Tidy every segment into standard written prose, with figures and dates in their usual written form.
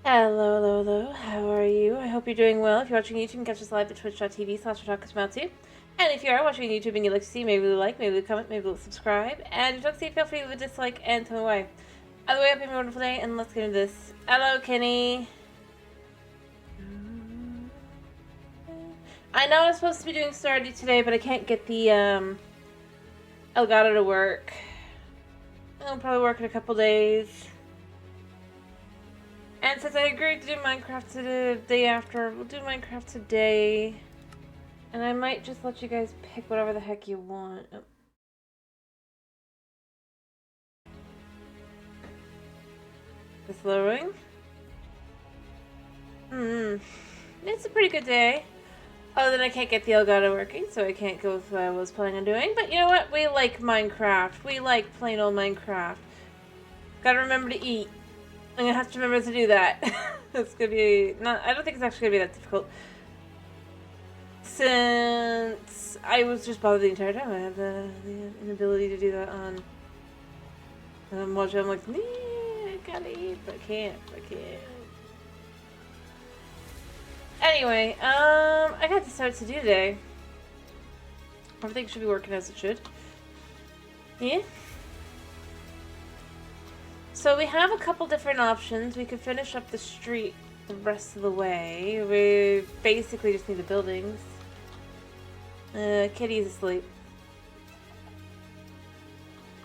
Hello, hello, hello. How are you? I hope you're doing well. If you're watching YouTube, you can catch us live at twitch.tv/Otakusmatsu. And if you are watching YouTube and you'd like to see, maybe leave a like, maybe leave a comment, maybe leave a subscribe. And if you don't see it, feel free to leave a dislike and tell me why. Either way, I hope you have a wonderful day, and let's get into this. Hello, Kenny. I know I'm supposed to be doing Stardew today, but I can't get the Elgato to work. I'll probably work in a couple days. And since I agreed to do Minecraft the day after, we'll do Minecraft today. And I might just let you guys pick whatever the heck you want. Oh. It's lowering. It's a pretty good day. Other than I can't get the Elgato working, so I can't go with what I was planning on doing. But you know what? We like Minecraft. We like plain old Minecraft. Gotta remember to eat. I'm gonna have to remember to do that. It's gonna be not. I don't think it's actually gonna be that difficult. Since I was just bothered the entire time, I have the inability to do that on watching. I'm like, I gotta eat, but I can't. Anyway, I got to start to do today. Everything should be working as it should. Yeah. So we have a couple different options. We could finish up the street the rest of the way. We basically just need the buildings. Kitty's asleep.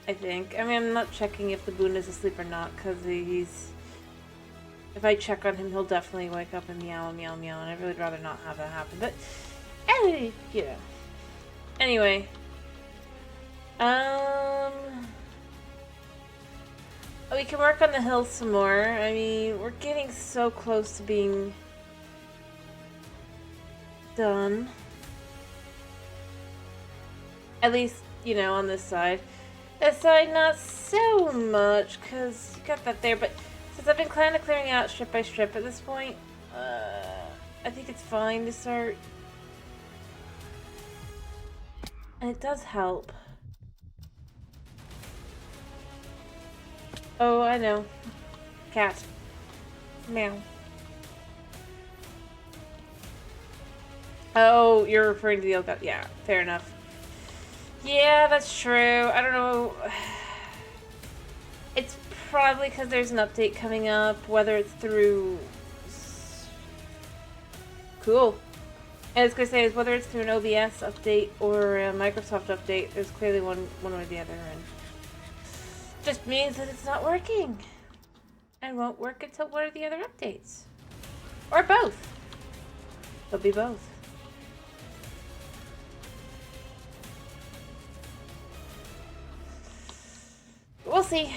I think. I mean, I'm not checking if the Boon is asleep or not, because he's... If I check on him, he'll definitely wake up and meow, and I really would rather not have that happen, but... you know. Anyway. We can work on the hills some more. I mean, we're getting so close to being... done. At least, you know, on this side. This side, not so much, because you got that there, but since I've been kind of clearing out strip by strip at this point, I think it's fine to start. And it does help. Oh, I know. Cat. Meow. Oh, you're referring to the Elgato. Yeah, fair enough. Yeah, that's true. I don't know. It's probably because there's an update coming up, whether it's through... Cool. I was going to say, is whether it's through an OBS update or a Microsoft update, there's clearly one or the other, and just means that it's not working. And won't work until one of the other updates. Or both. It'll be both. We'll see.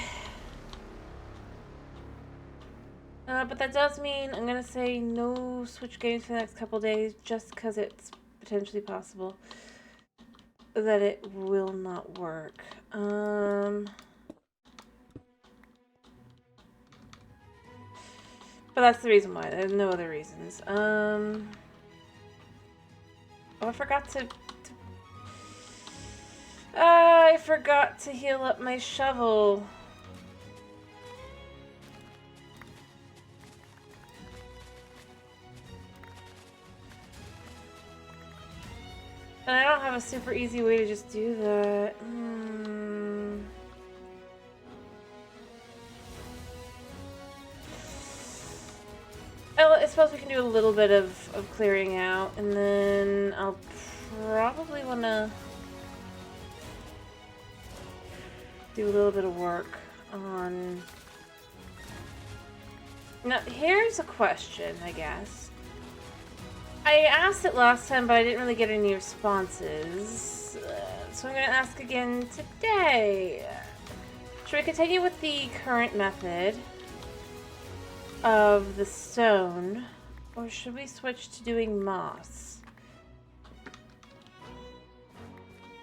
But that does mean I'm gonna say no Switch games for the next couple days, just because it's potentially possible that it will not work. But that's the reason why. There's no other reasons. Oh, I forgot to I forgot to heal up my shovel. And I don't have a super easy way to just do that. I suppose we can do a little bit of clearing out, and then I'll probably want to do a little bit of work on... Now, here's a question, I guess. I asked it last time, but I didn't really get any responses. So I'm going to ask again today. Should we continue with the current method of the stone, or should we switch to doing moss?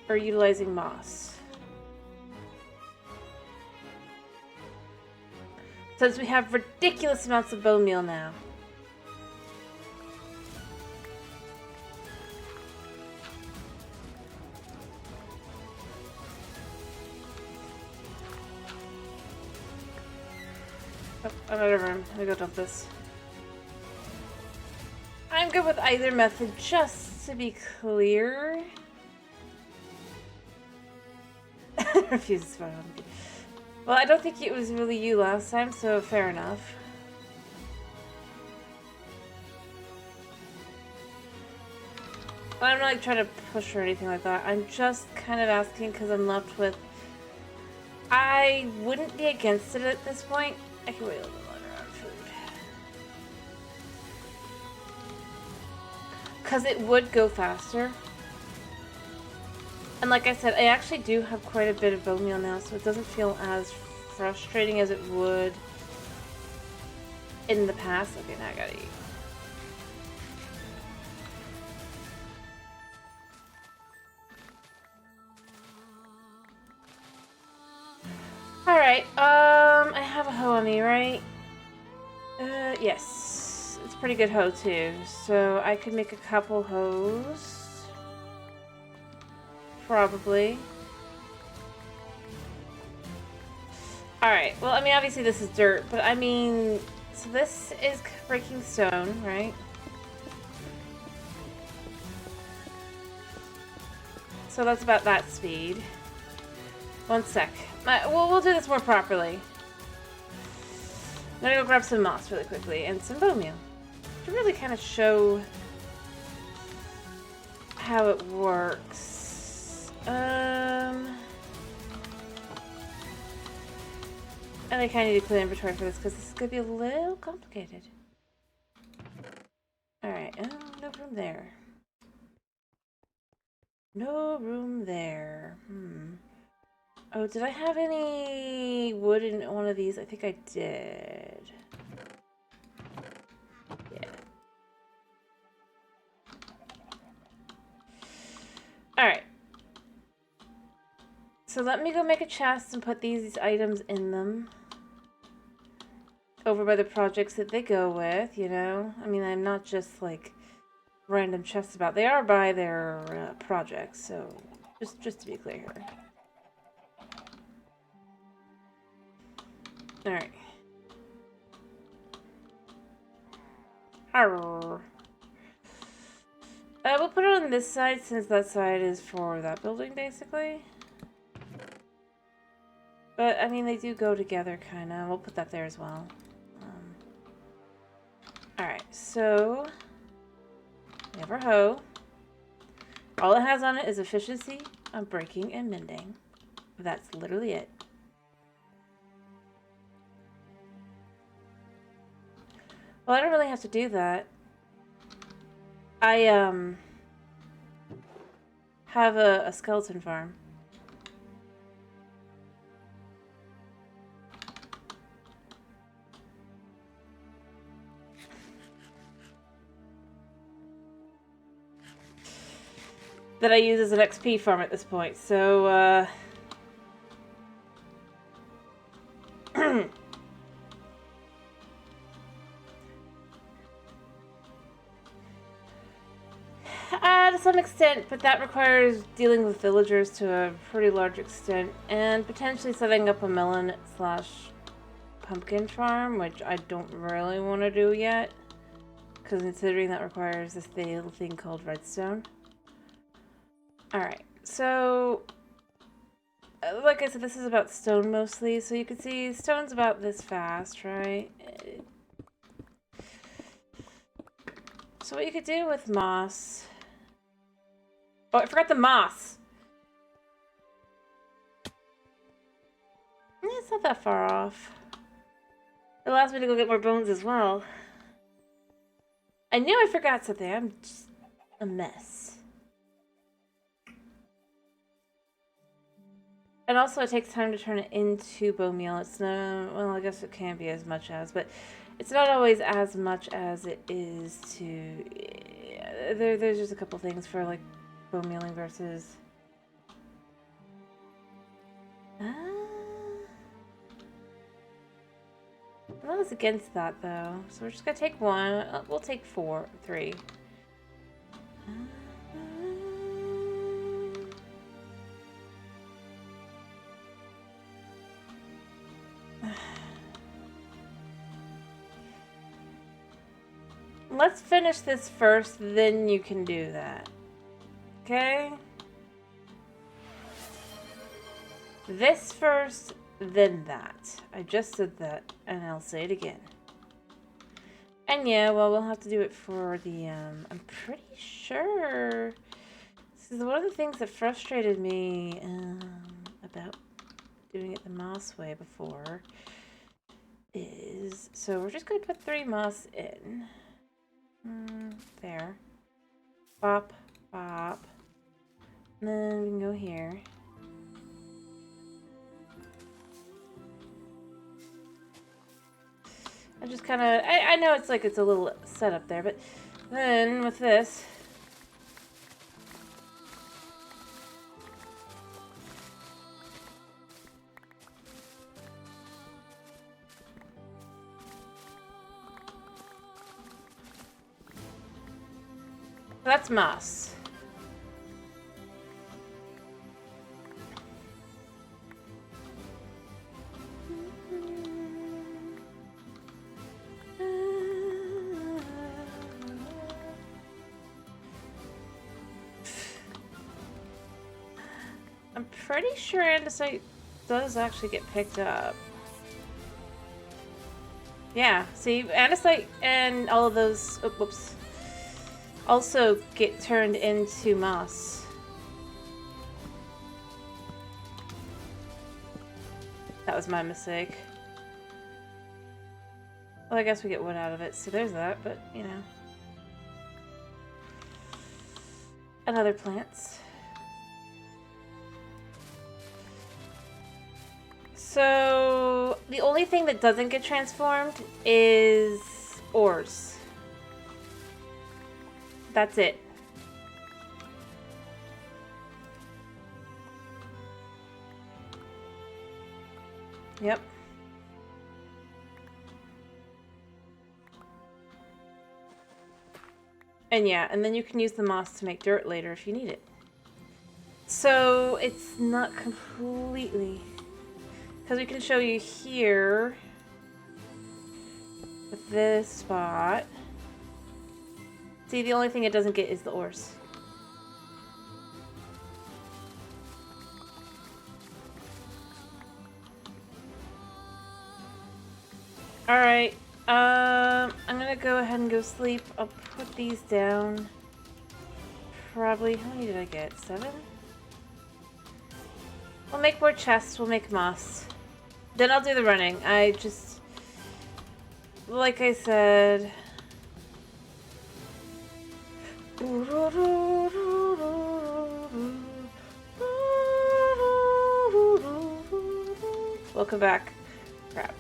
Or utilizing moss? Since we have ridiculous amounts of bone meal now. Oh, I'm out of room. Let me go dump this. I'm good with either method, just to be clear. Refuses to. Well, I don't think it was really you last time, so fair enough. I'm not like trying to push or anything like that. I'm just kind of asking because I'm left with. I wouldn't be against it at this point. I can wait a little longer on food. Because it would go faster. And like I said, I actually do have quite a bit of bone meal now, so it doesn't feel as frustrating as it would in the past. Okay, now I gotta eat. Alright, I have a hoe on me, right? Yes. It's a pretty good hoe, too. So I could make a couple hoes. Probably. Alright, well, I mean, obviously this is dirt, but I mean... So this is breaking stone, right? So that's about that speed. One sec. We'll do this more properly. I'm gonna go grab some moss really quickly and some bone meal to really kind of show how it works. And I kind of need to clear inventory for this because this is gonna be a little complicated. Alright, no room there. No room there. Oh, did I have any wood in one of these? I think I did. Yeah. Alright. So let me go make a chest and put these items in them. Over by the projects that they go with, you know? I mean, I'm not just like random chests about. They are by their projects, so just to be clear here. Alright. We'll put it on this side since that side is for that building, basically. But, I mean, they do go together, kind of. We'll put that there as well. Alright, so... we have our hoe. All it has on it is efficiency on breaking and mending. That's literally it. Well, I don't really have to do that. I, have a skeleton farm. That I use as an XP farm at this point, so, to some extent, but that requires dealing with villagers to a pretty large extent, and potentially setting up a melon / pumpkin farm, which I don't really want to do yet, because considering that requires this little thing called redstone. Alright, so... like I said, this is about stone mostly, so you can see stone's about this fast, right? So what you could do with moss... Oh, I forgot the moss! It's not that far off. It allows me to go get more bones as well. I knew I forgot something. I'm just a mess. And also it takes time to turn it into bone meal. It's not, well, I guess it can be as much as, but it's not always as much as it is to, there's just a couple things for like bone mealing versus, I'm not as against that though. So we're just gonna take one, we'll take 3. let's finish this first, then you can do that. Okay? This first, then that. I just said that, and I'll say it again. And yeah, well, we'll have to do it for the, I'm pretty sure... This is one of the things that frustrated me, about doing it the moss way before, is... So we're just going to put 3 moss in. There. Bop, bop. And then we can go here. I just kind of, I know it's like it's a little set up there, but then with this, that's moss. I'm pretty sure andesite does actually get picked up. Yeah, see, andesite and all of those, oh, whoops, also get turned into moss. That was my mistake. Well, I guess we get wood out of it, so there's that, but, you know. And other plants. So, the only thing that doesn't get transformed is ores. That's it. Yep. And yeah, and then you can use the moss to make dirt later if you need it. So, it's not completely... Because we can show you here with this spot. See, the only thing it doesn't get is the ores. Alright, I'm gonna go ahead and go sleep. I'll put these down. Probably, how many did I get? 7? We'll make more chests, we'll make moss. Then I'll do the running. I just... Like I said... Welcome back. Crap.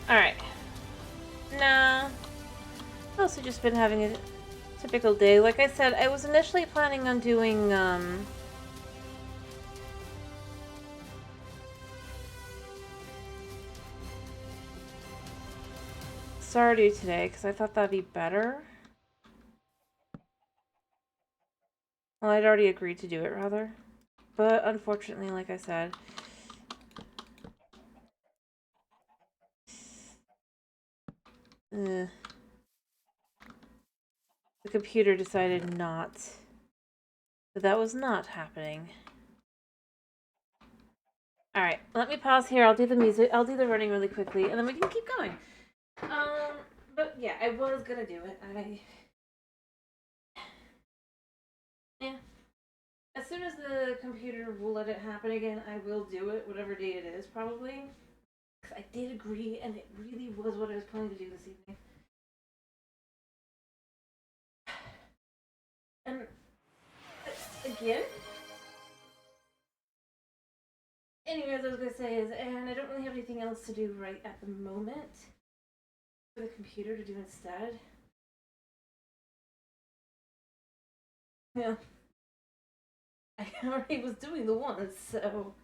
Alright. Nah. I've also just been having a typical day. Like I said, I was initially planning on doing, Stardew today, because I thought that'd be better. Well, I'd already agreed to do it, rather. But unfortunately, like I said... the computer decided not. But that was not happening. Alright, let me pause here. I'll do the music. I'll do the running really quickly, and then we can keep going. But yeah, I was gonna do it. Yeah. As soon as the computer will let it happen again, I will do it, whatever day it is, probably. Because I did agree, and it really was what I was planning to do this evening. And again, anyway, as I was gonna say is, and I don't really have anything else to do right at the moment for the computer to do instead. Yeah. I already was doing the ones, so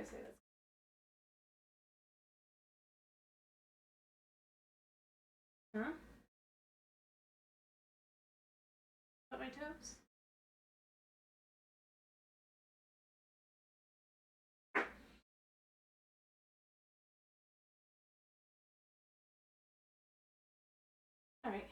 I say this? Huh? Cut my toes? Alright.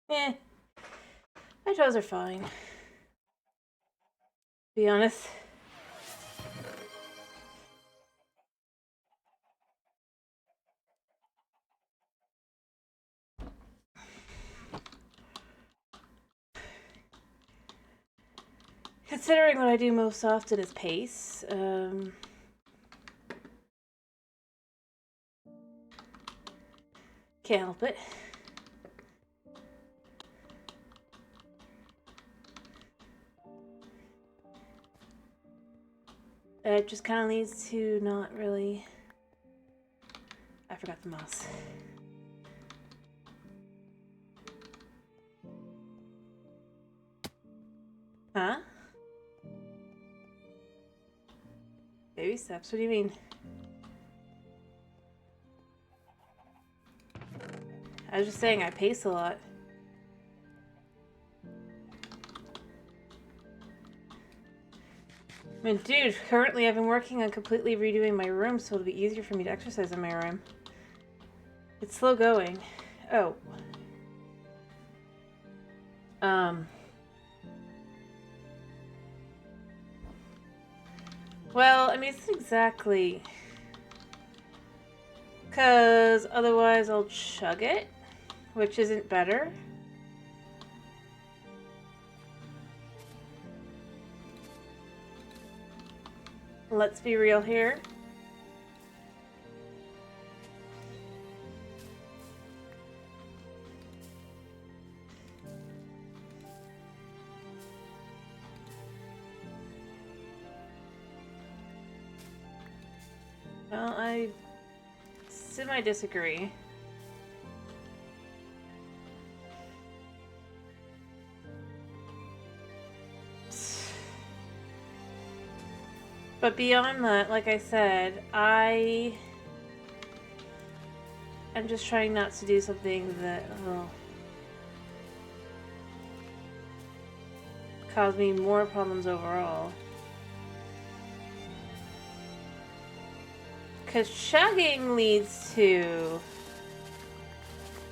Eh. My toes are fine. To be honest. Considering what I do most often is pace, can't help it. It just kind of leads to not really... I forgot the mouse. Huh? Baby steps? What do you mean? I was just saying I pace a lot. I mean, dude, currently I've been working on completely redoing my room so it'll be easier for me to exercise in my room. It's slow going. Oh. Well, I mean, it's exactly... Because otherwise I'll chug it, which isn't better. Let's be real here. Well, I semi-disagree. But beyond that, like I said, I'm just trying not to do something that will cause me more problems overall. Because chugging leads to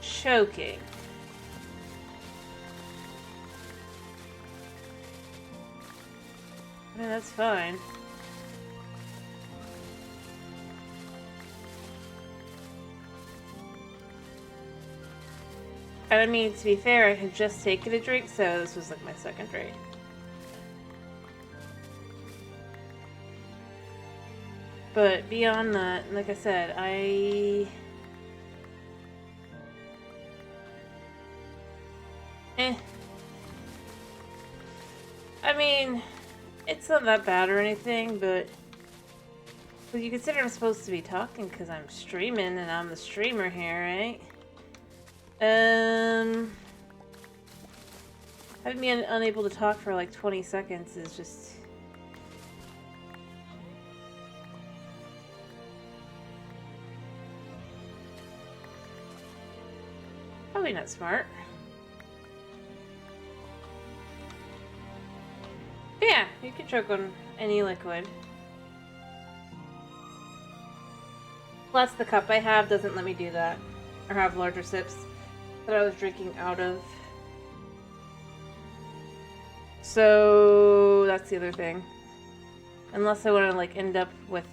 choking. I mean, that's fine. I mean, to be fair, I had just taken a drink, so this was like my second drink. But beyond that, like I said, I mean, it's not that bad or anything, but you consider I'm supposed to be talking because I'm streaming and I'm the streamer here, right? Having me unable to talk for like 20 seconds is just... probably not smart. But yeah, you can choke on any liquid. Plus the cup I have doesn't let me do that. Or have larger sips that I was drinking out of. So that's the other thing. Unless I want to like end up with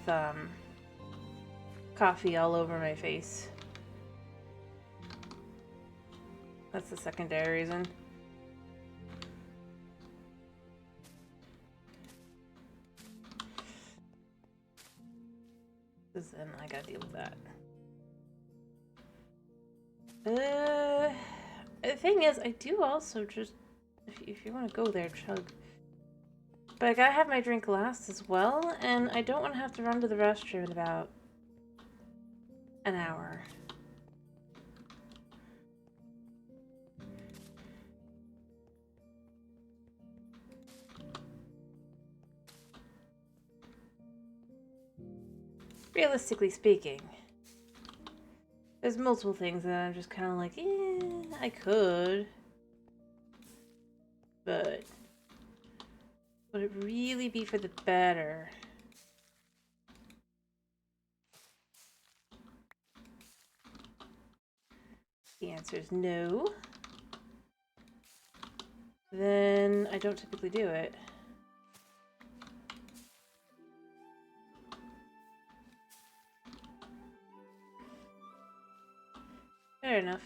coffee all over my face. That's the secondary reason. Because then I gotta deal with that. The thing is, I do also just... If you want to go there, chug. But I gotta have my drink last as well, and I don't want to have to run to the restroom in about an hour. realistically speaking, there's multiple things that I'm just kind of like, I could. But would it really be for the better? The answer is no. Then I don't typically do it. Fair enough.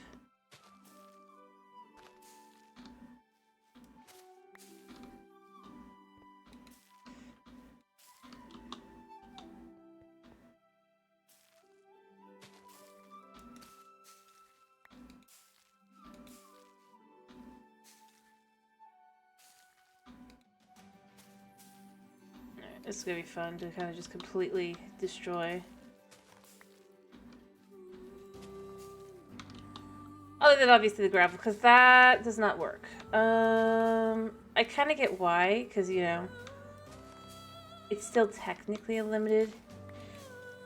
Alright, this is gonna be fun to kind of just completely destroy. Other than obviously the gravel, because that does not work. I kind of get why, because, you know, it's still technically a limited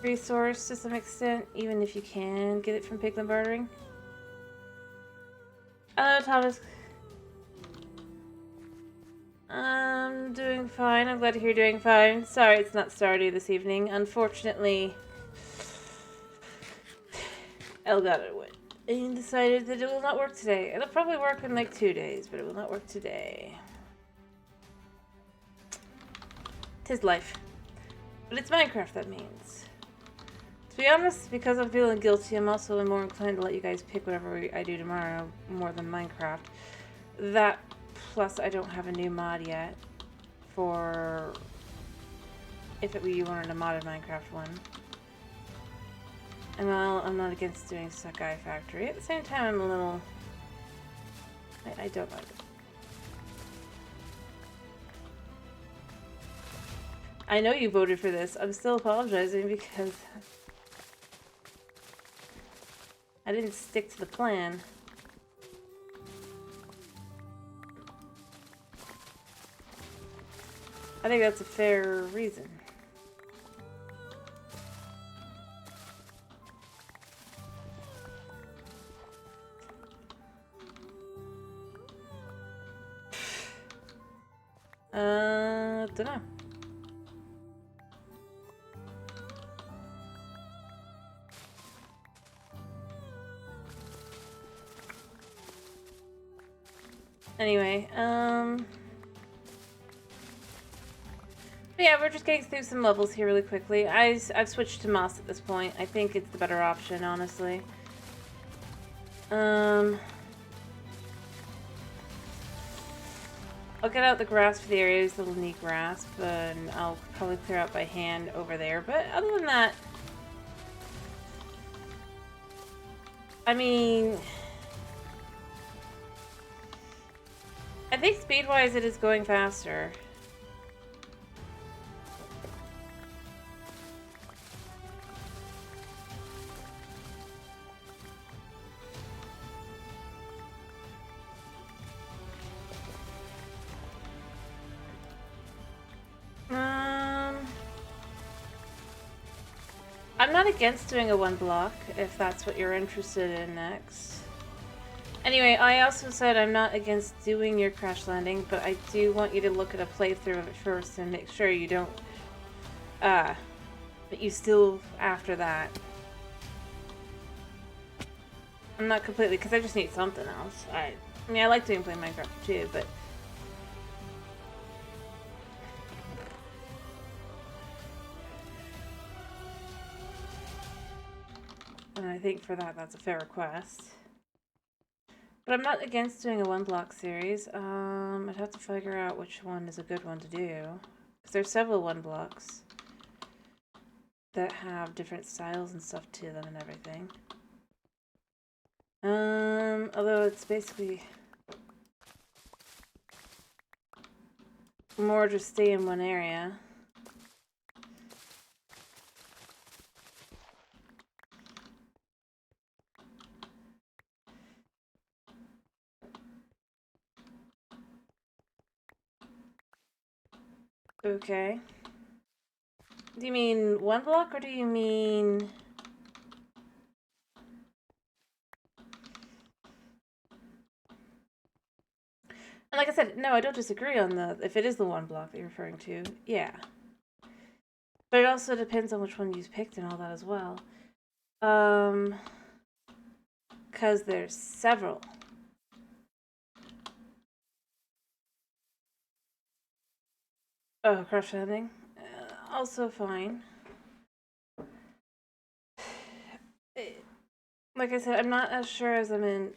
resource to some extent, even if you can get it from piglin bartering. Hello, Thomas. I'm doing fine. I'm glad to hear you're doing fine. Sorry it's not Stardew this evening. Unfortunately, Elgato went and decided that it will not work today. It'll probably work in like 2 days, but it will not work today. 'Tis life. But it's Minecraft, that means. To be honest, because I'm feeling guilty, I'm also more inclined to let you guys pick whatever I do tomorrow more than Minecraft. That, plus I don't have a new mod yet for if you wanted a modded Minecraft one. And while I'm not against doing Sakai Factory, at the same time I'm a little... I don't like it. I know you voted for this. I'm still apologizing because I didn't stick to the plan. I think that's a fair reason. Dunno. Anyway, but yeah, we're just getting through some levels here really quickly. I've switched to moss at this point. I think it's the better option, honestly. I'll get out the grass for the areas that will need grass, and I'll probably clear out by hand over there. But other than that, I mean, I think speed-wise it is going faster. I'm not against doing a one block, if that's what you're interested in next. Anyway, I also said I'm not against doing your crash landing, but I do want you to look at a playthrough of it first and make sure you don't, that you still after that. I'm not completely, because I just need something else. I mean, I like doing playing Minecraft too, but... And I think for that, that's a fair request. But I'm not against doing a one block series. I'd have to figure out which one is a good one to do. Because there's several one blocks that have different styles and stuff to them and everything. Although it's basically more just stay in one area. Okay. Do you mean one block or do you mean... And like I said, no, I don't disagree on if it is the one block that you're referring to. Yeah. But it also depends on which one you picked and all that as well. Because there's several. Oh, crush landing. Also fine. Like I said, I'm not as sure as I'm in.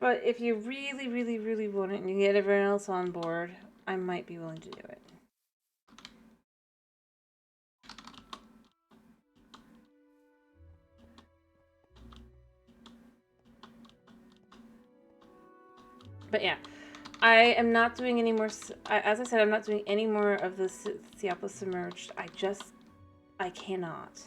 But if you really, really, really want it and you get everyone else on board, I might be willing to do it. But yeah, I am not doing any more. As I said, I'm not doing any more of the Seattle Submerged. I cannot.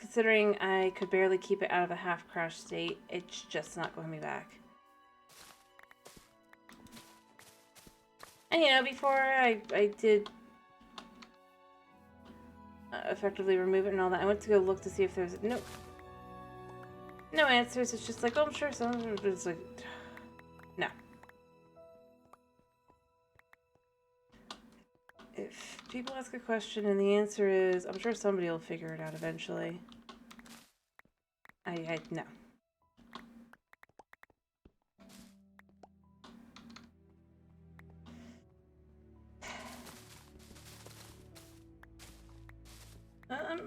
Considering I could barely keep it out of a half crash state, it's just not going me back. And you know, before I did effectively remove it and all that, I went to go look to see if there's no answers. It's just like, oh, I'm sure some. It's like, no. If people ask a question and the answer is, I'm sure somebody will figure it out eventually. No.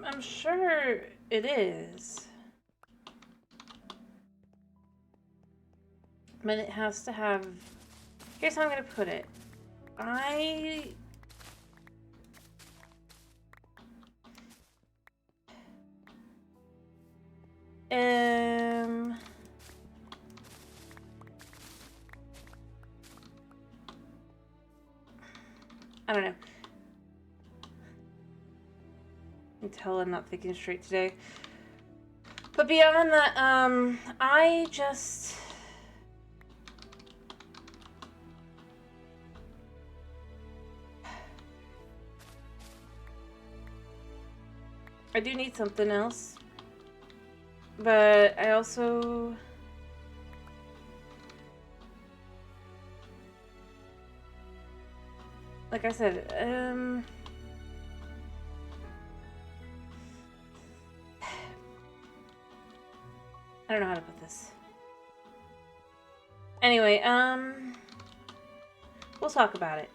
I'm sure it is. But it has to have... Here's how I'm going to put it. I don't know. I can tell I'm not thinking straight today. But beyond that, I just... I do need something else. But I also... Like I said, I don't know how to put this. Anyway, we'll talk about it.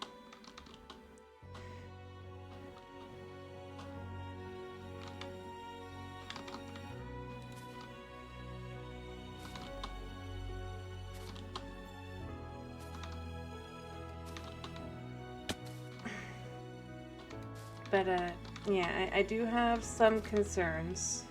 But, yeah, I do have some concerns.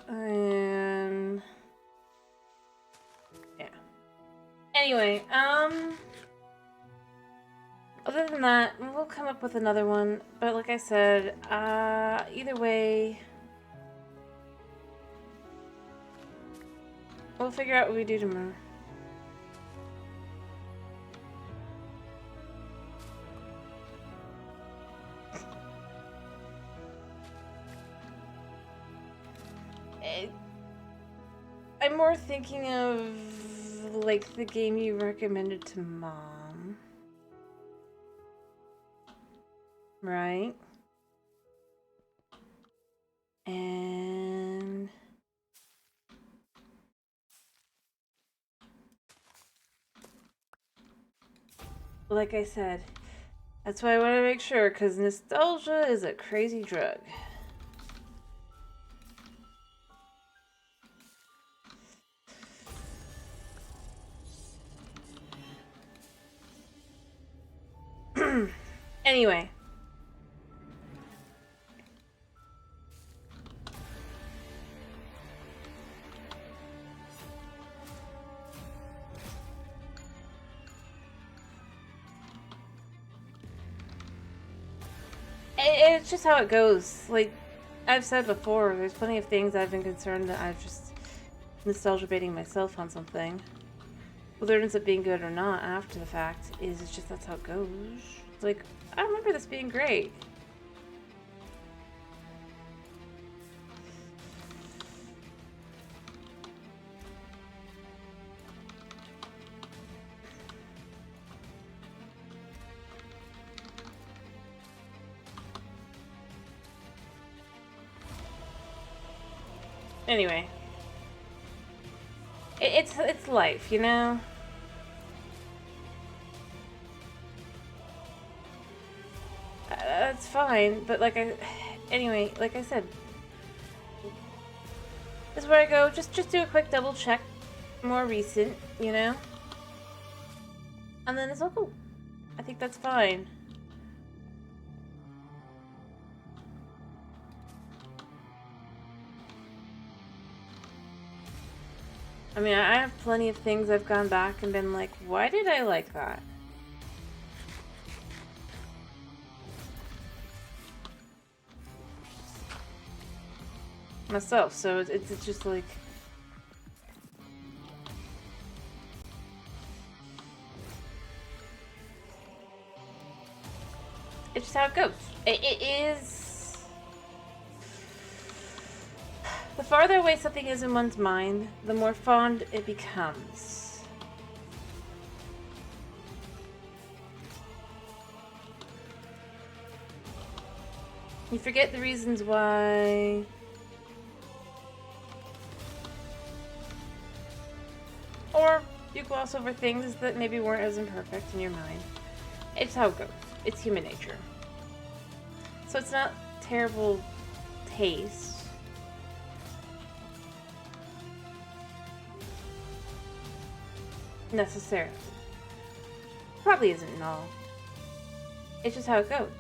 And... yeah. Anyway, other than that, we'll come up with another one. But like I said, either way, we'll figure out what we do tomorrow. I'm more thinking of, like, the game you recommended to Mom. Right? And... like I said, that's why I want to make sure, because nostalgia is a crazy drug. Anyway. it's just how it goes. Like I've said before, there's plenty of things I've been concerned that I've just nostalgia baiting myself on something. Whether it ends up being good or not after the fact is it's just that's how it goes. It's like, I remember this being great. Anyway. It's life, you know? That's fine, but anyway, like I said, this is where I go, just do a quick double check, more recent, you know? And then it's all cool. I think that's fine. I mean, I have plenty of things I've gone back and been like, why did I like that? Myself, so it's just like... It's just how it goes. It is... The farther away something is in one's mind, the more fond it becomes. You forget the reasons why... Or you gloss over things that maybe weren't as imperfect in your mind. It's how it goes. It's human nature. So it's not terrible taste. Necessarily. Probably isn't and all. It's just how it goes.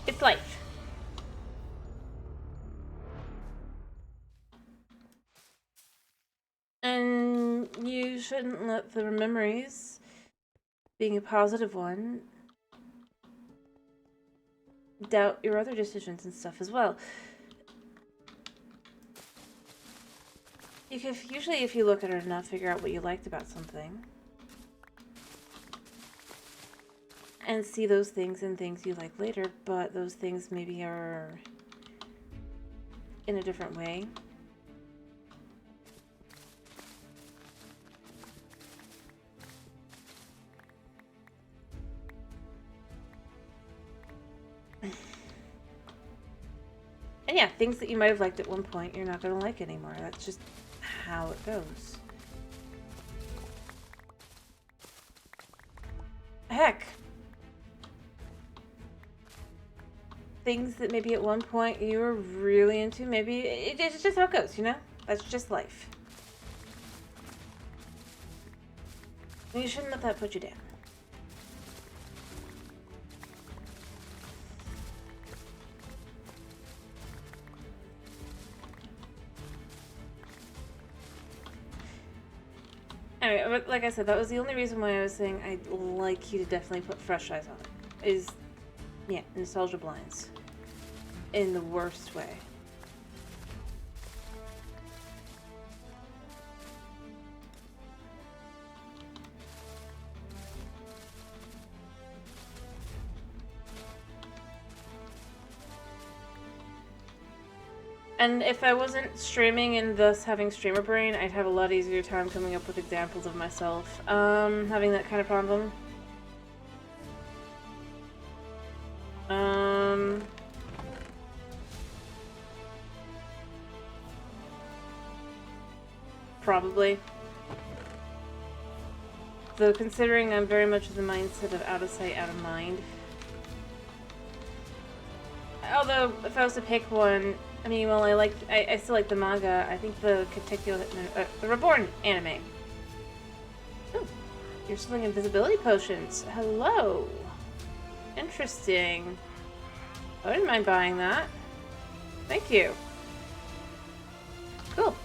It's life. And you shouldn't let the memories, being a positive one, doubt your other decisions and stuff as well. You can usually, if you look at it enough, figure out what you liked about something. And see those things and things you like later, but those things maybe are in a different way. And yeah, things that you might have liked at one point, you're not going to like anymore. That's just how it goes. Heck. Things that maybe at one point you were really into, maybe it's just how it goes, you know? That's just life. And you shouldn't let that put you down. Anyway, but like I said, that was the only reason why I was saying I'd like you to definitely put fresh eyes on it. Is, yeah, nostalgia blinds. In the worst way. And if I wasn't streaming and thus having streamer brain, I'd have a lot easier time coming up with examples of myself having that kind of problem. Probably. Though considering I'm very much in the mindset of out of sight, out of mind. Although, if I was to pick one, I mean, well, I still like the manga. I think the the Reborn anime. Ooh, you're selling invisibility potions. Hello. Interesting. I wouldn't mind buying that. Thank you. Cool.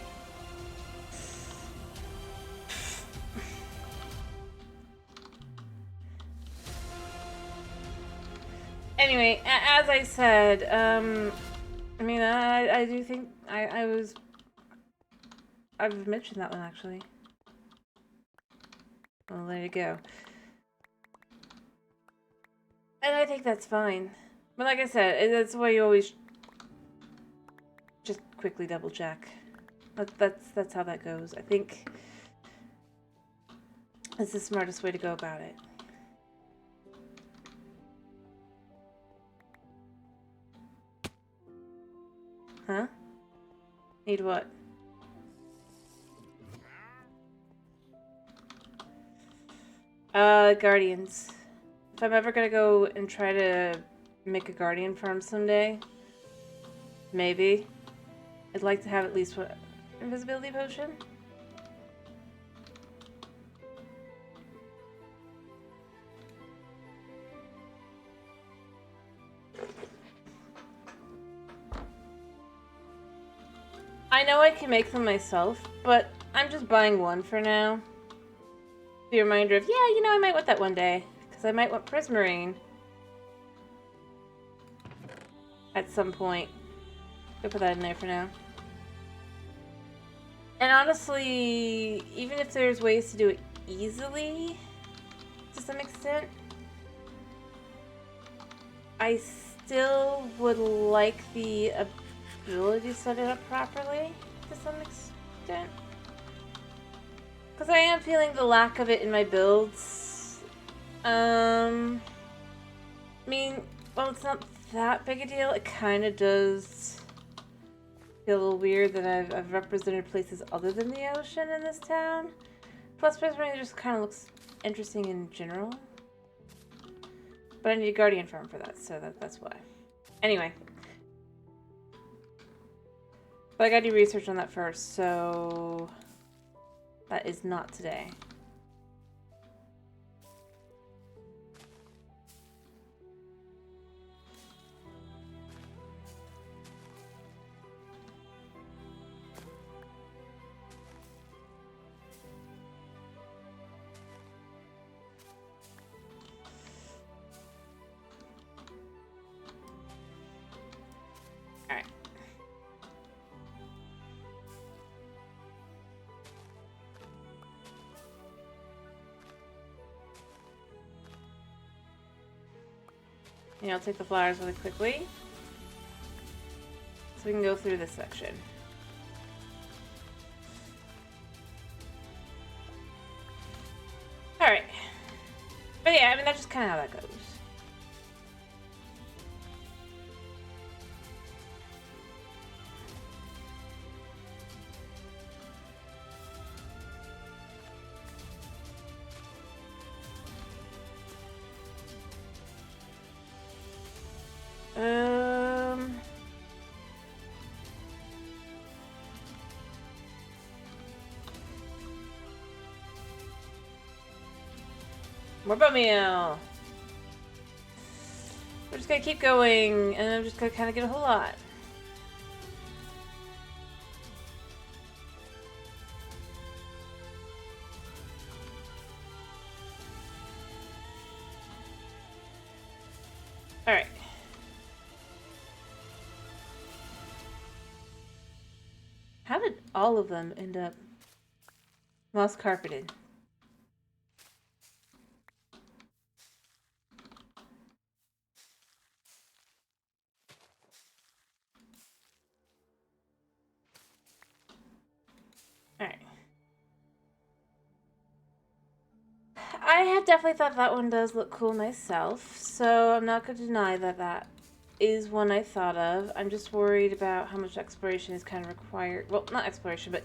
Anyway, as I said, I mean, I do think I've mentioned that one actually. Well, there you go. And I think that's fine. But like I said, that's why you always just quickly double check. That's how that goes. I think it's the smartest way to go about it. Huh? Need what? Guardians. If I'm ever gonna go and try to make a guardian farm someday, maybe. I'd like to have at least one invisibility potion. I know I can make them myself, but I'm just buying one for now. The reminder of, yeah, you know, I might want that one day. Because I might want Prismarine. At some point. I'll put that in there for now. And honestly, even if there's ways to do it easily, to some extent, I still would like the ability to set it up properly, to some extent. Because I am feeling the lack of it in my builds. I mean, well, it's not that big a deal. It kind of does feel a little weird that I've represented places other than the ocean in this town. Plus, Prismarine just kind of looks interesting in general. But I need a guardian farm for that, so that's why. Anyway. But I gotta do research on that first, so that is not today. Alright. Yeah, I'll take the flowers really quickly. So we can go through this section. Alright. But yeah, I mean, that's just kind of how that goes. More bone meal. We're just gonna keep going, and I'm just gonna kind of get a whole lot. Alright. How did all of them end up moss carpeted? Alright. I have definitely thought that one does look cool myself, so I'm not going to deny that that is one I thought of. I'm just worried about how much exploration is kind of required. Well, not exploration, but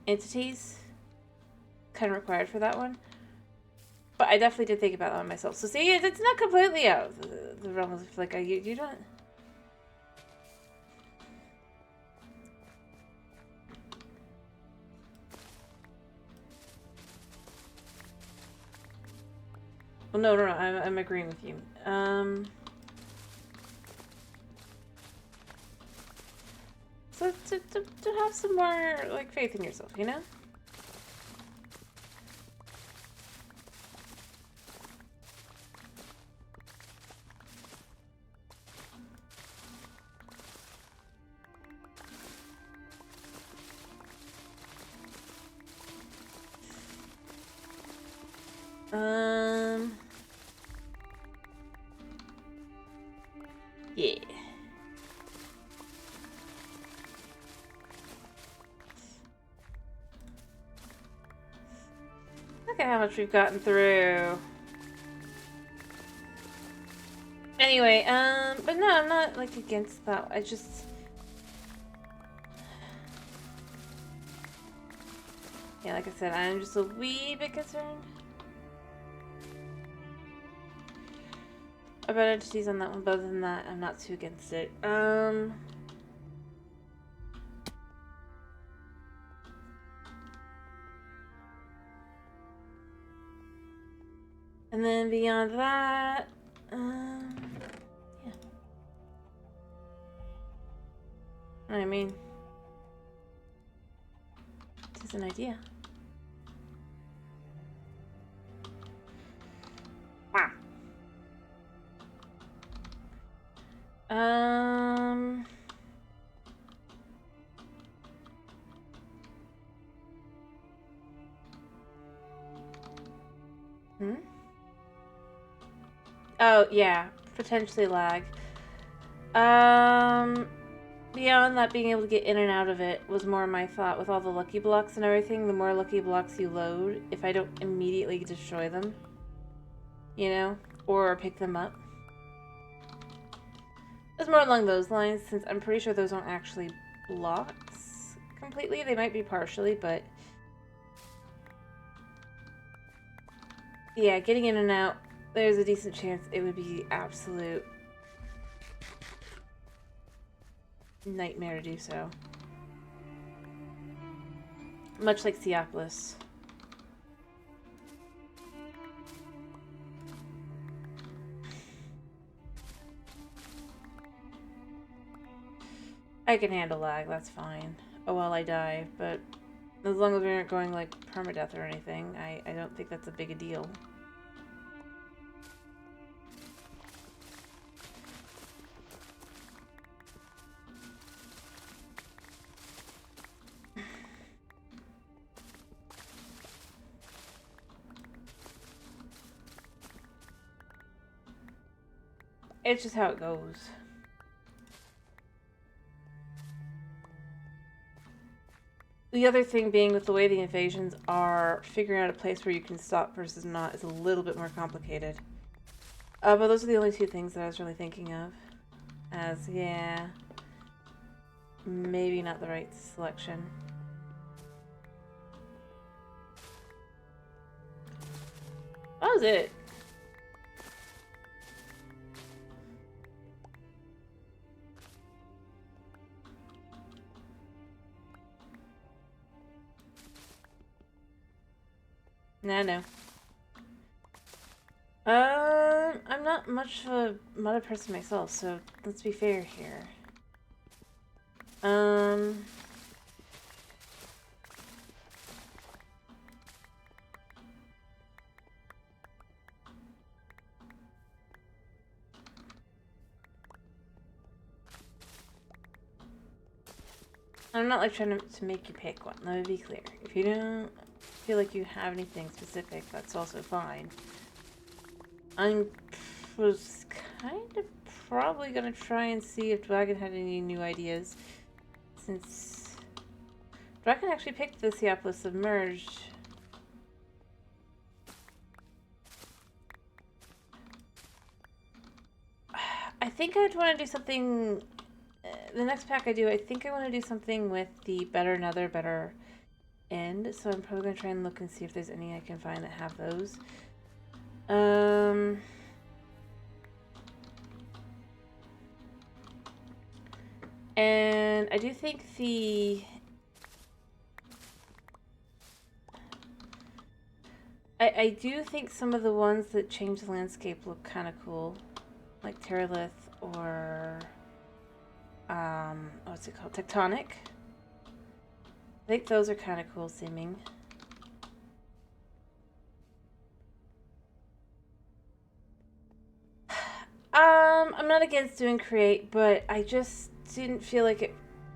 entities kind of required for that one. But I definitely did think about that one myself. So see, it's not completely out of the realm of, like, you don't... Well, no, I'm agreeing with you. So to have some more, like, faith in yourself, you know? Yeah. Look at how much we've gotten through. Anyway, but no, I'm not, like, against that. I just... Yeah, like I said, I'm just a wee bit concerned about entities on that one, but other than that, I'm not too against it. And then beyond that, yeah. I mean, it's an idea. Wow. Hmm? Oh, yeah. Potentially lag. Beyond that, being able to get in and out of it was more my thought with all the lucky blocks and everything. The more lucky blocks you load, if I don't immediately destroy them, you know, or pick them up. It's more along those lines, since I'm pretty sure those aren't actually blocks completely. They might be partially, but yeah, getting in and out, there's a decent chance it would be absolute nightmare to do so. Much like Seopolis. I can handle lag, that's fine. Oh well, I die, but as long as we aren't going like permadeath or anything, I don't think that's a big a deal. It's just how it goes. The other thing being with the way the invasions are, figuring out a place where you can stop versus not is a little bit more complicated. But those are the only two things that I was really thinking of. As, yeah, maybe not the right selection. That was it. No. I'm not much of a meta person myself, so let's be fair here. I'm not like trying to make you pick one. Let me be clear. If you don't feel like you have anything specific, that's also fine. I was kind of probably gonna try and see if Dragon had any new ideas, since Dragon actually picked the Seopolis Submerged. I think I'd want to do something. The next pack I do, I think I want to do something with the Better Another, Better End. So I'm probably going to try and look and see if there's any I can find that have those. And I do think I do think some of the ones that change the landscape look kind of cool, like Terralith or what's it called, Tectonic. I think those are kind of cool seeming. I'm not against doing create, but I just didn't feel like it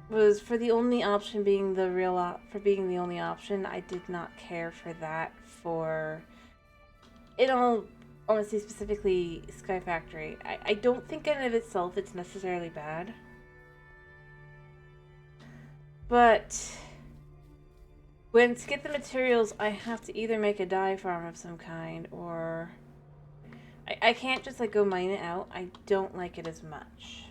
was for the only option being the for being the only option. I did not care for that for, in all honesty, specifically Sky Factory. I don't think in and of itself it's necessarily bad, but when to get the materials, I have to either make a dye farm of some kind or I can't just like go mine it out. I don't like it as much.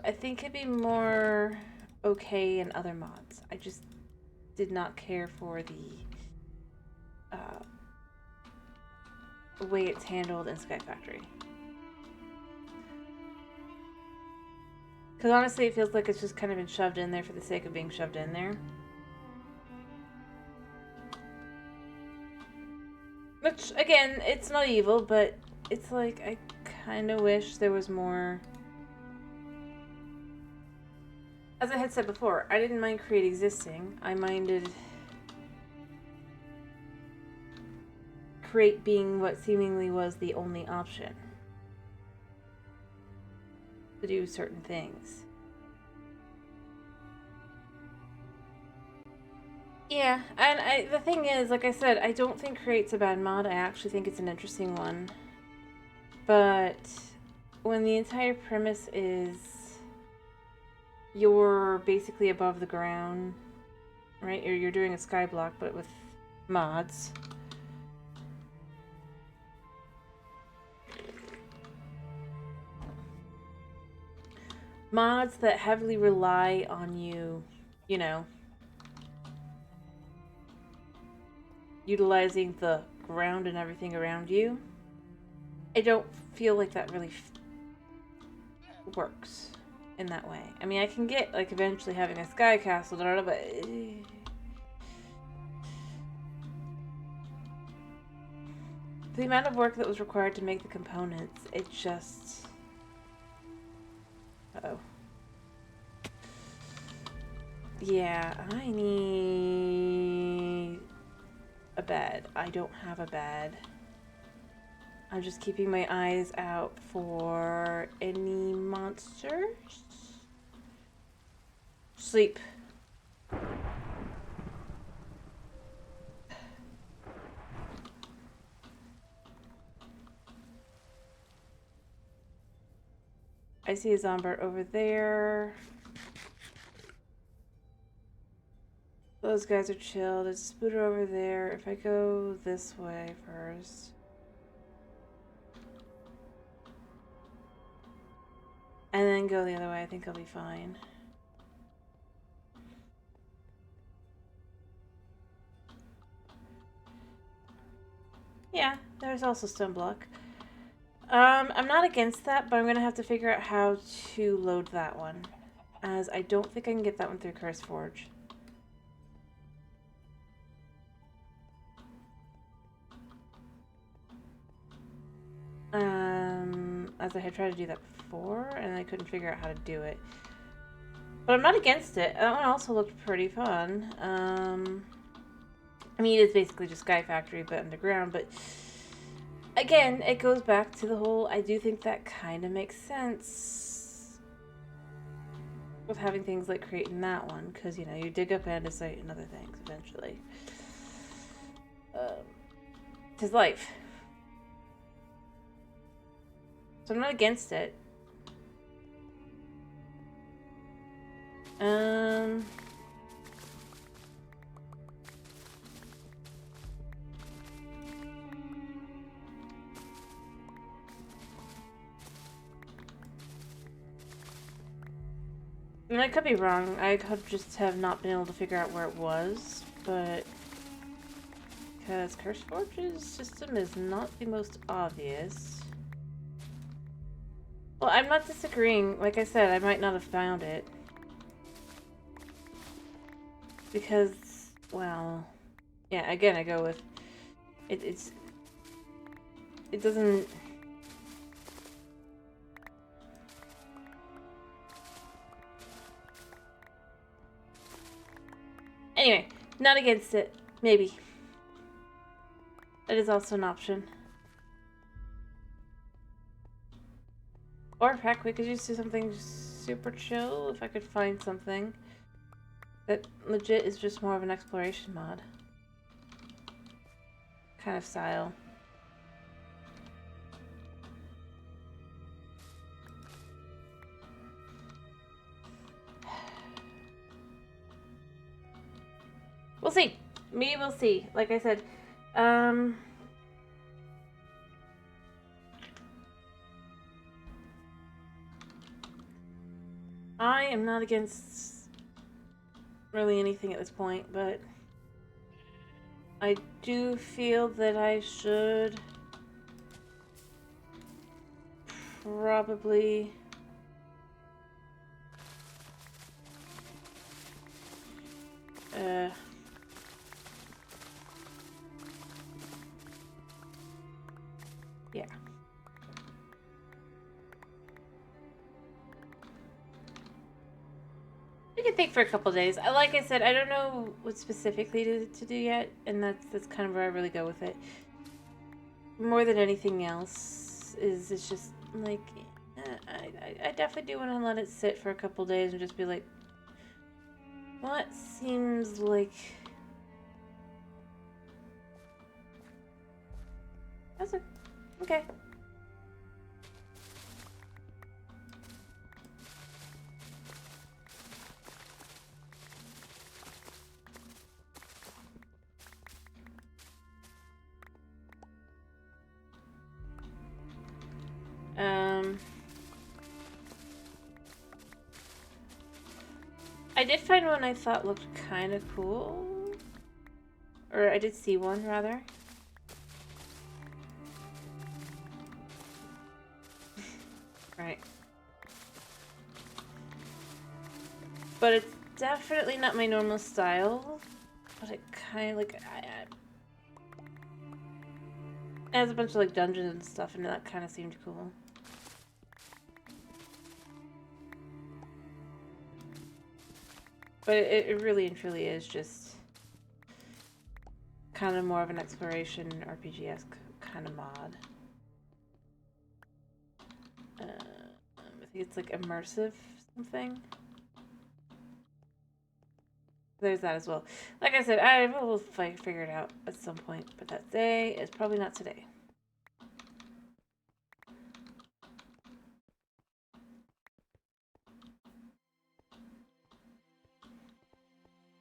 I think it'd be more okay in other mods. I just did not care for the way it's handled in Sky Factory. Because honestly, it feels like it's just kind of been shoved in there for the sake of being shoved in there. Which, again, it's not evil, but it's like, I kind of wish there was more. As I had said before, I didn't mind create existing. I minded create being what seemingly was the only option to do certain things. Yeah, and the thing is, like I said, I don't think create's a bad mod. I actually think it's an interesting one. But when the entire premise is you're basically above the ground, right? Or you're doing a sky block, but with mods. Mods that heavily rely on you, you know, utilizing the ground and everything around you. I don't feel like that really works in that way. I mean, I can get like eventually having a sky castle, but the amount of work that was required to make the components, it just... Uh-oh. Yeah, I need a bed. I don't have a bed. I'm just keeping my eyes out for any monsters. Sleep. I see a Zombart over there. Those guys are chill. There's a Spooter over there. If I go this way first. And then go the other way, I think I'll be fine. Yeah, there's also Stone Block. I'm not against that, but I'm gonna have to figure out how to load that one, as I don't think I can get that one through CurseForge. As I had tried to do that before, and I couldn't figure out how to do it. But I'm not against it. That one also looked pretty fun. I mean, it is basically just Sky Factory, but underground, but again, it goes back to the whole, I do think that kind of makes sense with having things like creating that one, because, you know, you dig up andesite and other things eventually. 'Tis life. So I'm not against it. I mean, I could be wrong. I could just have not been able to figure out where it was, but because CurseForge's system is not the most obvious. Well, I'm not disagreeing. Like I said, I might not have found it. Because, well, yeah, again, I go with it doesn't. Anyway, not against it. Maybe. That is also an option. Or heck, we could just do something super chill if I could find something that legit is just more of an exploration mod kind of style. We'll see. We will see. Like I said, I am not against really anything at this point, but I do feel that I should probably yeah. We can think for a couple days. Like I said, I don't know what specifically to do yet, and that's kind of where I really go with it. More than anything else, is it's just like I definitely do want to let it sit for a couple days and just be like, what seems like that's okay. I did find one I thought looked kind of cool. Or I did see one, rather. Right. But it's definitely not my normal style. But it kind of, like, it has a bunch of, like, dungeons and stuff, and that kind of seemed cool. But it really and truly is just kind of more of an exploration RPG-esque kind of mod. I think it's like immersive something. There's that as well. Like I said, I will figure it out at some point, but that day is probably not today.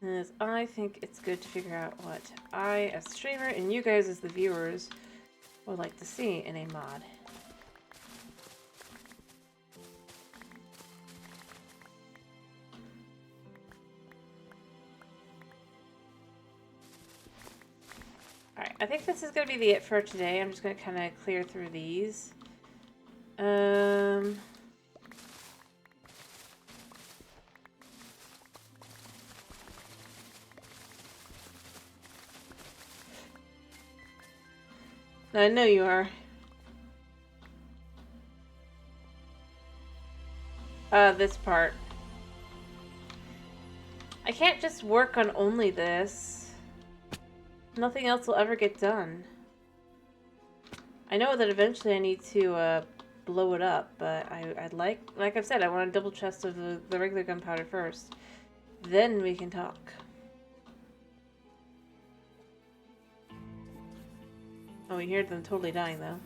As I think it's good to figure out what I, as a streamer, and you guys as the viewers, would like to see in a mod. Alright, I think this is going to be it for today. I'm just going to kind of clear through these. I know you are. This part. I can't just work on only this. Nothing else will ever get done. I know that eventually I need to, blow it up, but I'd like I've said, I want a double chest of the regular gunpowder first. Then we can talk. Oh, we hear them totally dying, though.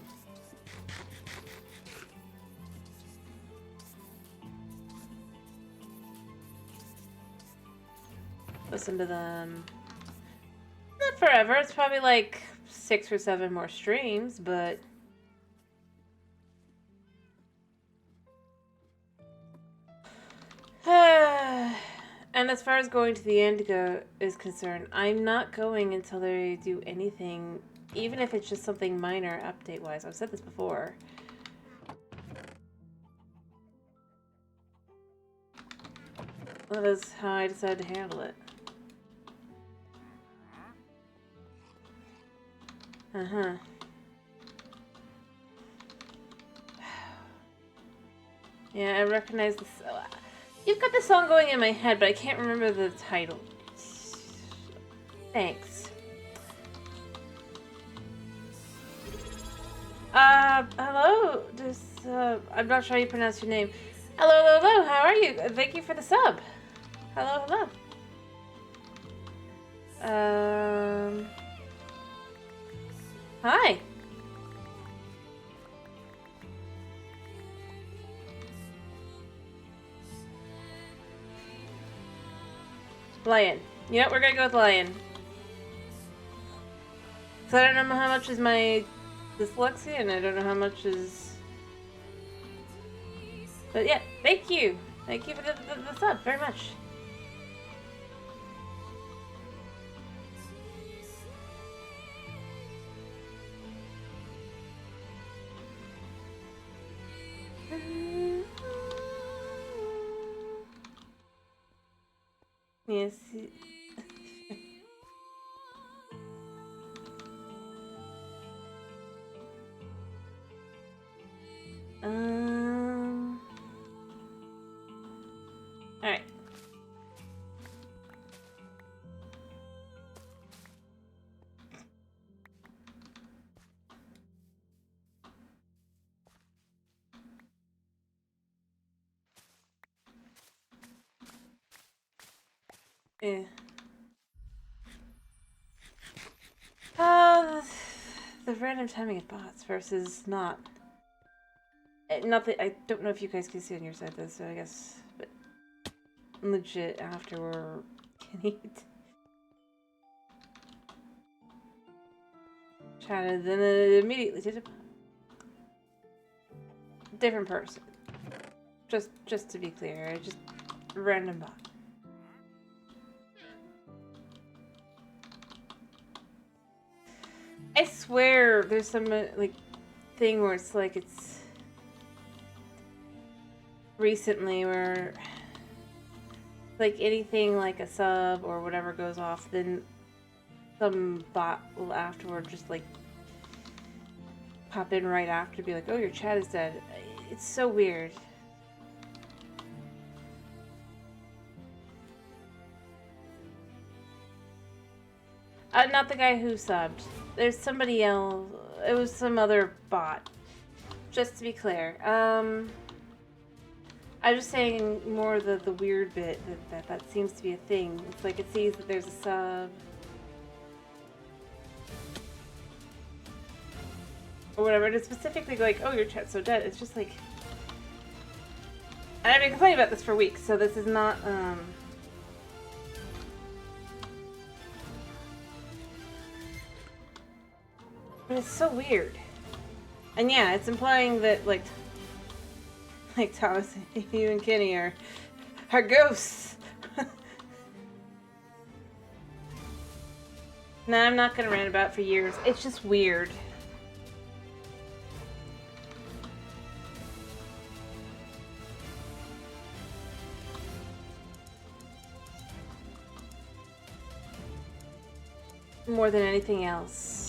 Listen to them. Not forever. It's probably like 6 or 7 more streams, but... And as far as going to the end is concerned, I'm not going until they do anything, even if it's just something minor update-wise. I've said this before. That is how I decided to handle it. Uh-huh. Yeah, I recognize this. You've got the song going in my head, but I can't remember the title. Thanks. Hello? I'm not sure how you pronounce your name. Hello, hello, how are you? Thank you for the sub. Hello, hello. Hi. Lion. You know what? We're gonna go with Lion. So I don't know how much is my dyslexia, and I don't know how much is... But yeah, thank you. Thank you for the sub very much. Yes. All right. Yeah. The random timing of bots versus not. Not that I don't know if you guys can see on your side though, so I guess, but legit after we're getting chatted, then it immediately did a different person. Just to be clear, just random bot. I swear there's some like thing where it's like it's recently where like anything like a sub or whatever goes off, then some bot will afterward just like pop in right after, be like, oh, your chat is dead. It's so weird. Not the guy who subbed. There's somebody else. It was some other bot. Just to be clear. I'm just saying more the weird bit that seems to be a thing. It's like it sees that there's a sub. Or whatever. And it's specifically like, oh, your chat's so dead. It's just like... I've been complaining about this for weeks, so this is not, But it's so weird. And yeah, it's implying that, like Thomas, you and Kenny are ghosts. Nah, I'm not gonna rant about it for years. It's just weird. More than anything else.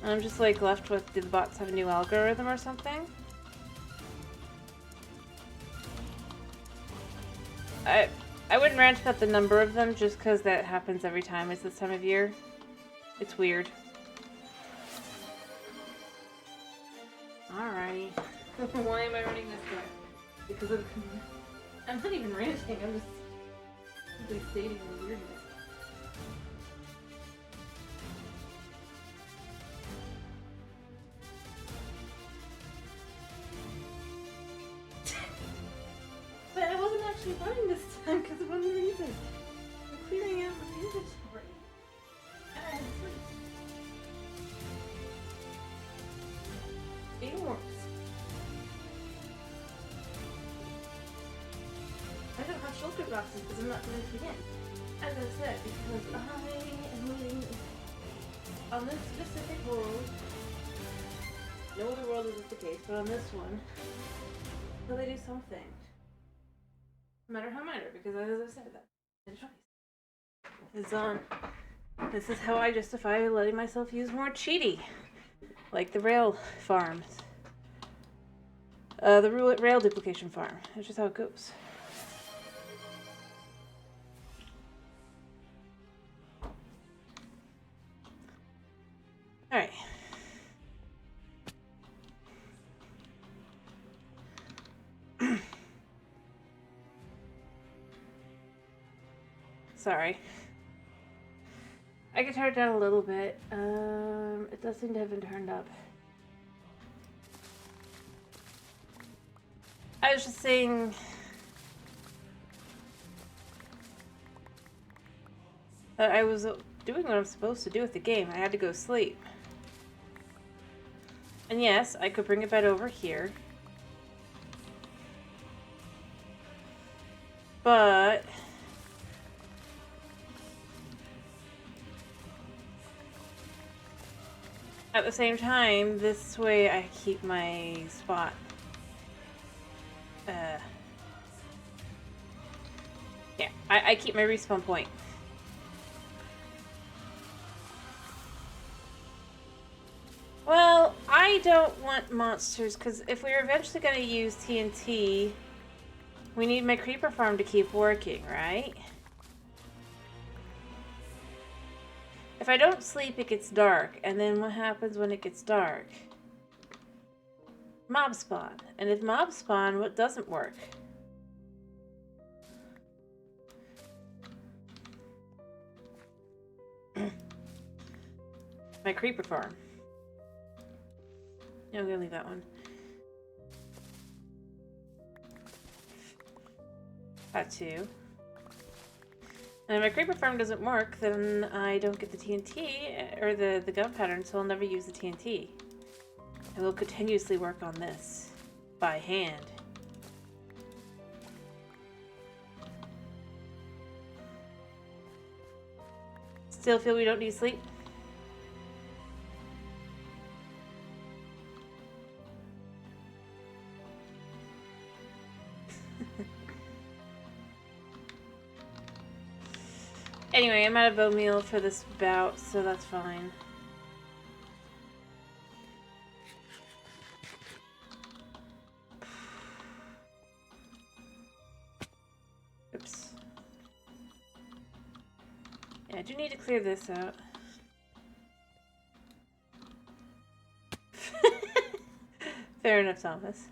I'm just like left with, did the bots have a new algorithm or something? I wouldn't rant about the number of them just because that happens every time it's this time of year. It's weird. Alrighty. Why am I running this way? Because of... I'm not even ranting, I'm just simply stating the weirdness. But I wasn't actually running this time because of one reason. I'm clearing out my inventory. And I had sleep. It works. I don't have shulker boxes because I'm not going to begin. As I said, because I am living on this specific world. No other world is this the case, but on this one, so they do something. No matter how minor, because as I said, that choice is on. This is how I justify letting myself use more cheaty. Like the rail farm. The rail duplication farm. That's just how it goes. Alright. Sorry. I can turn it down a little bit. It does seem to have been turned up. I was just saying... I was doing what I'm supposed to do with the game. I had to go sleep. And yes, I could bring it back over here. But... at the same time, this way I keep my spot. Yeah, I keep my respawn point. Well, I don't want monsters, because if we're eventually going to use TNT, we need my creeper farm to keep working, right? If I don't sleep, it gets dark, and then what happens when it gets dark? Mob spawn. And if mob spawn, what doesn't work? My creeper farm. Yeah, I'm gonna leave that one. That too. And if my creeper farm doesn't work, then I don't get the TNT, or the gun pattern, so I'll never use the TNT. I will continuously work on this. By hand. Still feel we don't need sleep? Anyway, I'm out of bone meal for this bout, so that's fine. Oops. Yeah, I do need to clear this out. Fair enough, Thomas.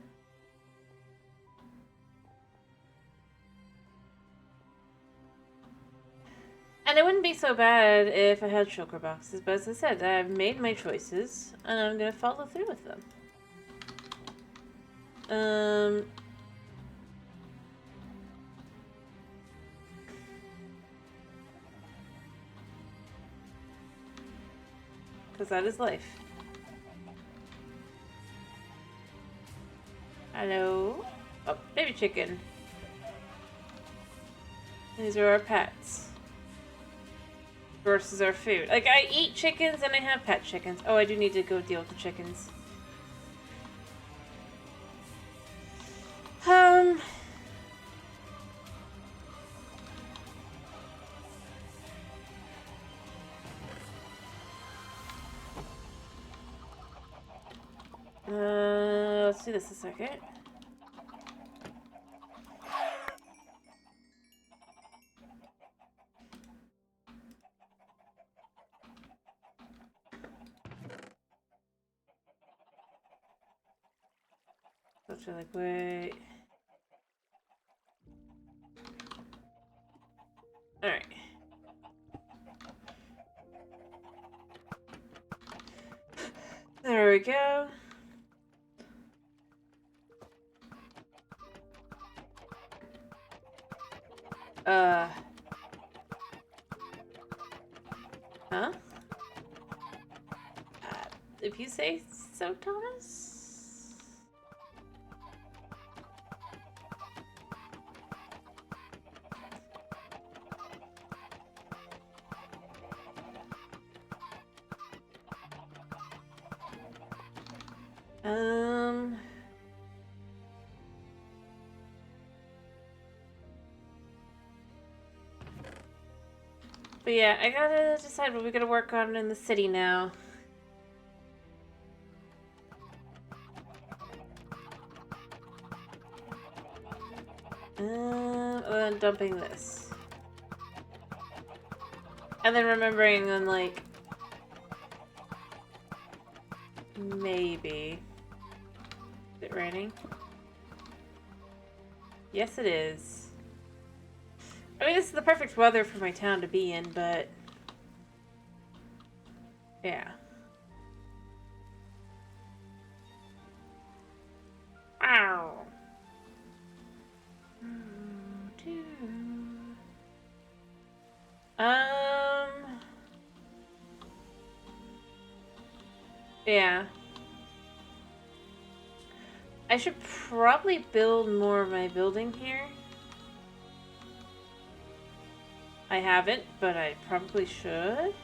And it wouldn't be so bad if I had shulker boxes, but as I said, I've made my choices, and I'm gonna follow through with them. Because that is life. Hello? Oh, baby chicken. These are our pets. Versus our food. Like, I eat chickens and I have pet chickens. Oh, I do need to go deal with the chickens. Let's do this a second. Let's be like, wait. Alright. There we go. Huh? If you say so, Thomas? But yeah, I gotta decide what we're gonna work on in the city now. and then dumping this. And then remembering and like... Maybe. Is it raining? Yes, it is. I mean, this is the perfect weather for my town to be in, but... Yeah. Ow! Yeah. I should probably build more of my building here. I haven't, but I probably should.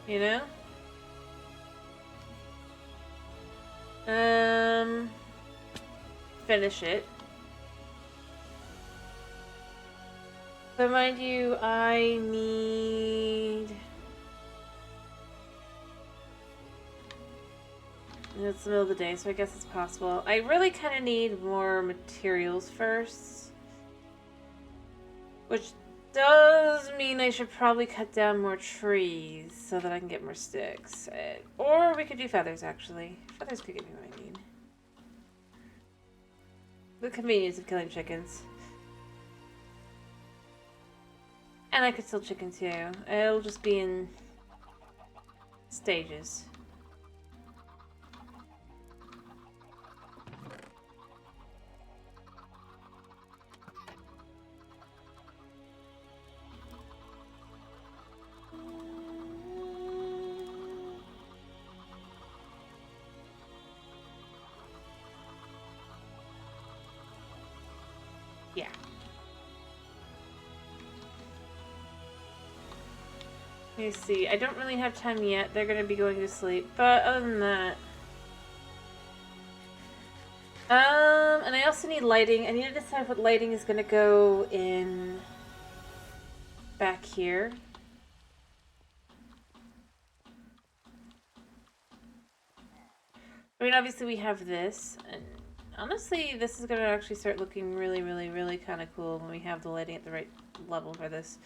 You know? Finish it. So mind you, I need... It's the middle of the day, so I guess it's possible. I really kind of need more materials first. Which does mean I should probably cut down more trees so that I can get more sticks. Or we could do feathers, actually. Feathers could give me what I need. The convenience of killing chickens. And I could still chicken too. It'll just be in stages. Yeah. Let me see. I don't really have time yet. They're going to be going to sleep. But other than that... and I also need lighting. I need to decide what lighting is going to go in back here. I mean, obviously we have this, and honestly, this is going to actually start looking really, really, really kind of cool when we have the lighting at the right level for this.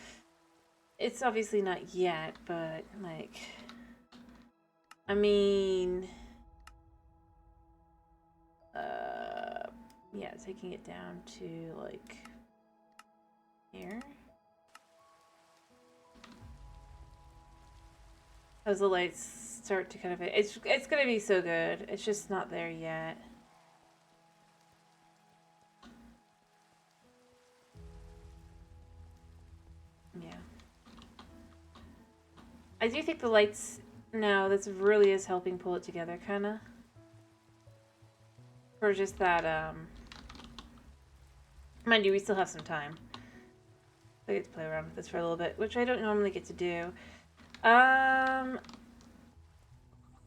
It's obviously not yet, but, like, I mean, yeah, taking it down to, like, here. As the lights start to kind of, it's going to be so good. It's just not there yet. Yeah. I do think the lights now, this really is helping pull it together, kind of. For just that, mind you, we still have some time. I get to play around with this for a little bit, which I don't normally get to do. Because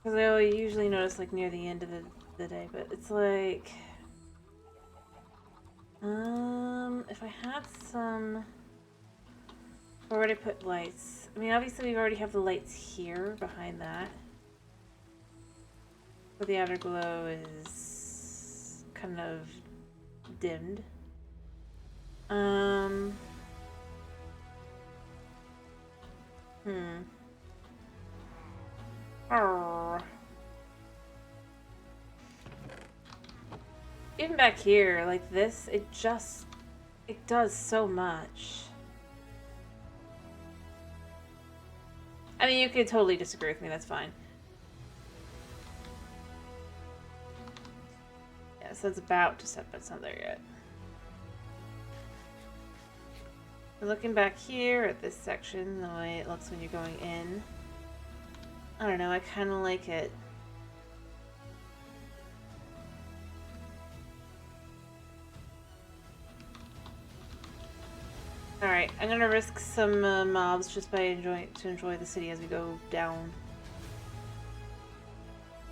I usually notice, like, near the end of the day, but it's like... if I had some... Where would I put lights? I mean, obviously we already have the lights here, behind that. But the outer glow is kind of dimmed. Even back here, like this, it does so much. I mean, you could totally disagree with me, that's fine. Yeah, so it's about to set, but it's not there yet. Looking back here at this section, the way it looks when you're going in, I don't know, I kind of like it. Alright, I'm gonna risk some mobs just by enjoy the city as we go down.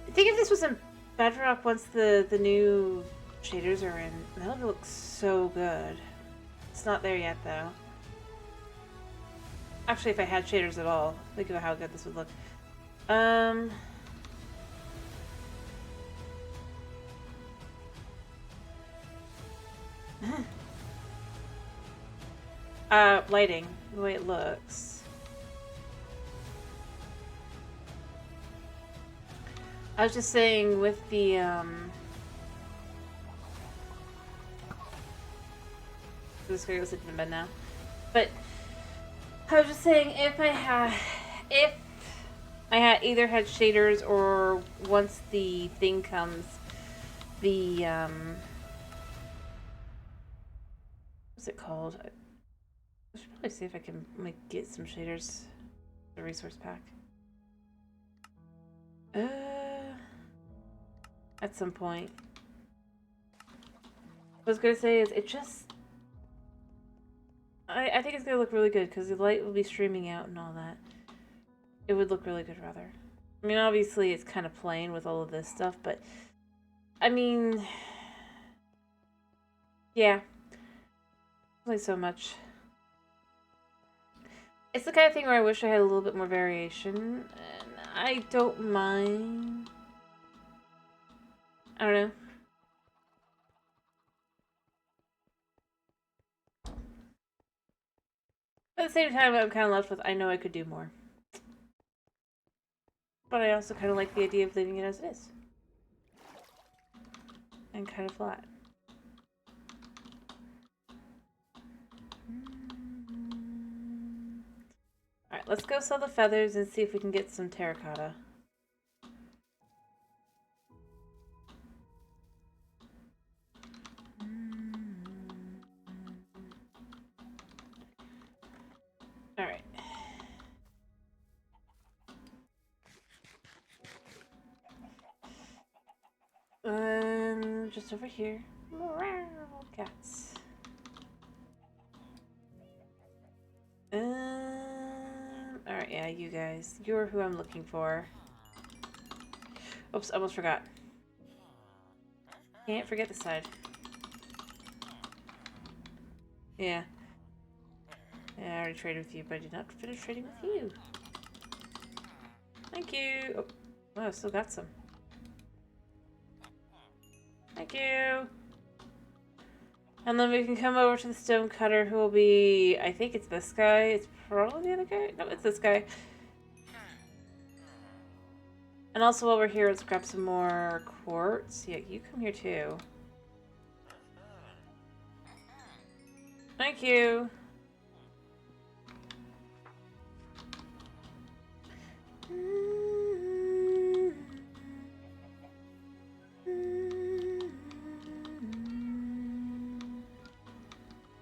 I think if this was in Bedrock once the new shaders are in, that would look so good. It's not there yet though. Actually, if I had shaders at all, think about how good this would look. Lighting, the way it looks. I was just saying with the, this guy goes into bed now. But I was just saying if I had either had shaders or once the thing comes, the, what's it called? I should probably see if I can get some shaders, the resource pack. At some point. What I was gonna say is it just, I think it's gonna look really good because the light will be streaming out and all that. It would look really good, rather. I mean, obviously it's kind of plain with all of this stuff, but I mean, yeah, only so much. It's the kind of thing where I wish I had a little bit more variation, and I don't mind. I don't know. At the same time, I'm kind of left with, I know I could do more. But I also kind of like the idea of leaving it as it is. And kind of flat. Alright, let's go sell the feathers and see if we can get some terracotta. Alright. Just over here. Cats. Alright, yeah, you guys. You're who I'm looking for. Oops, almost forgot. Can't forget the side. Yeah. Yeah, I already traded with you, but I did not finish trading with you. Thank you. Oh, I still got some. Thank you. And then we can come over to the stonecutter, who will be, I think it's this guy. It's probably the other guy. No, it's this guy. And also while we're here, let's grab some more quartz. Yeah, you come here too. Thank you.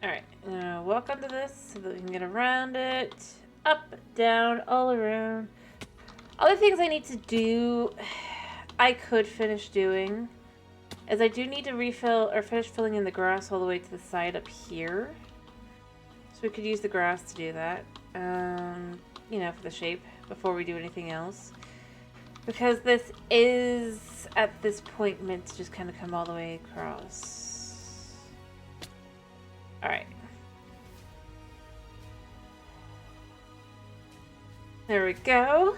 Alright, walk onto this so that we can get around it. Up, down, all around. Other things I need to do, I could finish doing, is I do need to refill or finish filling in the grass all the way to the side up here. So we could use the grass to do that, you know, for the shape before we do anything else. Because this is, at this point, meant to just kind of come all the way across. Alright. There we go.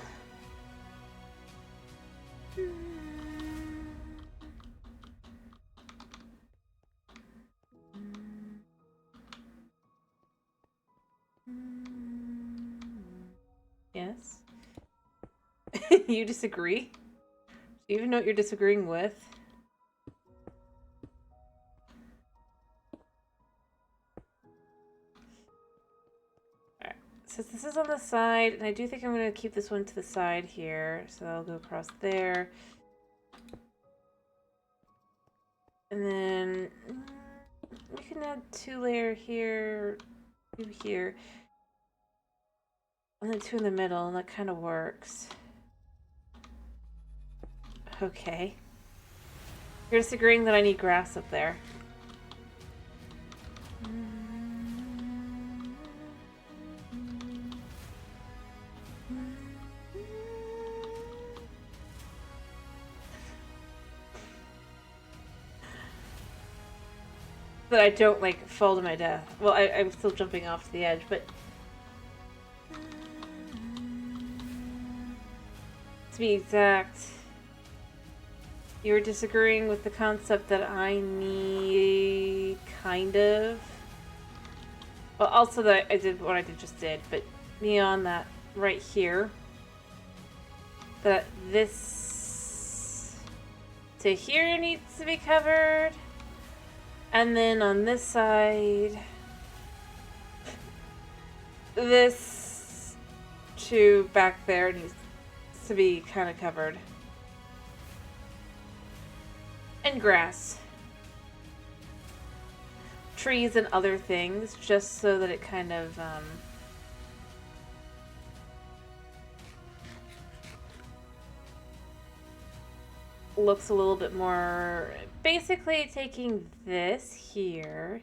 Yes. You disagree? Do you even know what you're disagreeing with? Alright, since this is on the side, and I do think I'm going to keep this one to the side here, so I'll go across there. And then we can add 2-layer here, 2 here, and then 2 in the middle, and that kind of works. Okay. You're disagreeing that I need grass up there. That I don't, like, fall to my death. Well, I'm still jumping off the edge, but... to be exact... You're disagreeing with the concept that I need, kind of. Well, also that I did what I just did, but beyond that, right here, that this to here needs to be covered, and then on this side, this to back there needs to be kind of covered. And grass. Trees and other things, just so that it kind of, looks a little bit more... Basically taking this here,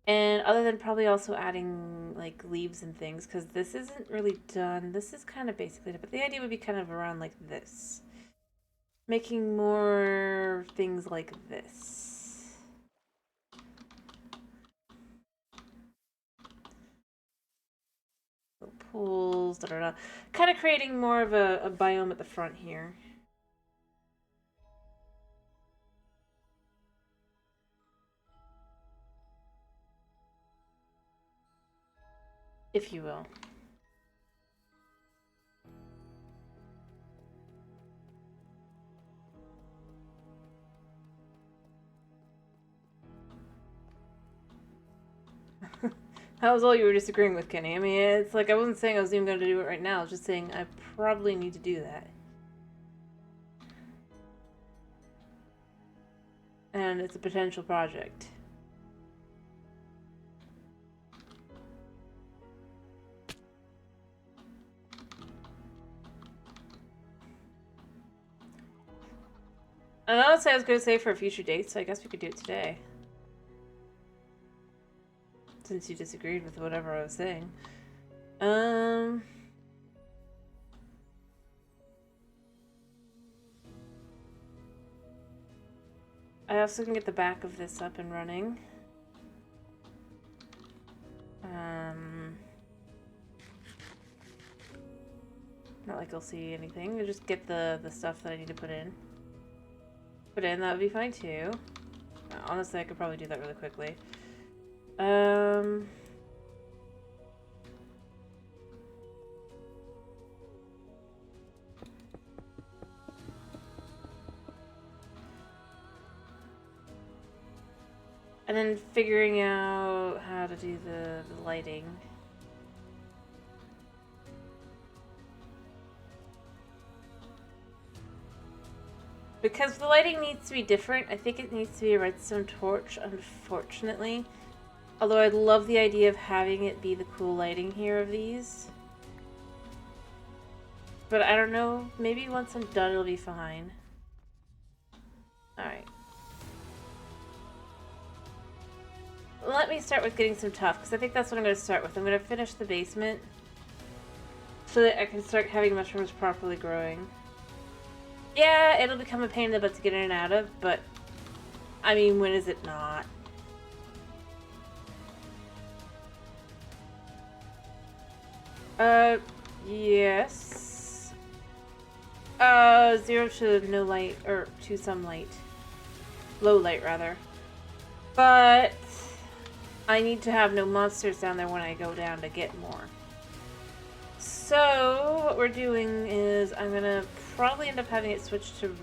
and other than probably also adding, like, leaves and things, because this isn't really done. This is kind of basically... But the idea would be kind of around like this. Making more things like this. Little pools, da-da-da. Kind of creating more of a biome at the front here. If you will. That was all you were disagreeing with, Kenny. I mean, it's like I wasn't saying I was even going to do it right now. I was just saying I probably need to do that. And it's a potential project. And honestly, I was going to say for a future date, so I guess we could do it today. Since you disagreed with whatever I was saying. I also can get the back of this up and running. Not like I'll see anything. I'll just get the stuff that I need to put in. That would be fine too. Honestly, I could probably do that really quickly. And then figuring out how to do the lighting. Because the lighting needs to be different, I think it needs to be a redstone torch, unfortunately. Although I'd love the idea of having it be the cool lighting here of these. But I don't know, maybe once I'm done it'll be fine. Alright. Let me start with getting some tuff, because I think that's what I'm going to start with. I'm going to finish the basement so that I can start having mushrooms properly growing. Yeah, it'll become a pain in the butt to get in and out of, but I mean, when is it not? Yes. 0 to no light, or to some light. Low light, rather. But I need to have no monsters down there when I go down to get more. So, what we're doing is I'm gonna probably end up having it switch to...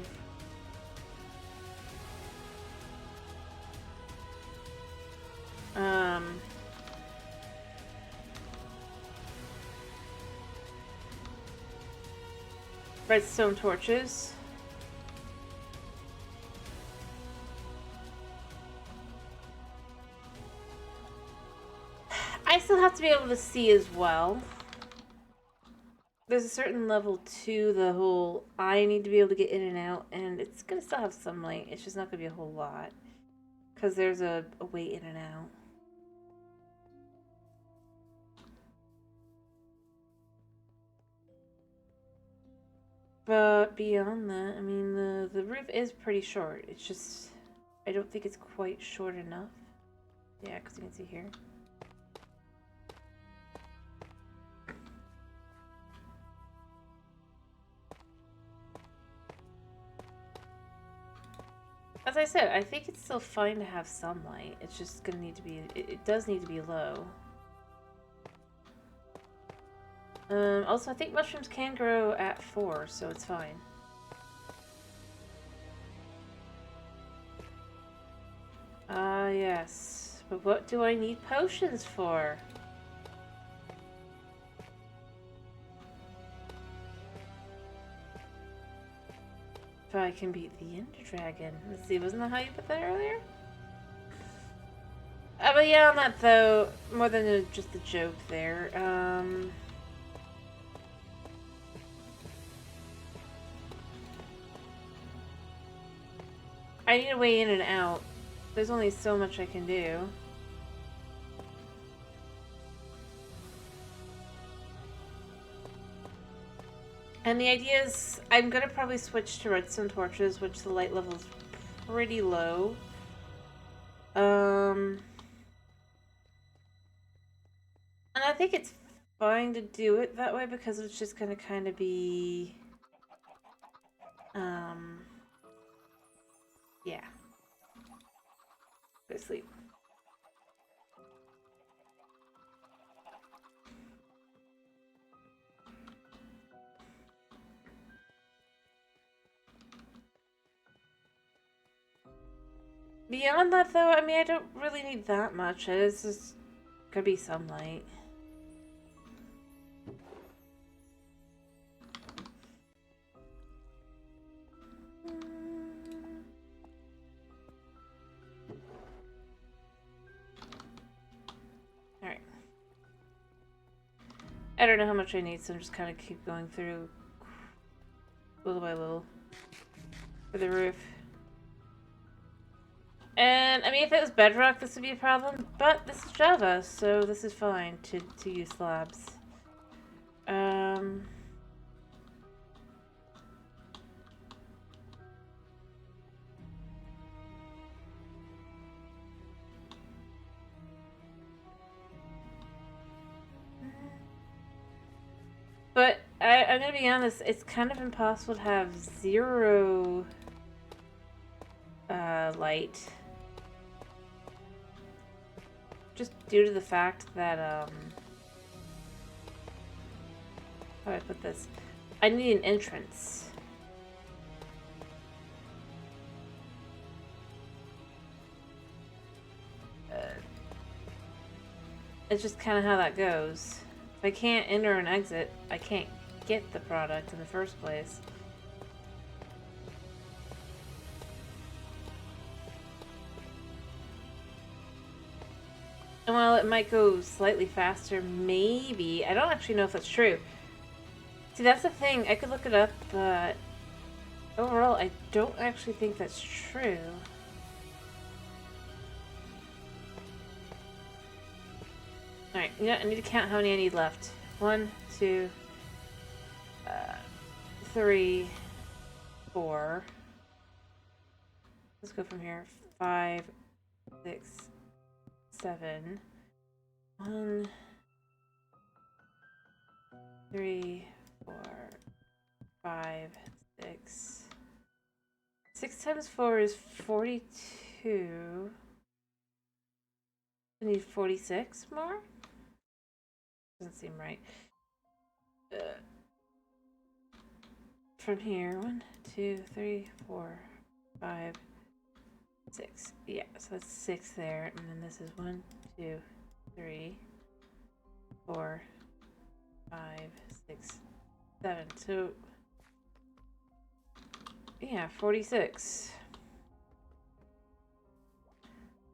redstone torches. I still have to be able to see as well. There's a certain level to the whole I need to be able to get in and out, and it's gonna still have some light. It's just not gonna be a whole lot. Because there's a way in and out. But beyond that, I mean, the roof is pretty short. It's just, I don't think it's quite short enough. Yeah, because you can see here. As I said, I think it's still fine to have some light. It's just gonna need to be, it does need to be low. Also, I think mushrooms can grow at 4, so it's fine. Ah, yes. But what do I need potions for? If I can beat the Ender Dragon. Let's see, wasn't that how you put that earlier? But yeah, on that though, more than just a joke there, I need a way in and out. There's only so much I can do. And the idea is, I'm gonna probably switch to redstone torches, which the light level is pretty low. And I think it's fine to do it that way because it's just gonna kind of be, yeah. Go to sleep. Beyond that, though, I mean, I don't really need that much. It's just gonna be some light. Alright. I don't know how much I need, so I'm just kind of keep going through little by little for the roof. And, I mean, if it was bedrock, this would be a problem, but this is Java, so this is fine to use slabs. But I'm gonna be honest, it's kind of impossible to have 0 light. Just due to the fact that, how do I put this? I need an entrance. It's just kind of how that goes. If I can't enter and exit, I can't get the product in the first place. And while it might go slightly faster, maybe, I don't actually know if that's true. See, that's the thing. I could look it up, but overall, I don't actually think that's true. Alright, you know, I need to count how many I need left. 1, 2, 3, 4. Let's go from here. 5, 6, 7. 1, 3, 4, 5, 6. 6 times 4 is 42. I need 46 more? Doesn't seem right. From here, 1, 2, 3, 4, 5, 6. Yeah, so that's 6 there, and then this is 1, 2, 3, 4, 5, 6, 7. So yeah, 46.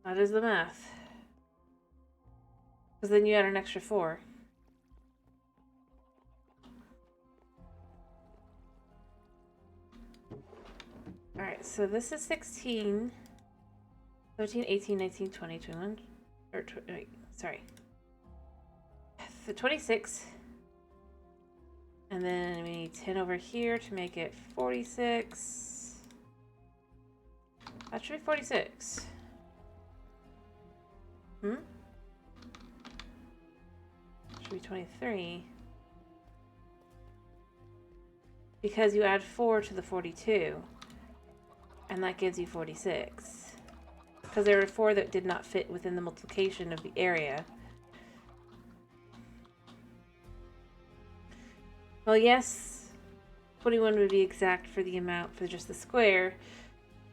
That is the math. Because then you add an extra 4. Alright, so this is 16, 17, 18, 19, 20, 21, or, wait, sorry. The 26. And then we need 10 over here to make it 46. That should be 46. Should be 23. Because you add 4 to the 42. And that gives you 46. Because there were 4 that did not fit within the multiplication of the area. Well, yes, 21 would be exact for the amount for just the square.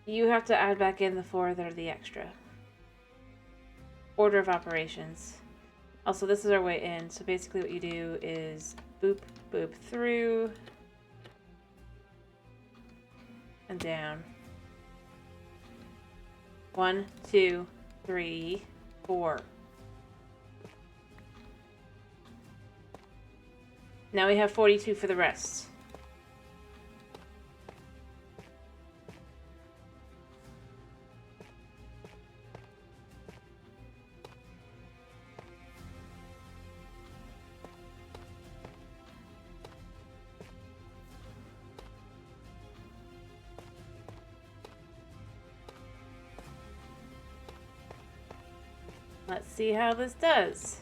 You have to add back in the 4 that are the extra. Order of operations. Also, this is our way in. So basically what you do is boop, boop through and down. 1, 2, 3, 4. Now we have 42 for the rest. Let's see how this does.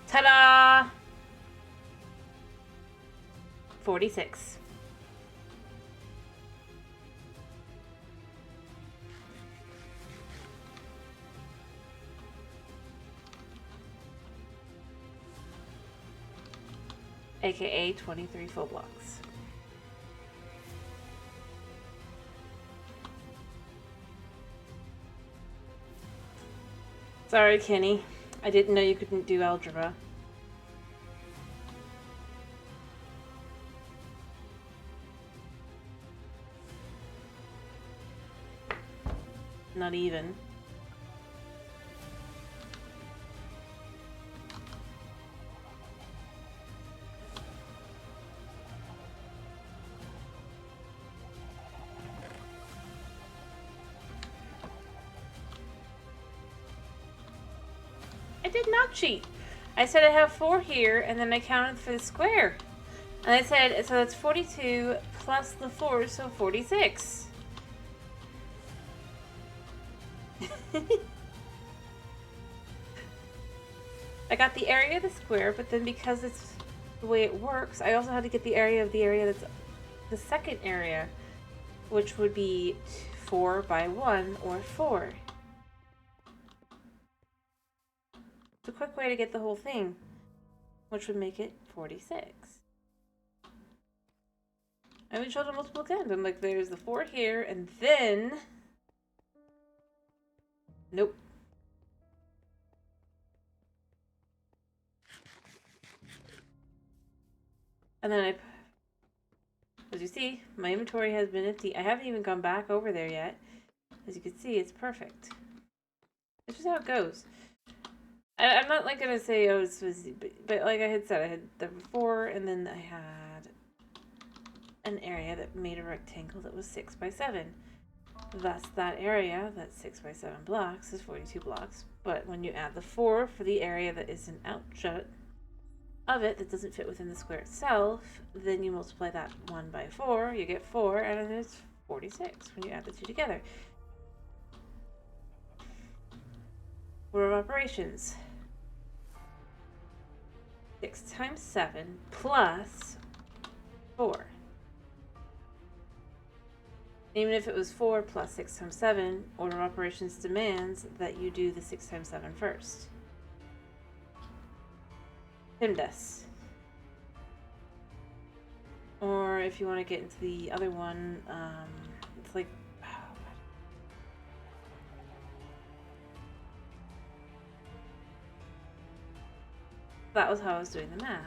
Ta-da! 46. AKA 23 full blocks. Sorry, Kenny. I didn't know you couldn't do algebra. Not even. I did not cheat. I said I have 4 here, and then I counted for the square. And I said, so that's 42 plus the 4, so 46. I got the area of the square, but then because it's the way it works, I also had to get the area that's the second area, which would be 4 by 1, or 4. It's a quick way to get the whole thing, which would make it 46. And we showed a multiple count. I'm like, there's the 4 here, and then... Nope. And then as you see, my inventory has been empty. I haven't even gone back over there yet. As you can see, it's perfect. It's just how it goes. I'm not like gonna say, oh, it's but like I had said, I had the 4, and then I had an area that made a rectangle that was 6 by 7. Thus, that area, that's 6 by 7 blocks, is 42 blocks. But when you add the 4 for the area that is an outjut of it that doesn't fit within the square itself, then you multiply that 1 by 4, you get 4, and then it's 46 when you add the 2 together. Order of operations. 6 times 7 plus 4. Even if it was 4 plus 6 times 7, order of operations demands that you do the 6 times 7 first. PIMDAS. Or if you want to get into the other one, it's like... That was how I was doing the math.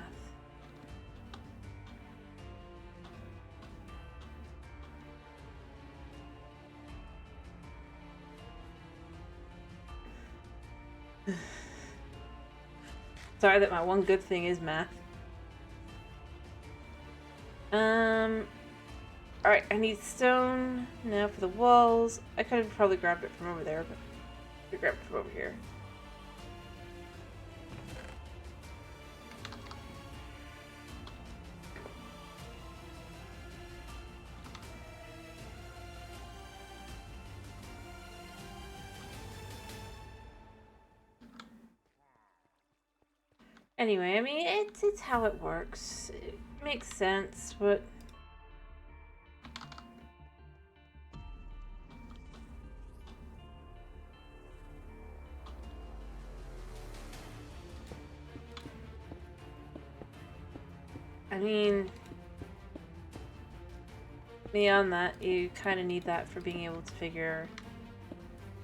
Sorry that my one good thing is math. Alright, I need stone now for the walls. I could have probably grabbed it from over there, but I grabbed it from over here. Anyway, I mean, it's how it works. It makes sense, but... I mean... Beyond that, you kind of need that for being able to figure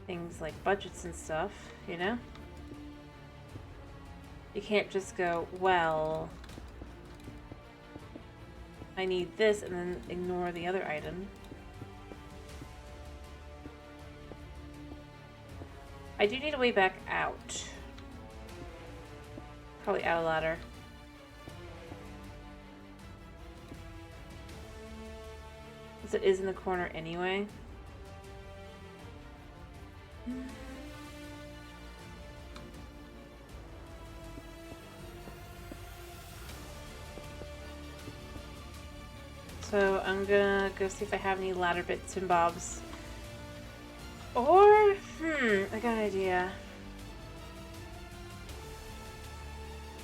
things like budgets and stuff, you know? You can't just go, well, I need this and then ignore the other item. I do need a way back out. Probably out a ladder. Since it is in the corner anyway. So I'm gonna go see if I have any ladder bits and bobs. Or, I got an idea.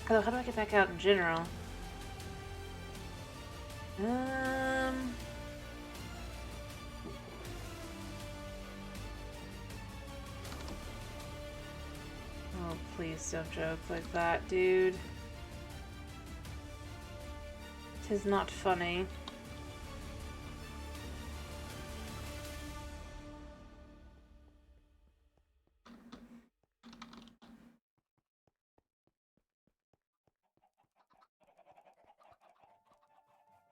Although, how do I get back out in general? Oh, please don't joke like that, dude. Tis not funny.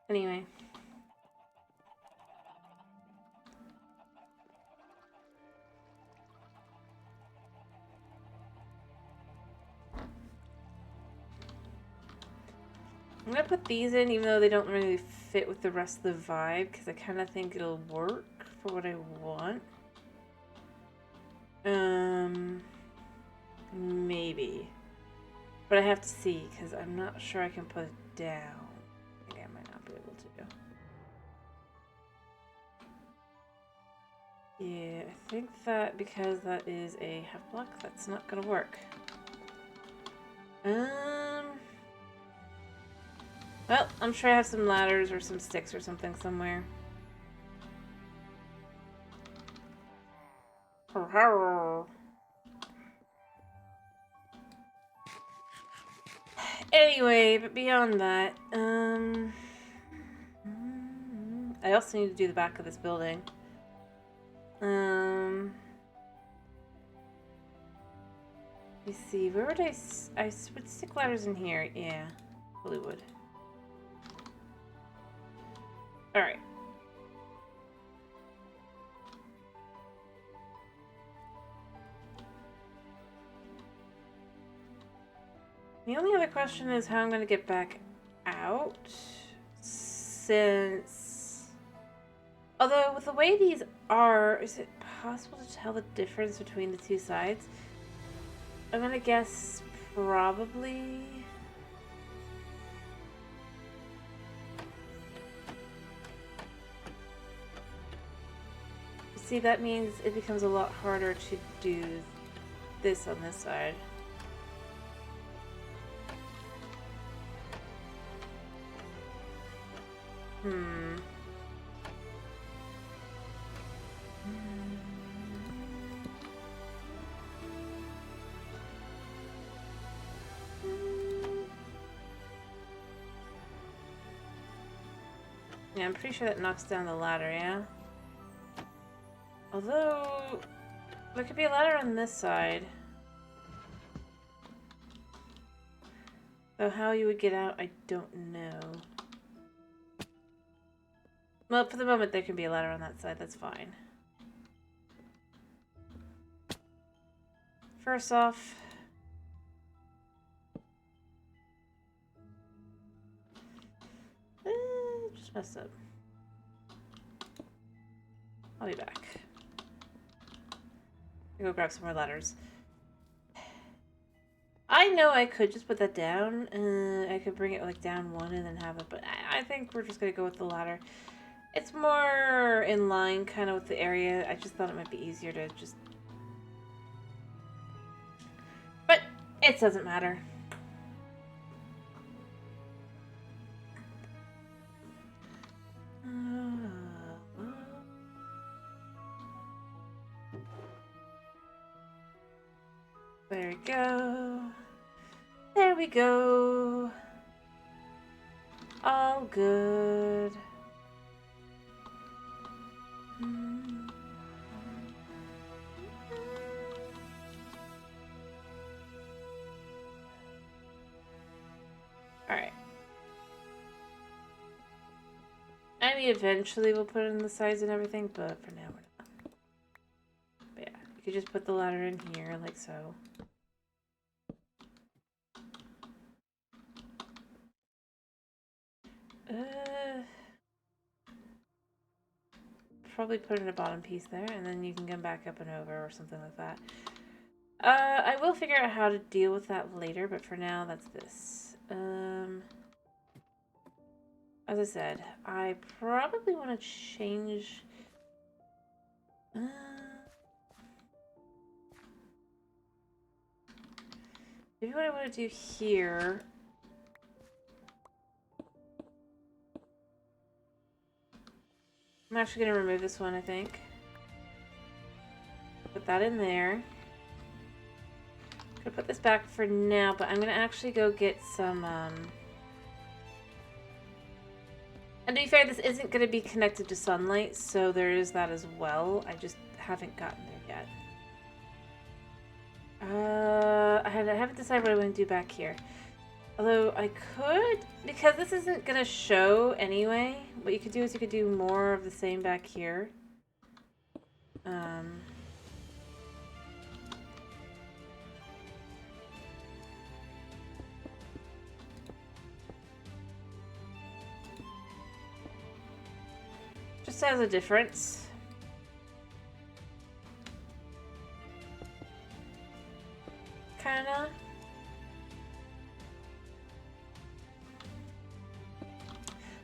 Anyway. I'm gonna put these in even though they don't really fit with the rest of the vibe because I kind of think it'll work for what I want. Maybe. But I have to see because I'm not sure I can put it down. I think I might not be able to. Yeah, I think that because that is a half block, that's not gonna work. Well, I'm sure I have some ladders or some sticks or something somewhere. Anyway, but beyond that, I also need to do the back of this building. Let me see, where would I would stick ladders in here? Yeah, probably would. Alright. The only other question is how I'm going to get back out, since... Although, with the way these are, is it possible to tell the difference between the two sides? I'm going to guess probably... See, that means it becomes a lot harder to do this on this side. Yeah, I'm pretty sure that knocks down the ladder, yeah? Although, there could be a ladder on this side. Though how you would get out, I don't know. Well, for the moment, there can be a ladder on that side. That's fine. First off... just messed up. I'll be back. I'll go grab some more ladders. I know I could just put that down. I could bring it like down one and then have it, but I think we're just gonna go with the ladder. It's more in line kind of with the area. I just thought it might be easier to just... But it doesn't matter. There we go. There we go. All good. Alright. I mean, eventually we'll put in the sides and everything, but for now we're not. But yeah, you could just put the ladder in here, like so. Probably put in a bottom piece there, and then you can come back up and over or something like that. I will figure out how to deal with that later, but for now, that's this. As I said, I probably want to change... maybe what I want to do here... I'm actually going to remove this one, I think. Put that in there. I'm going to put this back for now, but I'm going to actually go get some... And to be fair, this isn't going to be connected to sunlight, so there is that as well. I just haven't gotten there yet. I haven't decided what I want to do back here. Although I could, because this isn't going to show anyway, what you could do is you could do more of the same back here. Just as a difference. Kinda.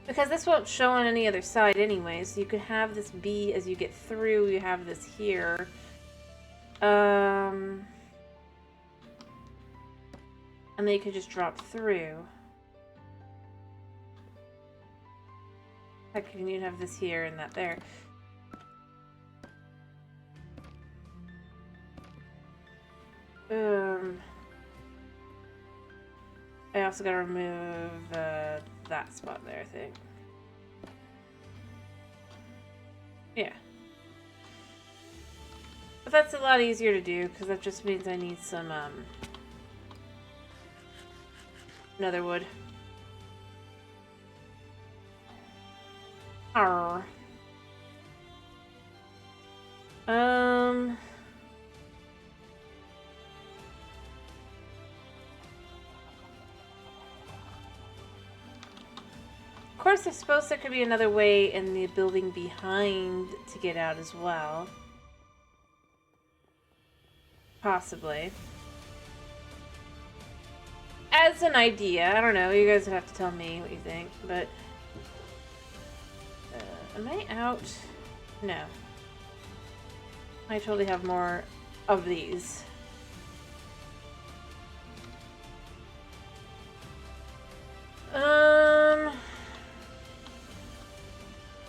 Because this won't show on any other side anyway, so you could have this be as you get through, you have this here. And then you could just drop through. Heck, you can have this here and that there. I also gotta remove that spot there, I think. Yeah. But that's a lot easier to do, because that just means I need some, nether wood. Arr. Of course, I suppose there could be another way in the building behind to get out as well. Possibly. As an idea, I don't know, you guys would have to tell me what you think, but... am I out? No. I totally have more of these.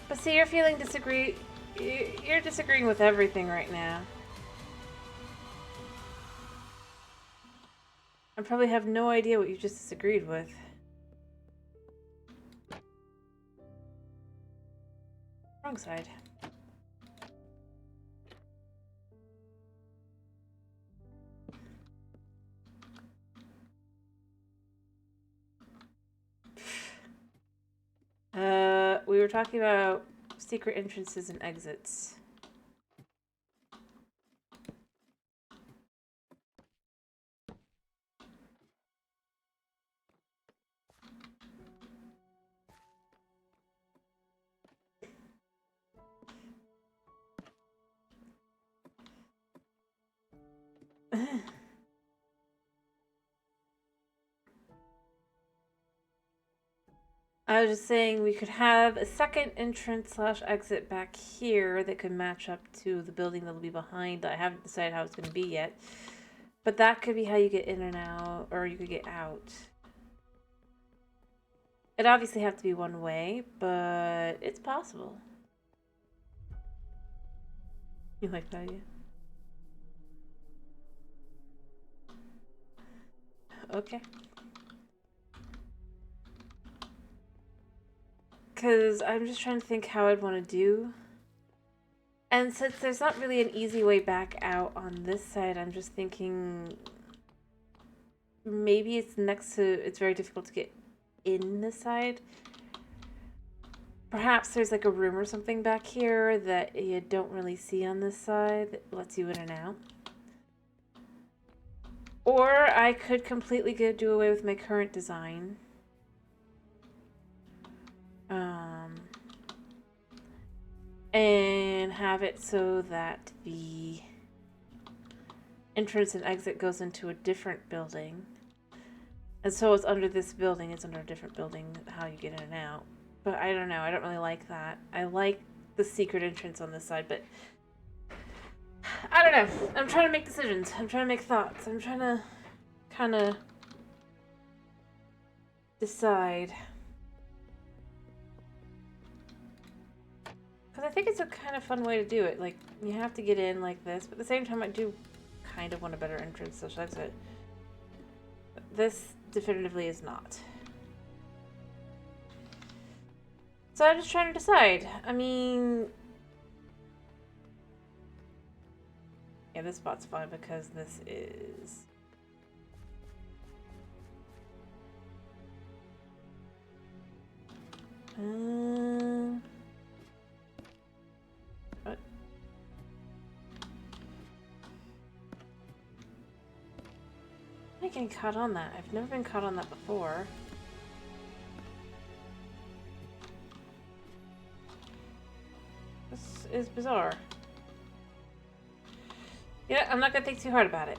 But see, you're feeling you're disagreeing with everything right now. I probably have no idea what you just disagreed with. Wrong side. We were talking about secret entrances and exits. I was just saying we could have a second entrance / exit back here that could match up to the building that'll be behind. I haven't decided how it's going to be yet. But that could be how you get in and out, or you could get out. It'd obviously have to be one way, but it's possible. You like that idea? Okay. Because I'm just trying to think how I'd want to do. And since there's not really an easy way back out on this side, I'm just thinking maybe it's it's very difficult to get in this side. Perhaps there's like a room or something back here that you don't really see on this side that lets you in and out. Or I could completely do away with my current design. And have it so that the entrance and exit goes into a different building. And so it's under this building, it's under a different building, how you get in and out. But I don't know, I don't really like that. I like the secret entrance on this side, but I don't know. I'm trying to make decisions. I'm trying to make thoughts. I'm trying to kind of decide. Because I think it's a kind of fun way to do it. Like, you have to get in like this, but at the same time I do kind of want a better entrance slash exit. This definitively is not. So I'm just trying to decide. I mean... yeah, this spot's fine because this is... what? I'm getting caught on that. I've never been caught on that before. This is bizarre. Yeah, I'm not gonna think too hard about it.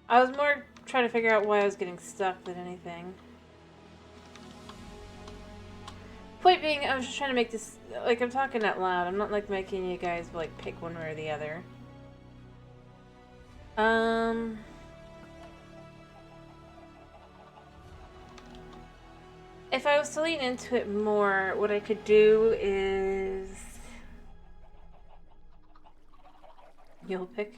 I was more trying to figure out why I was getting stuck than anything. Point being, I was just trying to make this, like, I'm talking out loud. I'm not, like, making you guys, like, pick one way or the other. If I was to lean into it more, what I could do is... you'll pick.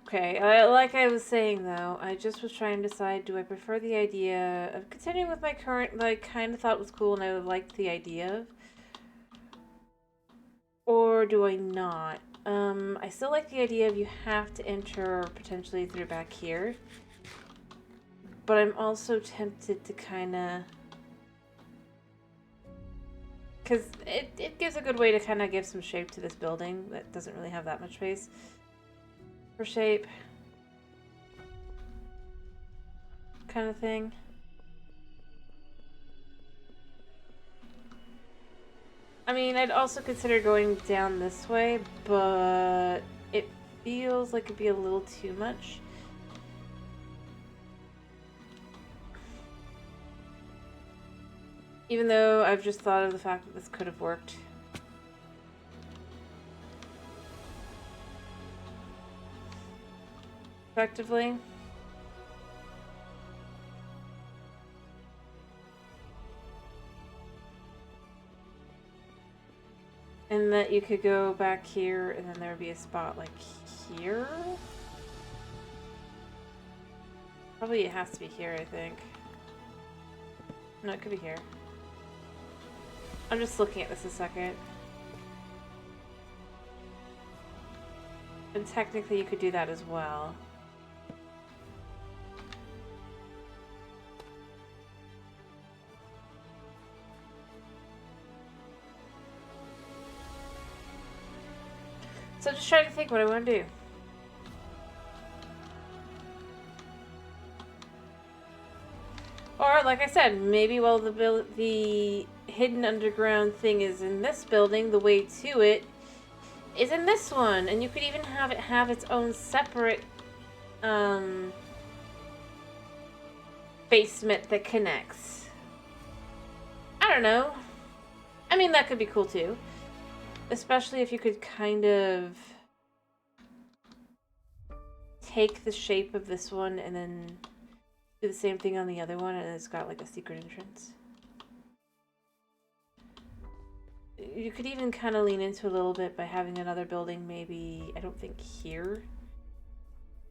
Okay, like I was saying though, I just was trying to decide, do I prefer the idea of continuing with my current, like, kind of thought was cool and I liked the idea of, or do I not? I still like the idea of you have to enter potentially through back here, but I'm also tempted to kind of, because it gives a good way to kind of give some shape to this building that doesn't really have that much space for shape. Kind of thing. I mean, I'd also consider going down this way, but it feels like it'd be a little too much. Even though I've just thought of the fact that this could have worked. Effectively. And that you could go back here and then there would be a spot like here? Probably it has to be here, I think. No, it could be here. I'm just looking at this a second. And technically you could do that as well. So I'm just trying to think what I want to do. Or, like I said, maybe while the hidden underground thing is in this building, the way to it is in this one. And you could even have it have its own separate basement that connects. I don't know. I mean, that could be cool too. Especially if you could kind of take the shape of this one and then do the same thing on the other one and it's got like a secret entrance. you could even kind of lean into a little bit by having another building, maybe, I don't think here.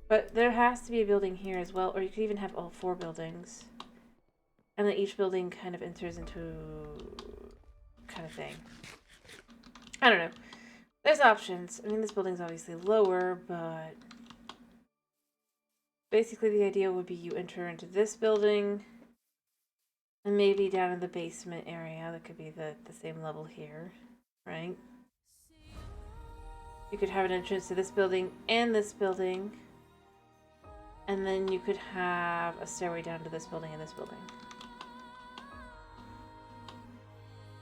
But there has to be a building here as well, or you could even have all 4 buildings. And then each building kind of enters into kind of thing. I don't know. There's options. I mean, this building's obviously lower, but basically the idea would be you enter into this building and maybe down in the basement area. That could be the same level here, right? You could have an entrance to this building and this building. And then you could have a stairway down to this building and this building.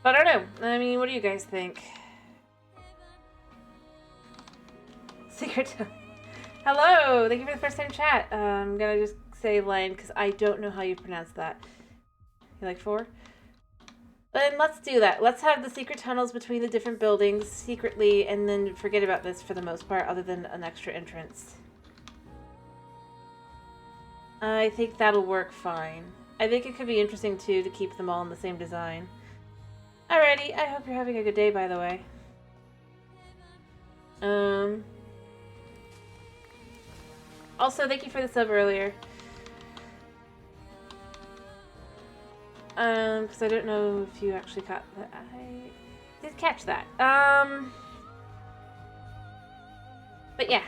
But I don't know. I mean, what do you guys think? Secret. Hello! Thank you for the first time chat. I'm gonna just say line because I don't know how you pronounce that. You like 4? Then let's do that. Let's have the secret tunnels between the different buildings secretly and then forget about this for the most part other than an extra entrance. I think that'll work fine. I think it could be interesting too to keep them all in the same design. Alrighty, I hope you're having a good day, by the way. Also, thank you for the sub earlier. Because I don't know if you actually caught that. I did catch that. But yeah.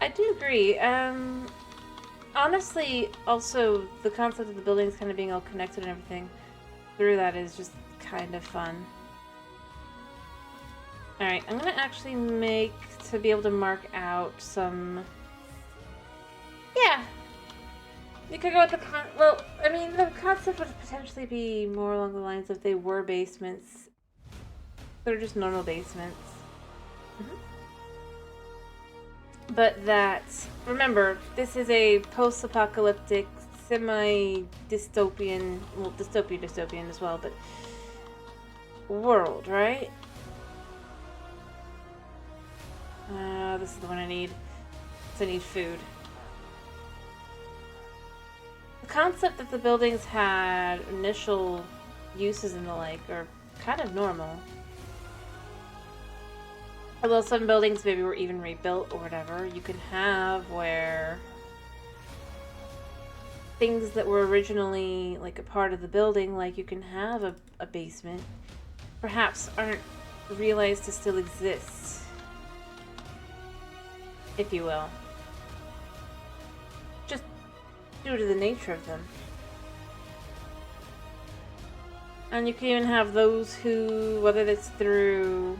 I do agree. Honestly, also, the concept of the buildings kind of being all connected and everything through that is just kind of fun. Alright, I'm gonna actually make to be able to mark out some... Yeah! You could go with the well, I mean, the concept would potentially be more along the lines of they were basements. They're just normal basements. But that, remember, this is a post-apocalyptic, semi-dystopian, well, dystopian as well, but world, right? This is the one I need. So I need food. The concept that the buildings had initial uses and the like are kind of normal. Although some buildings maybe were even rebuilt or whatever, you can have where things that were originally like a part of the building, like you can have a basement, perhaps aren't realized to still exist, if you will. Just due to the nature of them. And you can even have those who, whether it's through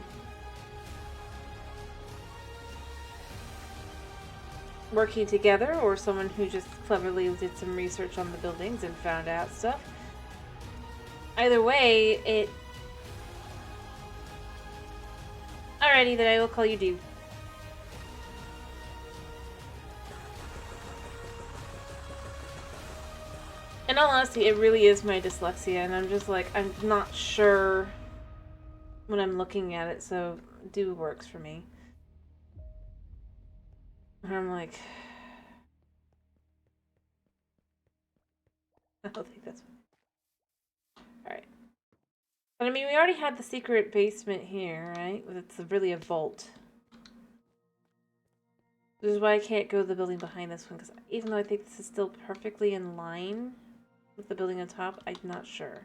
working together or someone who just cleverly did some research on the buildings and found out stuff. Either way, it... Alrighty, then I will call you dude. In all honesty, it really is my dyslexia, and I'm just like, I'm not sure when I'm looking at it, so do works for me. And I'm like... I don't think that's... Alright. But I mean, we already had the secret basement here, right? It's really a vault. Which is why I can't go to the building behind this one, because even though I think this is still perfectly in line with the building on top, I'm not sure.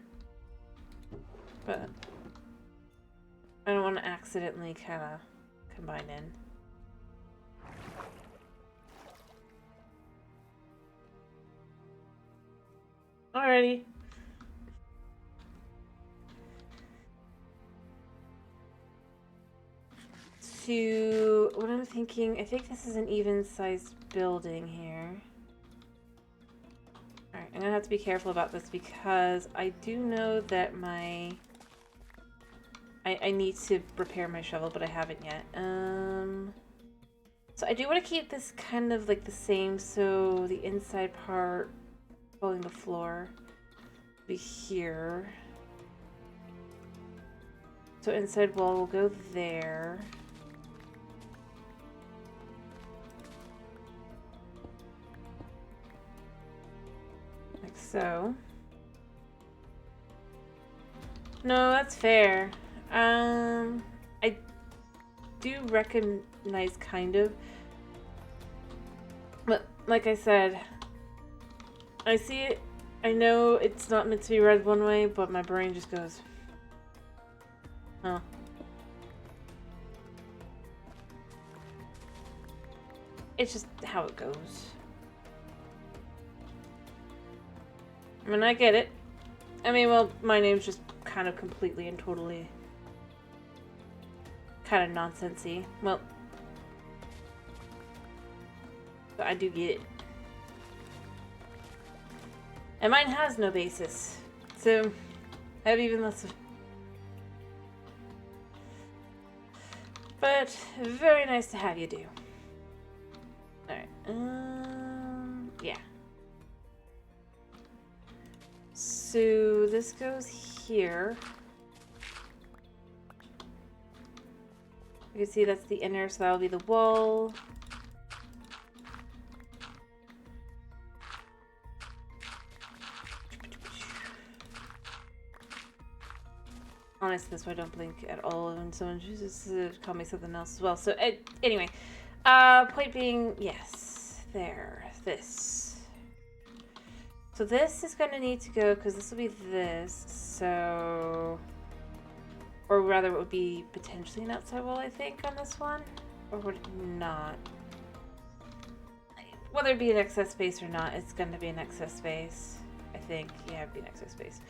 But I don't want to accidentally kind of combine in. Alrighty. To what I'm thinking, I think this is an even-sized building here. Alright, I'm gonna have to be careful about this because I do know that my... I need to repair my shovel, but I haven't yet. So I do want to keep this kind of like the same, so the inside part following the floor will be here. So inside wall will go there. Like so. No, that's fair. I do recognize kind of. But like I said, I see it. I know it's not meant to be read one way, but my brain just goes, huh. It's just how it goes. I mean, I get it. I mean, well, my name's just kind of completely and totally kind of nonsensy. Well, but I do get it. And mine has no basis. So, I have even less of... But, very nice to have you do. Alright, yeah. So, this goes here. You can see that's the inner, so that'll be the wall. Honestly, that's why I don't blink at all when someone chooses to call me something else as well. So, anyway. Point being, yes. There. This. So this is going to need to go, because this will be this. So... Or rather, it would be potentially an outside wall, I think, on this one. Or would it not? Whether it be an excess space or not, it's going to be an excess space. I think. Yeah, it'd be an excess space.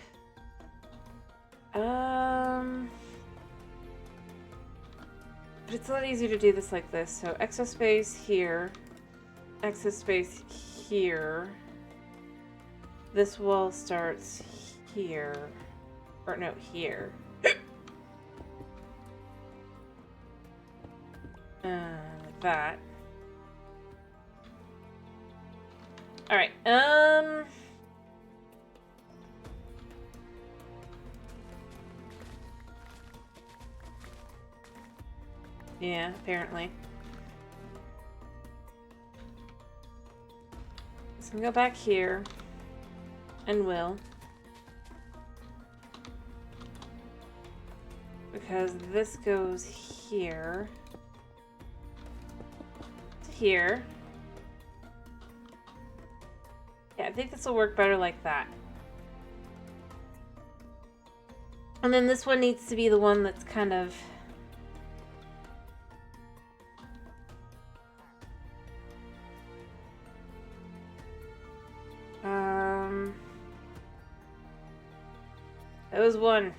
But it's a lot easier to do this like this. So excess space here. Excess space here. This wall starts here. Or no, here. Like that. Alright, yeah, apparently. So I'm gonna go back here. And will. Because this goes here. To here. Yeah, I think this will work better like that. And then this one needs to be the one that's kind of... That was one.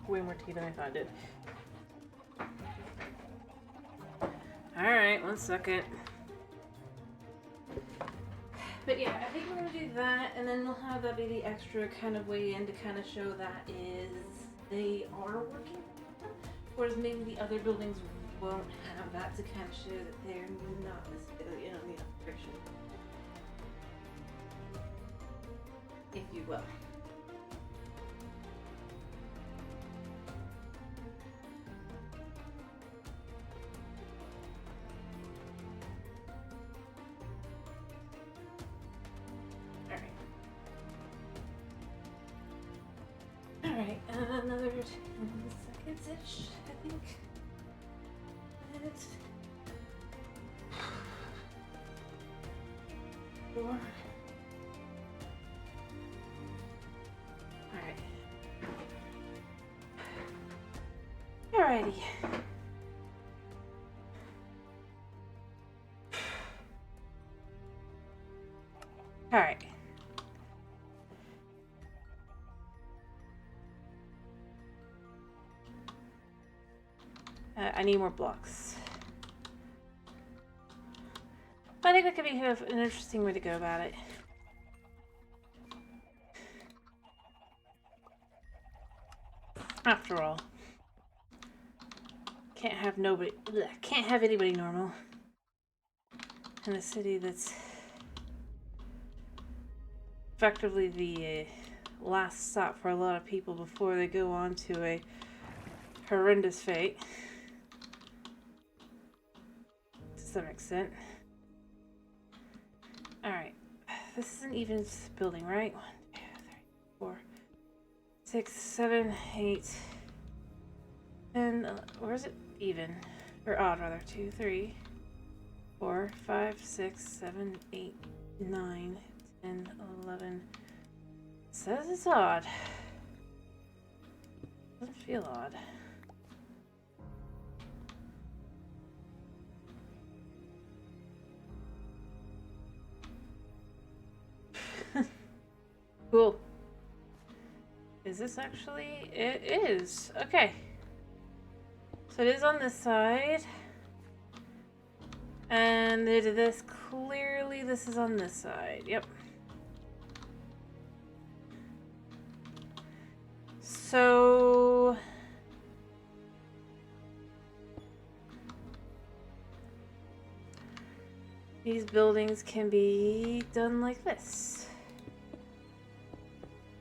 Way more tea than I thought it did. Alright, 1 second. But yeah, I think we're gonna do that, and then we'll have that be the extra kind of way in to kind of show that is they are working. Whereas maybe the other buildings won't have that to kind of show that they're not necessarily in on the operation. If you will. Alright, another 10 seconds-ish, I think. Minutes. 4. Alright. Alrighty. Alright. I need more blocks. But I think that could be an interesting way to go about it. After all, can't have anybody normal in a city that's effectively the last stop for a lot of people before they go on to a horrendous fate. To some extent. Alright. This is an even building, right? 1, 2, 3, 4, 6, 7, 8, 10. Where is it? Even. Or odd, rather. 2, 3, 4, 5, 6, 7, 8, 9, 10, 11. It says it's odd. Doesn't feel odd. Cool. Is this actually? It is. Okay. So it is on this side. And they did this. Clearly this is on this side. Yep. So... these buildings can be done like this.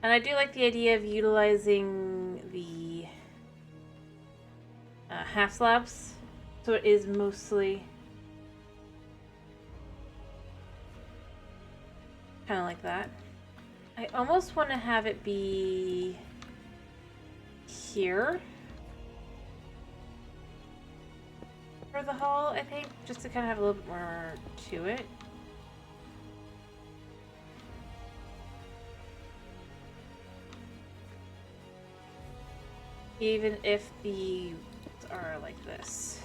And I do like the idea of utilizing the half slabs. So it is mostly kind of like that. I almost want to have it be here for the hall, I think, just to kind of have a little bit more to it. Even if the are like this.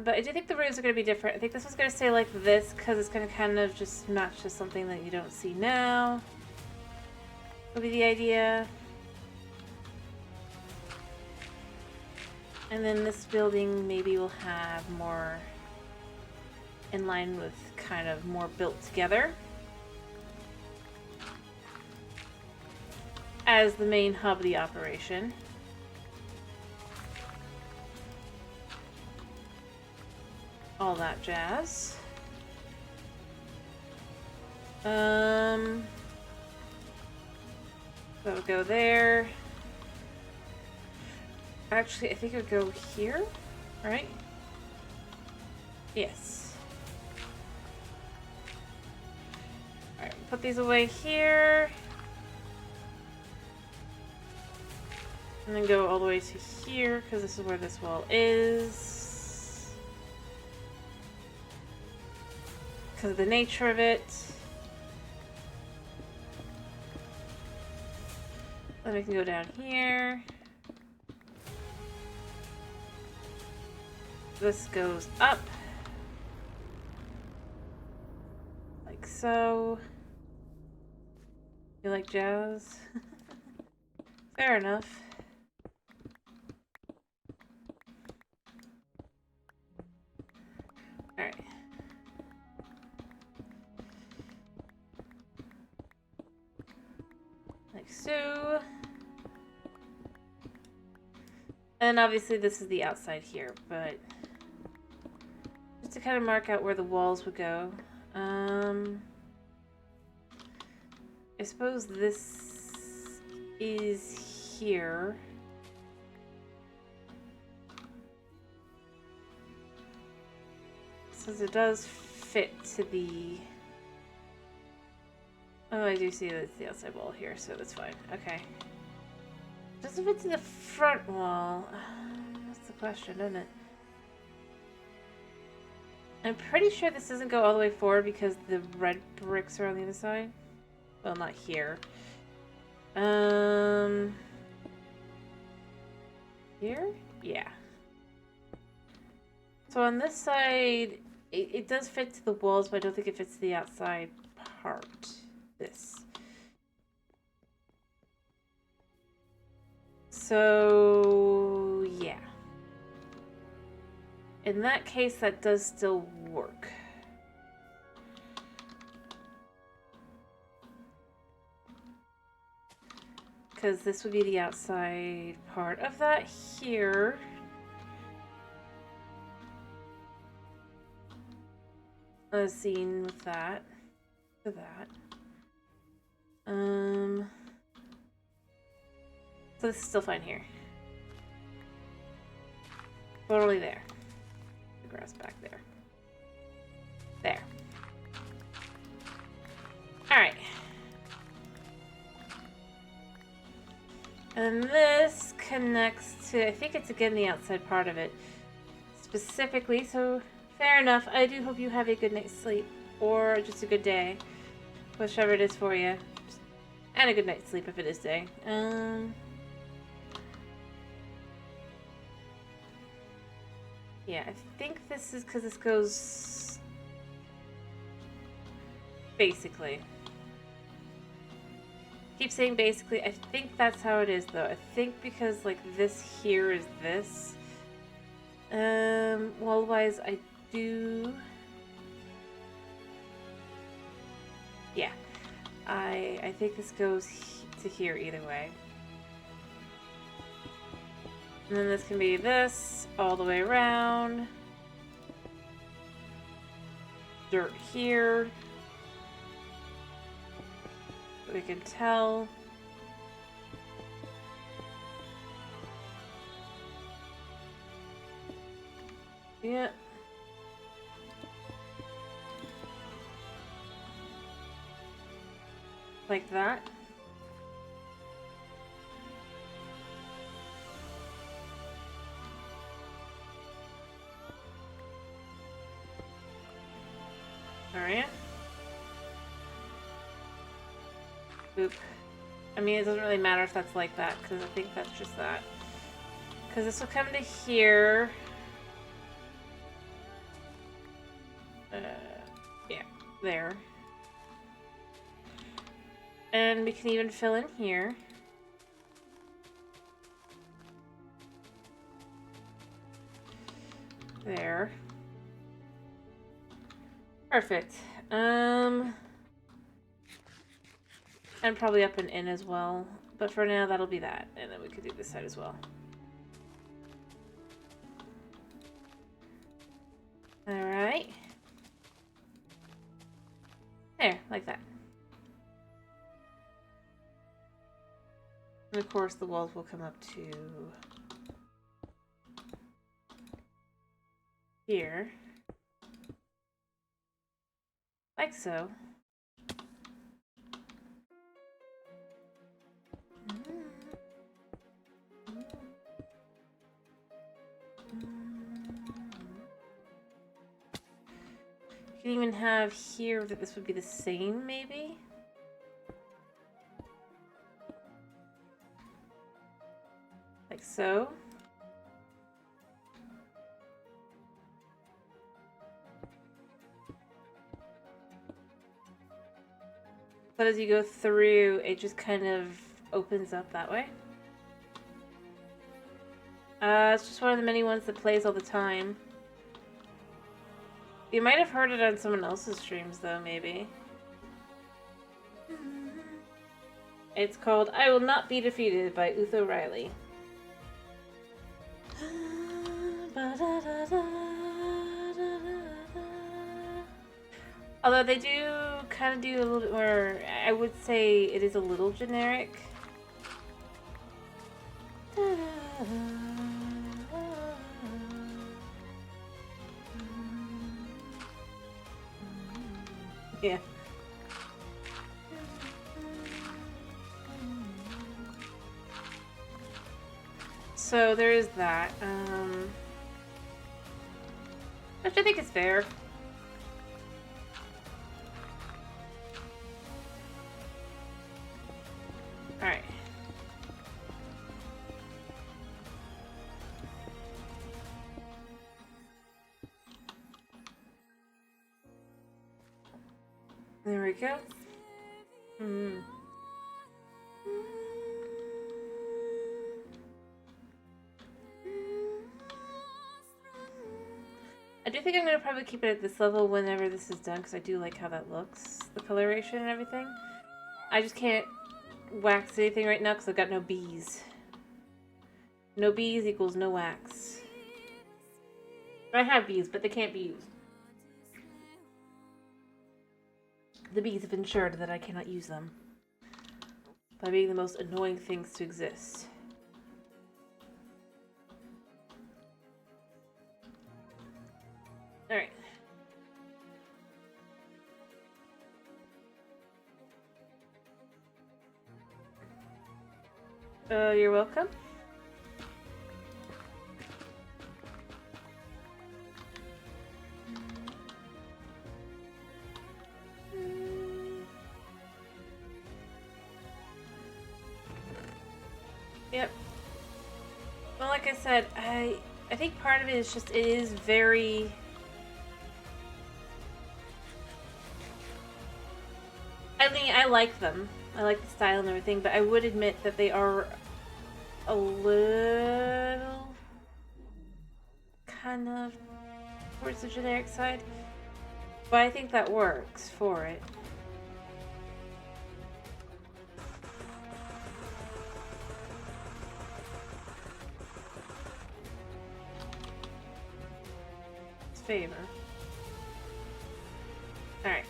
But I do think the rooms are going to be different. I think this one's going to stay like this because it's going to kind of just match to something that you don't see now. Will be the idea. And then this building maybe will have more in line with kind of more built together as the main hub of the operation. All that jazz. That would go there. Actually, I think it would go here, right? Yes. Alright, put these away here. And then go all the way to here, because this is where this wall is. Because of the nature of it. Then we can go down here. This goes up. Like so. You like jazz? Fair enough. Alright. Like so. And obviously this is the outside here, but just to kind of mark out where the walls would go. I suppose this is here. Since it does fit to the... oh, I do see that it's the outside wall here, so that's fine. Okay. Doesn't fit to the front wall. That's the question, isn't it? I'm pretty sure this doesn't go all the way forward because the red bricks are on the other side. Well, not here. Here? Yeah. So on this side, it does fit to the walls, but I don't think it fits to the outside part. This. So, yeah. In that case, that does still work. Because this would be the outside part of that here. A scene with that. to that. So this is still fine here. Totally there. The grass back there. There. Alright. And this connects to, I think it's again the outside part of it. Specifically, so fair enough. I do hope you have a good night's sleep. Or just a good day. Whichever it is for you. And a good night's sleep if it is day. Yeah, I think this is because this goes... basically. Keep saying basically. I think that's how it is, though. I think because, like, this here is this. Well, otherwise, I do... yeah. I think this goes to here either way. And then this can be this all the way around. Dirt here. We can tell. Yeah. Like that. Alright. Boop. I mean, it doesn't really matter if that's like that, because I think that's just that. Because this will come to here. Yeah, there. And we can even fill in here. There. Perfect. And probably up and in as well. But for now, that'll be that. And then we could do this side as well. Alright. There, like that. And of course, the walls will come up to here. Like so. You can even have here that this would be the same, maybe? Like so. But as you go through, it just kind of opens up that way. It's just one of the many ones that plays all the time. You might have heard it on someone else's streams, though, maybe. It's called I Will Not Be Defeated by Utho Riley. Although they do kind of do a little bit more, I would say it is a little generic. Yeah. So there is that, which I think is fair. Alright. There we go. I do think I'm going to probably keep it at this level whenever this is done, because I do like how that looks, the coloration and everything. I just can't wax anything right now because I've got no bees. No bees equals no wax. I have bees, but they can't be used. The bees have ensured that I cannot use them by being the most annoying things to exist. Alright. You're welcome. Yep. Well, like I said, I think part of it is just, it is very... I mean, I like them. I like the style and everything, but I would admit that they are a little kind of towards the generic side. But I think that works for it. It's favor. Alright.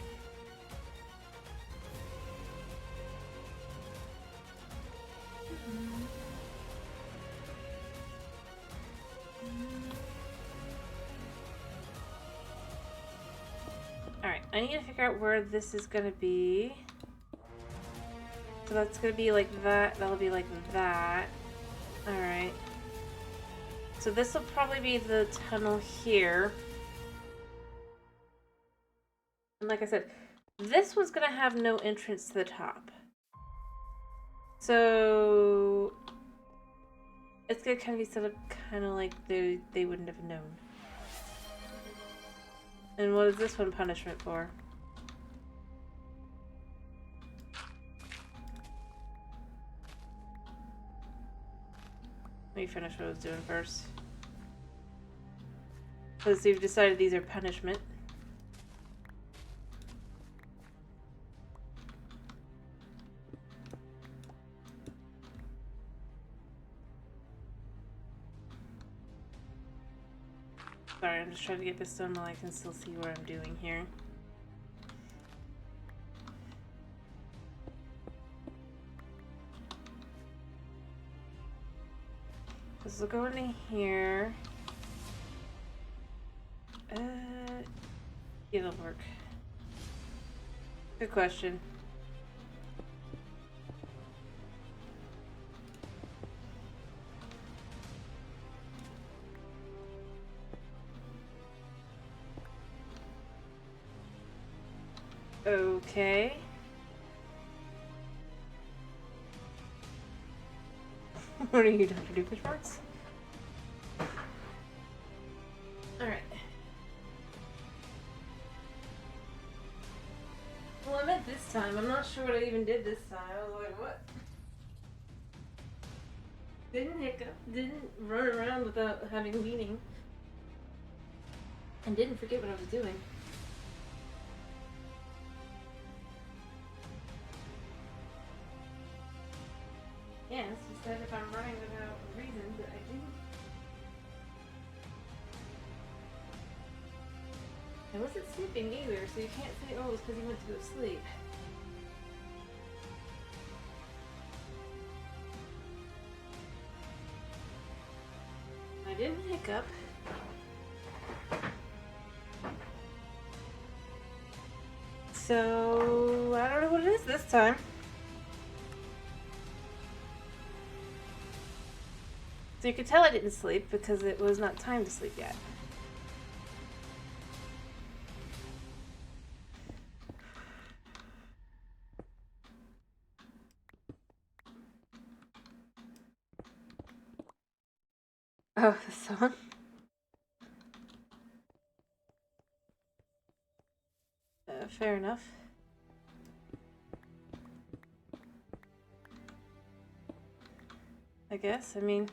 Alright, I need to figure out where this is gonna be. So that's gonna be like that, that'll be like that. Alright. So this will probably be the tunnel here. And like I said, this one's gonna have no entrance to the top. So it's gonna kind of be set up kind of like they wouldn't have known. And what is this one punishment for? Let me finish what I was doing first. Because we've decided these are punishment. Sorry, I'm just trying to get this done while I can still see what I'm doing here. This will go into here. It'll work. Good question. Okay. What are you, Dr. Doofenshmirtz? Alright. Well, I meant this time. I'm not sure what I even did this time. I was like, what? Didn't hiccup. Didn't run around without having a meeting. And didn't forget what I was doing. Yes, you said if I'm running without a reason, but I didn't. I wasn't sleeping either, so you can't say, oh, it's because you went to go sleep. I didn't hiccup. So, I don't know what it is this time. So you could tell I didn't sleep because it was not time to sleep yet. Oh, the song? Fair enough. I guess, I mean...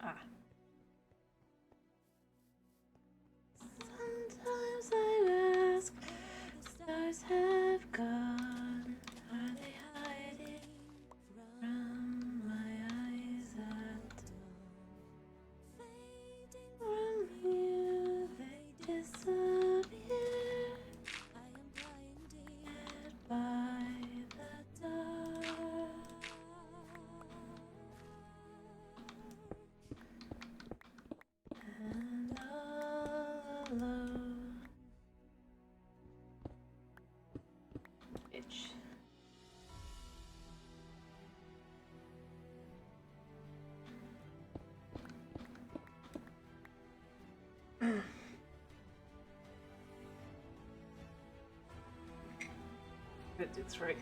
Ah. Sometimes to do this right.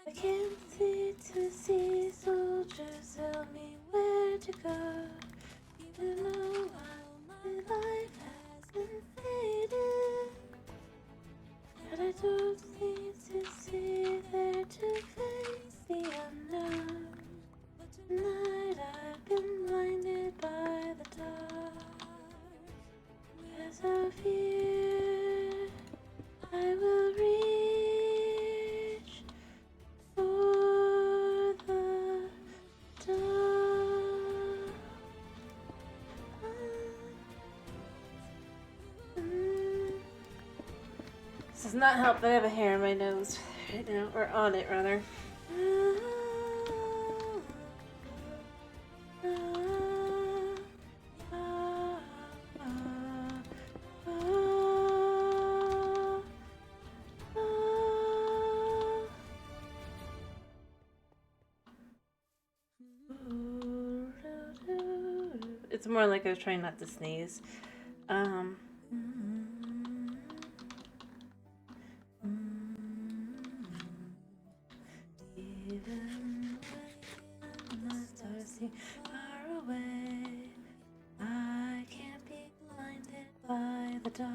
I can't see to see soldiers tell me where to go. Even though my life hasn't faded, but I don't need to see there to face the unknown. But tonight I've been blinded by the dark. As I fear, I will reach for the dawn. This does not help that I have a hair in my nose right now, or on it rather. It's more like I was trying not to sneeze. Even when the stars seem far away, I can't be blinded by the dark.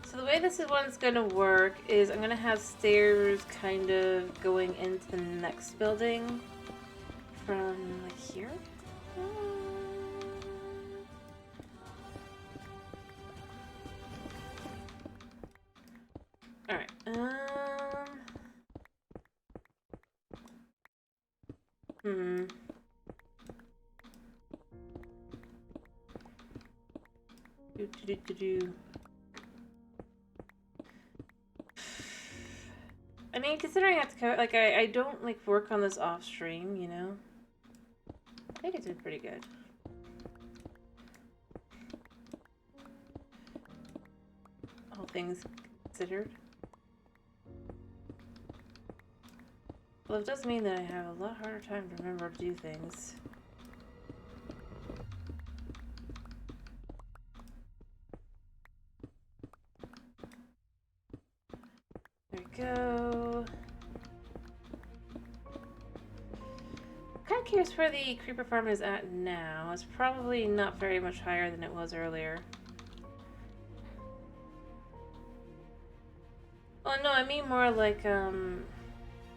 So the way this one's gonna work is I'm gonna have stairs kind of going into the next building from like here. Alright, I mean, considering I have to cover, like, I don't, like, work on this off stream, you know? I think it's been pretty good. All things considered. Well, it does mean that I have a lot harder time to remember to do things. There we go. I'm kind of curious where the creeper farm is at now. It's probably not very much higher than it was earlier. Oh no, I mean more like, I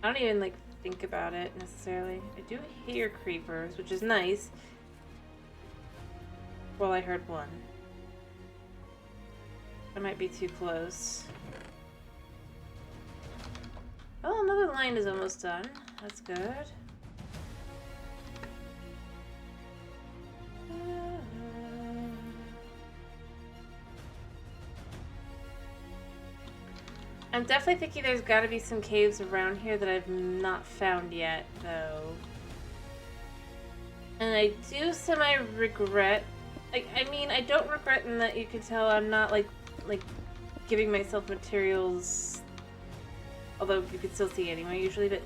don't even, like, think about it necessarily. I do hear creepers, which is nice. Well, I heard one. I might be too close. Oh, another line is almost done. That's good. I'm definitely thinking there's got to be some caves around here that I've not found yet, though. And I do semi-regret... Like, I mean, I don't regret in that you can tell I'm not, like giving myself materials... Although you can still see anyway, usually, but...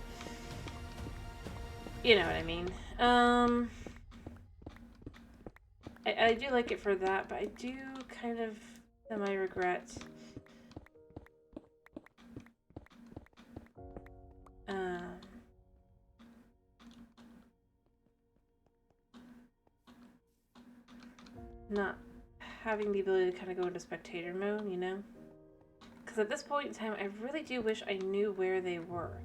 You know what I mean. I do like it for that, but I do kind of semi-regret... not having the ability to kind of go into spectator mode, you know? Because at this point in time, I really do wish I knew where they were.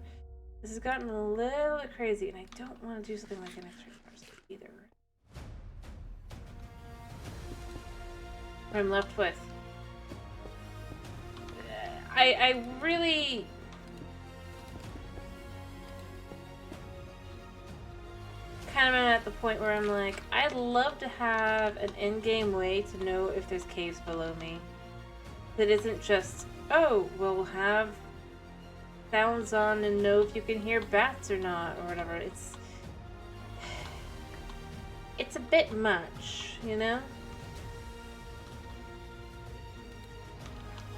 This has gotten a little bit crazy, and I don't want to do something like an extra person either. What I'm left with. I really... kind of at the point where I'm like, I'd love to have an in-game way to know if there's caves below me. That isn't just, oh, we'll have sounds on and know if you can hear bats or not, or whatever. It's a bit much, you know?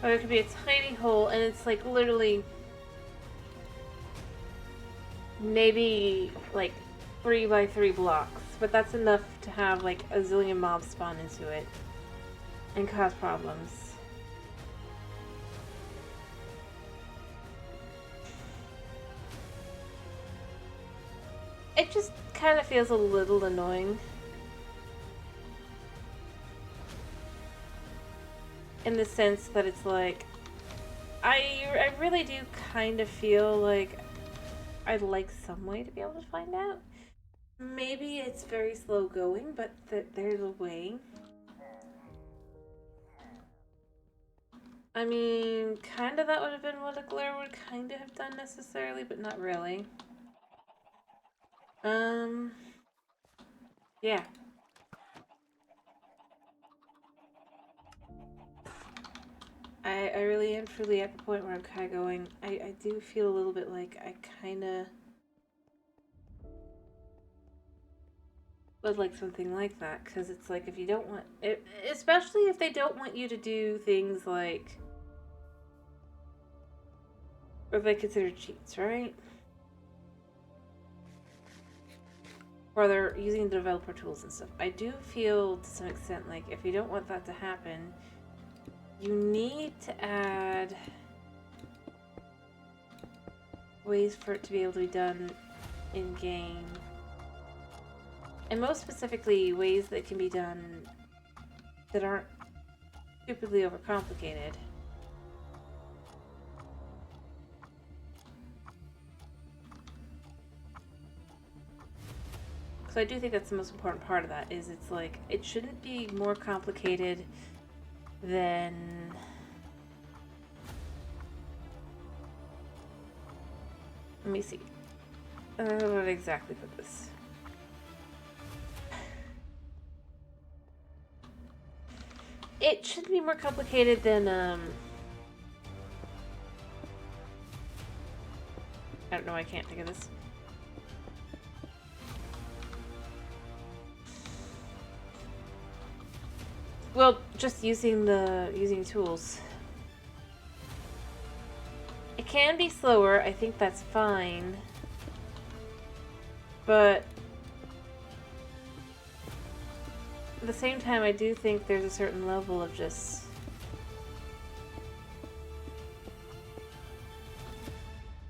Or it could be a tiny hole, and it's like literally maybe like 3 by 3 blocks, but that's enough to have like a zillion mobs spawn into it and cause problems. It just kind of feels a little annoying. In the sense that it's like, I really do kind of feel like I'd like some way to be able to find out. Maybe it's very slow going, but there's a way. I mean, kind of that would have been what a glare would kind of have done necessarily, but not really. Yeah. I really am truly at the point where I'm kind of going, I do feel a little bit like I kind of would like something like that, because it's like if you don't want it, especially if they don't want you to do things like what they consider cheats, right? Or they're using the developer tools and stuff. I do feel to some extent like if you don't want that to happen, you need to add ways for it to be able to be done in game. And most specifically, ways that can be done that aren't stupidly overcomplicated. So I do think that's the most important part of that, is it's like, it shouldn't be more complicated than... Let me see. I don't know what exactly put this. It should be more complicated than, I don't know, I can't think of this. Well, just using tools. It can be slower, I think that's fine. But at the same time, I do think there's a certain level of just...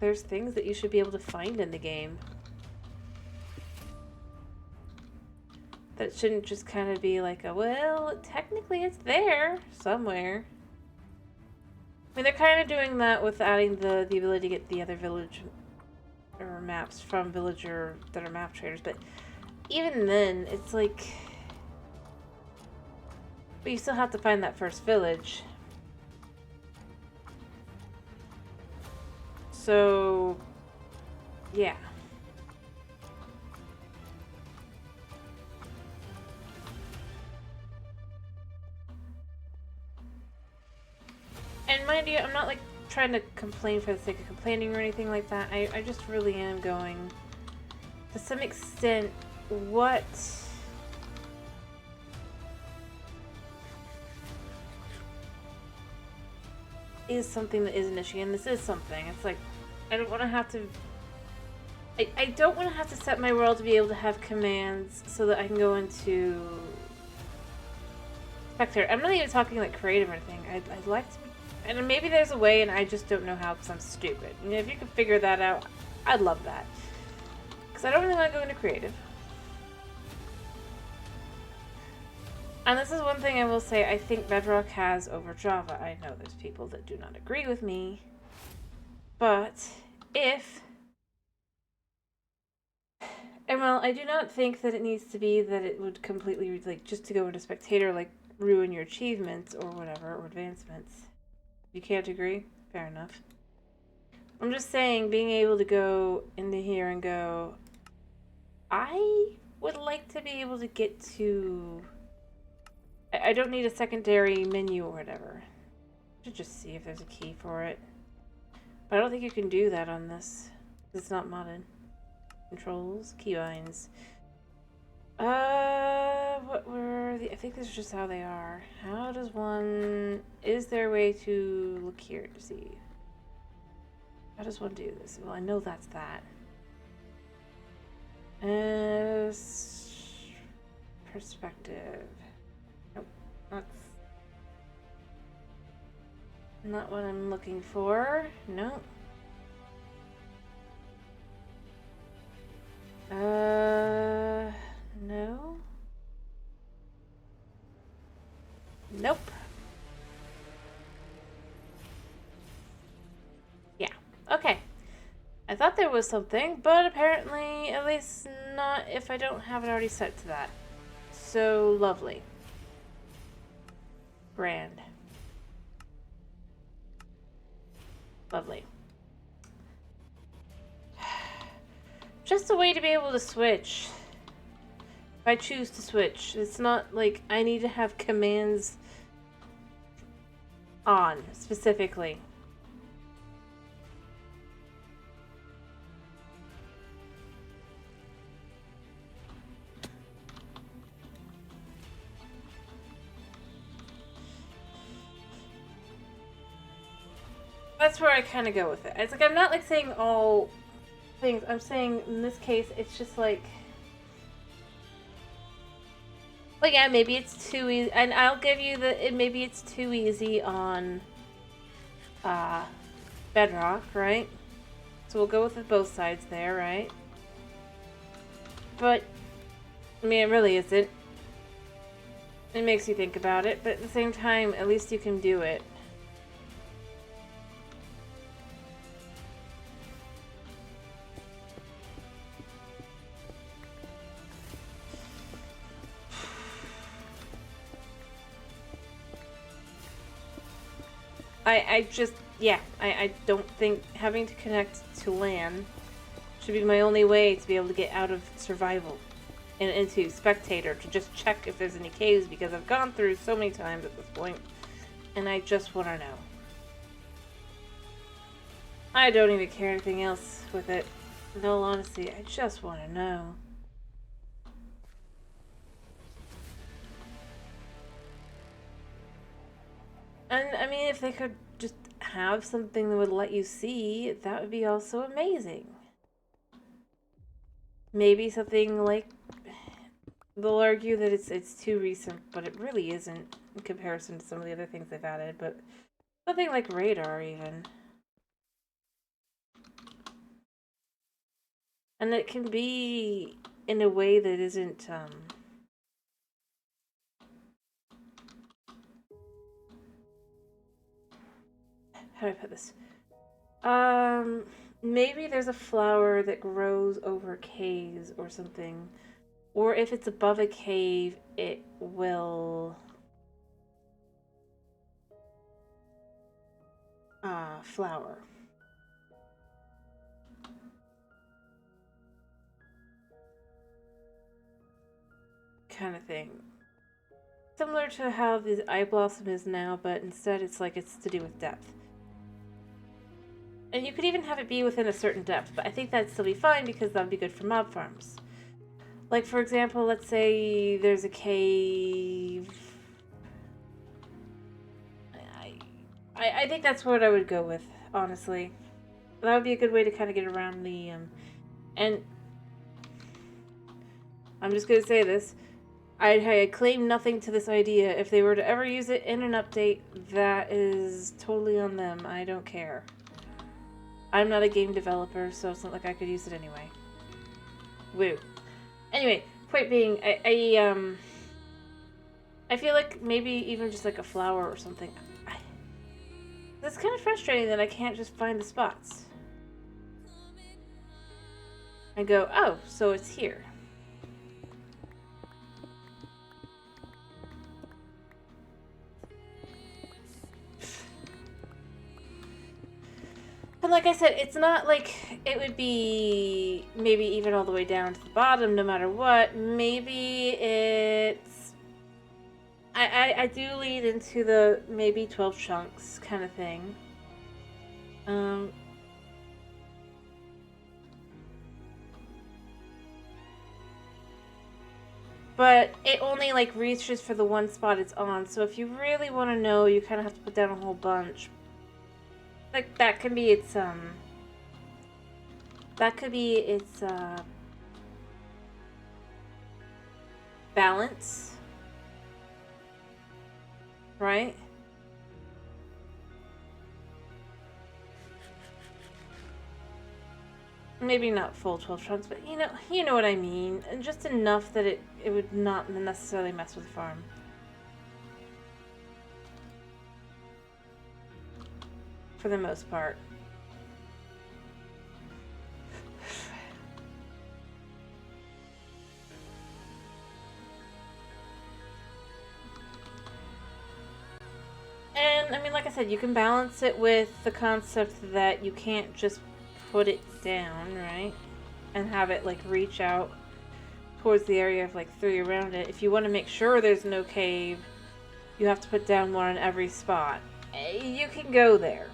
There's things that you should be able to find in the game. That shouldn't just kind of be like a, well, technically it's there somewhere. I mean, they're kind of doing that with adding the ability to get the other village or maps from villager that are map traders, but even then, it's like... But you still have to find that first village. So, yeah. And mind you, I'm not like trying to complain for the sake of complaining or anything like that. I just really am going, to some extent, what is something that is an issue, and this is something. It's like, I don't want to have to... I don't want to have to set my world to be able to have commands so that I can go into... Spectator. I'm not even talking like creative or anything. I'd like to... And maybe there's a way and I just don't know how because I'm stupid. You know, if you could figure that out, I'd love that. Because I don't really want to go into creative. And this is one thing I will say, I think Bedrock has over Java. I know there's people that do not agree with me. But if And while I do not think that it needs to be that it would completely, like, just to go into spectator, like, ruin your achievements or whatever, or advancements. You can't agree? Fair enough. I'm just saying, being able to go into here and go, I would like to be able to get to... I don't need a secondary menu or whatever. I should just see if there's a key for it. But I don't think you can do that on this. It's not modded. Controls, keybinds. What were the... I think this is just how they are. How does one... Is there a way to look here to see? How does one do this? Well, I know that's that. Perspective. Nope, that's not what I'm looking for. No. No. Nope. Yeah. Okay. I thought there was something, but apparently, at least not if I don't have it already set to that. So lovely. Grand. Lovely. Just a way to be able to switch. If I choose to switch. It's not like I need to have commands on, specifically. That's where I kind of go with it. It's like, I'm not like saying all things. I'm saying in this case, it's just like... Well, yeah, maybe it's too easy. And I'll give you maybe it's too easy on Bedrock, right? So we'll go with both sides there, right? But, I mean, it really isn't. It makes you think about it, but at the same time, at least you can do it. I don't think having to connect to LAN should be my only way to be able to get out of survival and into spectator to just check if there's any caves, because I've gone through so many times at this point and I just want to know. I don't even care anything else with it. In all honesty, I just want to know. And I mean, if they could just have something that would let you see, that would be also amazing. Maybe something like... They'll argue that it's too recent, but it really isn't in comparison to some of the other things they've added, but something like radar even. And it can be in a way that isn't, how do I put this? Maybe there's a flower that grows over caves or something. Or if it's above a cave, it will... flower. Kind of thing. Similar to how the eye blossom is now, but instead it's like it's to do with depth. And you could even have it be within a certain depth, but I think that'd still be fine because that'd be good for mob farms. Like, for example, let's say there's a cave... I think that's what I would go with, honestly. That would be a good way to kind of get around the, and... I'm just gonna say this. I claim nothing to this idea. If they were to ever use it in an update, that is totally on them. I don't care. I'm not a game developer, so it's not like I could use it anyway. Woo. Anyway, point being, I feel like maybe even just like a flower or something. It's kind of frustrating that I can't just find the spots. I go, oh, so it's here. But like I said, it's not like it would be maybe even all the way down to the bottom no matter what. Maybe it's... I do lead into the maybe 12 chunks kind of thing. But it only like reaches for the one spot it's on. So if you really want to know, you kind of have to put down a whole bunch. Like that can be its balance, right? Maybe not full 12 chunks, but you know what I mean. And just enough that it would not necessarily mess with the farm. For the most part. And, I mean, like I said, you can balance it with the concept that you can't just put it down, right? And have it, like, reach out towards the area of, like, 3 around it. If you want to make sure there's no cave, you have to put down one on every spot. You can go there.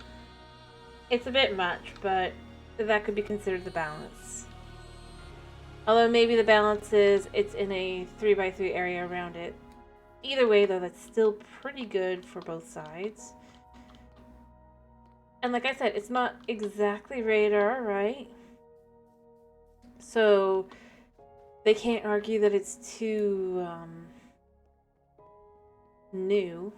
It's a bit much, but that could be considered the balance. Although maybe the balance is it's in a 3x3 area around it. Either way, though, that's still pretty good for both sides. And like I said, it's not exactly radar, right? So they can't argue that it's too new.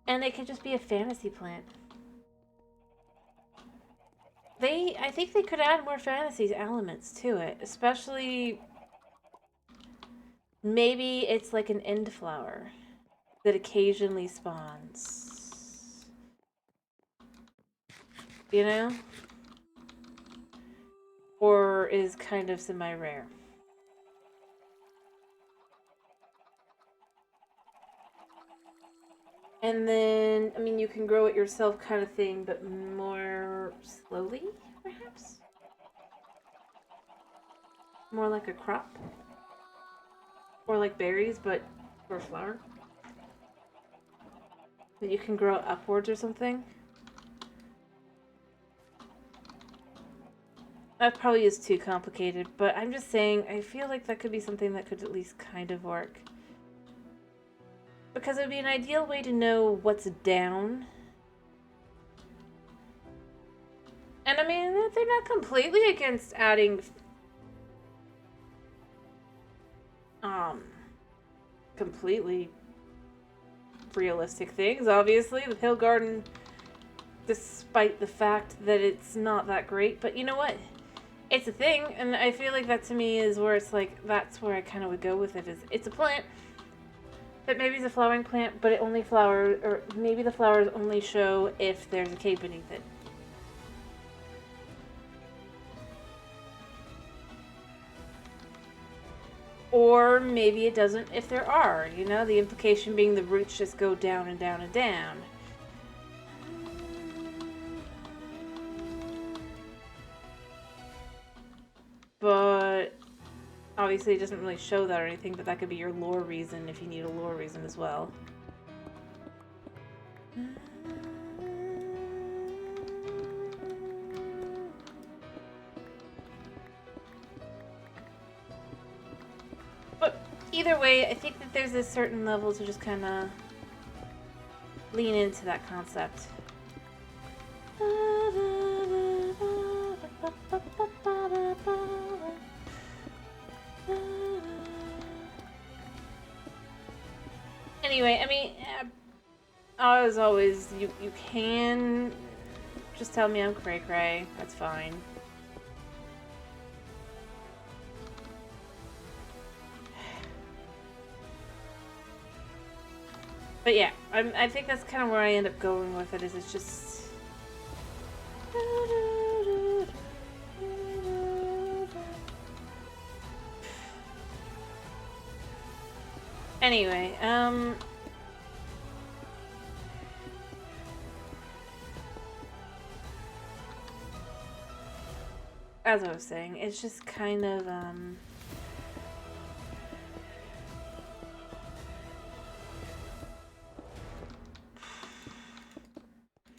And it could just be a fantasy plant. I think they could add more fantasy elements to it, especially maybe it's like an end flower that occasionally spawns. You know? Or is kind of semi-rare. And then, I mean, you can grow it yourself kind of thing, but more slowly, perhaps? More like a crop? Or like berries, but for a flower? That you can grow upwards or something? That probably is too complicated, but I'm just saying, I feel like that could be something that could at least kind of work. Because it would be an ideal way to know what's down. And I mean, they're not completely against adding completely realistic things. Obviously, the Hill Garden, despite the fact that it's not that great, but you know what? It's a thing, and I feel like that to me is where it's like, that's where I kind of would go with it, is it's a plant that maybe is a flowering plant, but it only flowers, or maybe the flowers only show if there's a cave beneath it. Or maybe it doesn't if there are, you know, the implication being the roots just go down and down and down. But obviously it doesn't really show that or anything, but that could be your lore reason if you need a lore reason as well. But either way, I think that there's a certain level to just kind of lean into that concept. Anyway, I mean, as always, you can just tell me I'm cray-cray. That's fine. But yeah, I think that's kind of where I end up going with it, is it's just... Anyway, as I was saying, it's just kind of,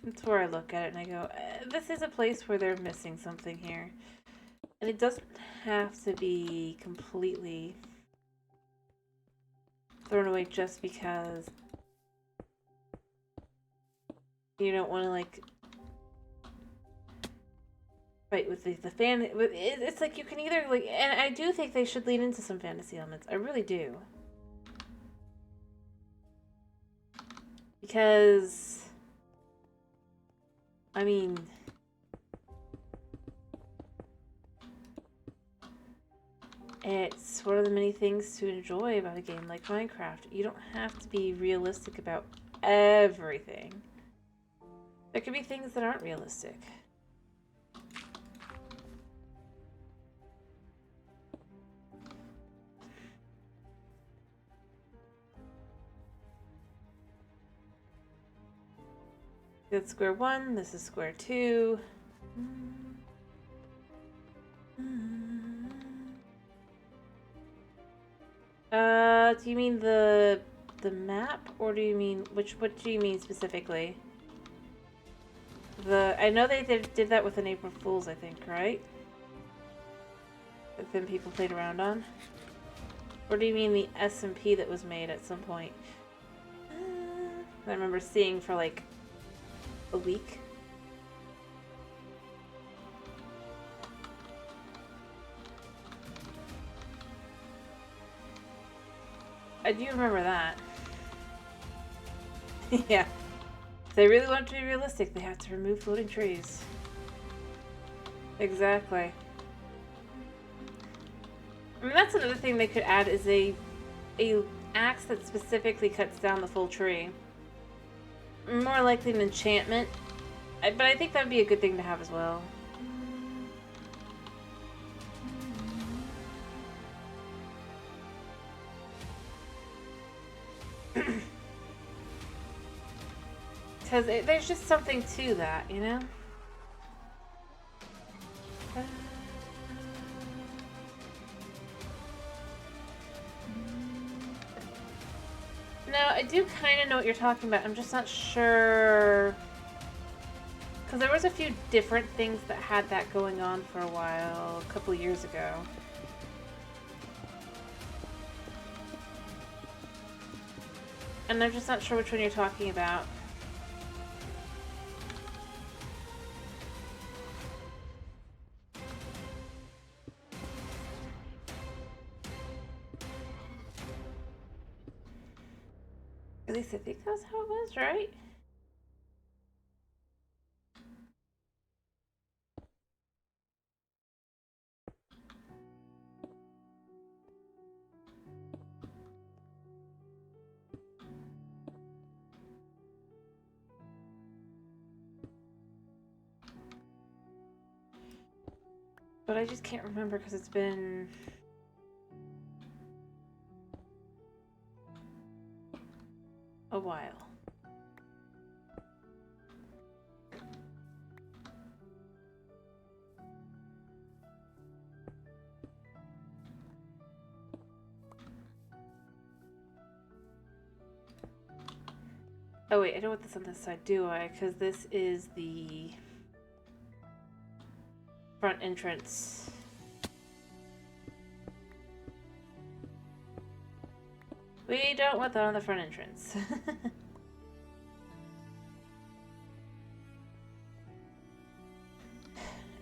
that's where I look at it and I go, this is a place where they're missing something here. And it doesn't have to be completely thrown away just because you don't want to, like, fight with the fan. It's like you can either, like, and I do think they should lean into some fantasy elements. I really do. Because, I mean, it's one of the many things to enjoy about a game like Minecraft. You don't have to be realistic about everything. There could be things that aren't realistic. That's square one, this is square two. Do you mean the map, or do you mean what do you mean specifically? I know they did that with an April Fool's, I think, right? That then people played around on. Or do you mean the SMP that was made at some point? I remember seeing for like a week. I do remember that. Yeah. If they really want to be realistic, they have to remove floating trees. Exactly. I mean, that's another thing they could add is a axe that specifically cuts down the full tree. More likely an enchantment. But I think that would be a good thing to have as well. Because there's just something to that, you know? No, I do kind of know what you're talking about. I'm just not sure. Because there was a few different things that had that going on for a while, a couple years ago. And I'm just not sure which one you're talking about. At least I think that's how it was, right? But I just can't remember because it's been a while. Oh wait, I don't want this on this side, do I? Because this is the front entrance. We don't want that on the front entrance.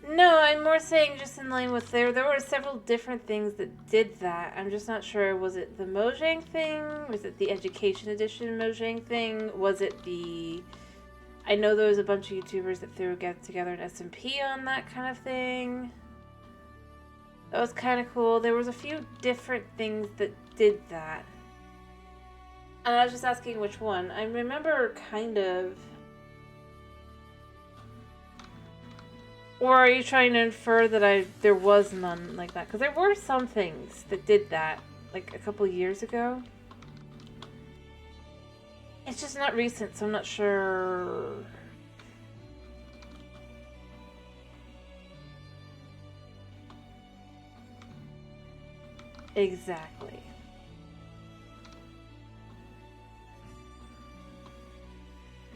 No, I'm more saying just in line with there were several different things that did that. I'm just not sure. Was it the Mojang thing? Was it the Education Edition Mojang thing? Was it the... I know there was a bunch of YouTubers that threw together an SMP on that kind of thing. That was kind of cool. There was a few different things that did that. And I was just asking which one. I remember kind of... Or are you trying to infer that there was none like that? Because there were some things that did that, like a couple years ago. It's just not recent, so I'm not sure. Exactly.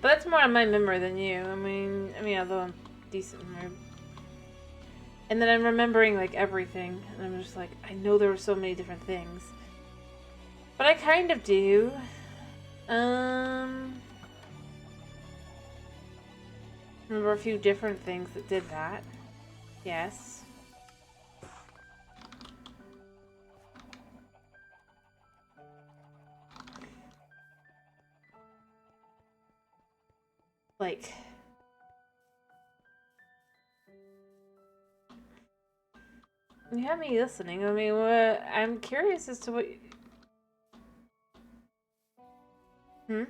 But that's more on my memory than you. I mean, although I'm decent memory. And then I'm remembering, like, everything. And I'm just like, I know there were so many different things. But I kind of do. Remember a few different things that did that. Yes. Like... You have me listening. I mean, what... I'm curious as to what... Hmm?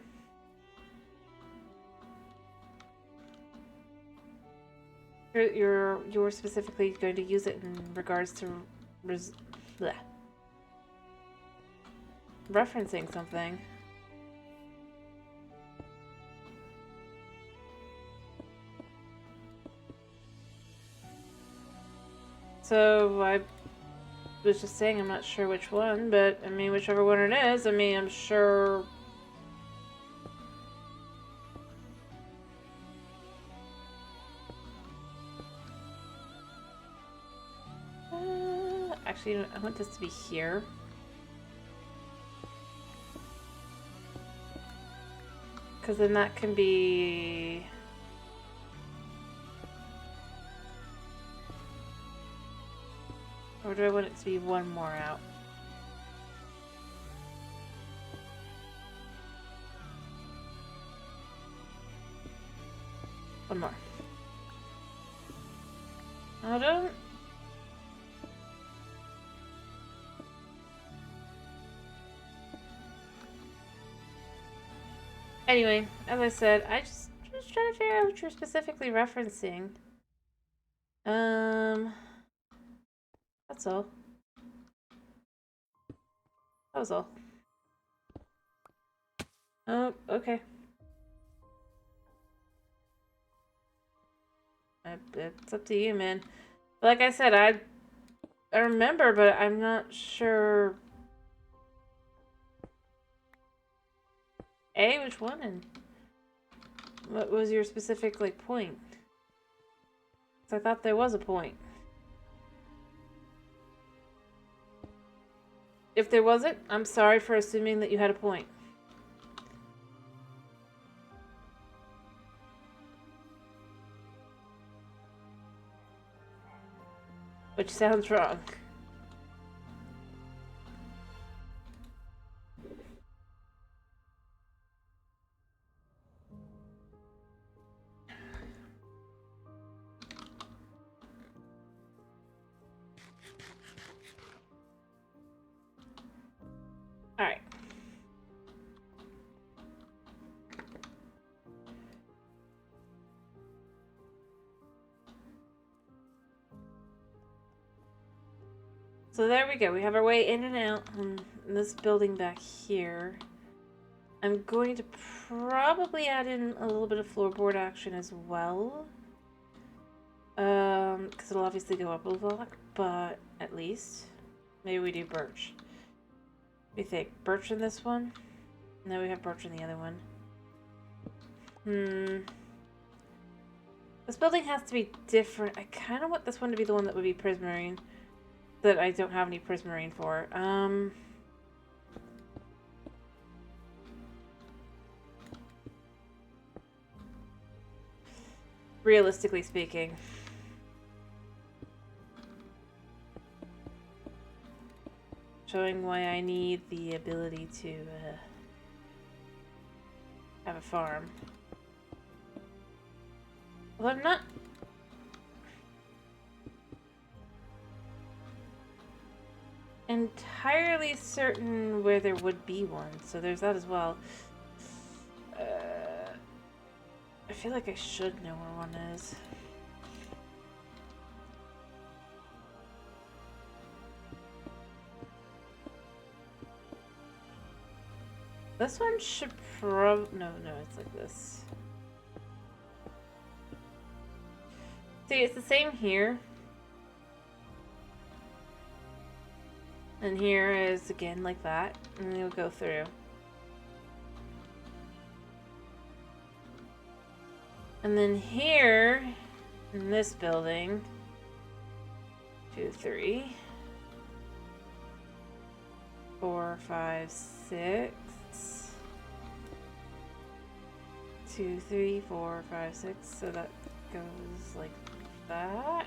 You're specifically going to use it in regards to bleh. Referencing something. So I was just saying I'm not sure which one, but I mean whichever one it is, I mean I'm sure. Actually, I want this to be here. Because then that can be... Or do I want it to be one more out? One more. I don't... Anyway, as I said, I just trying to figure out what you're specifically referencing. That's all. That was all. Oh, okay. It's up to you, man. Like I said, I remember, but I'm not sure. Which one? And what was your specific, like, point? 'Cause I thought there was a point. If there wasn't, I'm sorry for assuming that you had a point. Which sounds wrong. Alright. So there we go. We have our way in and out in this building back here. I'm going to probably add in a little bit of floorboard action as well. Because it'll obviously go up a lot, but at least. Maybe we do birch. What do you think? Birch in this one? No, we have birch in the other one. This building has to be different. I kind of want this one to be the one that would be prismarine. That I don't have any prismarine for. Realistically speaking. Showing why I need the ability to have a farm. Well, I'm not entirely certain where there would be one, so there's that as well. I feel like I should know where one is. This one should no, it's like this. See, it's the same here. And here is again like that. And then you'll go through. And then here, in this building, 2, 3, 4, 5, 6. 2, 3, 4, 5, 6. So that goes like that.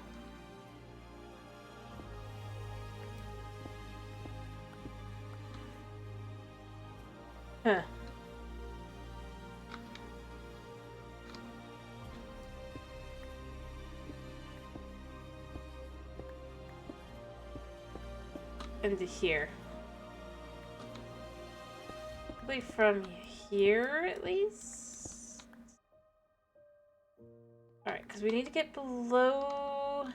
Huh. Into here. Probably from here at least. Alright, because we need to get below.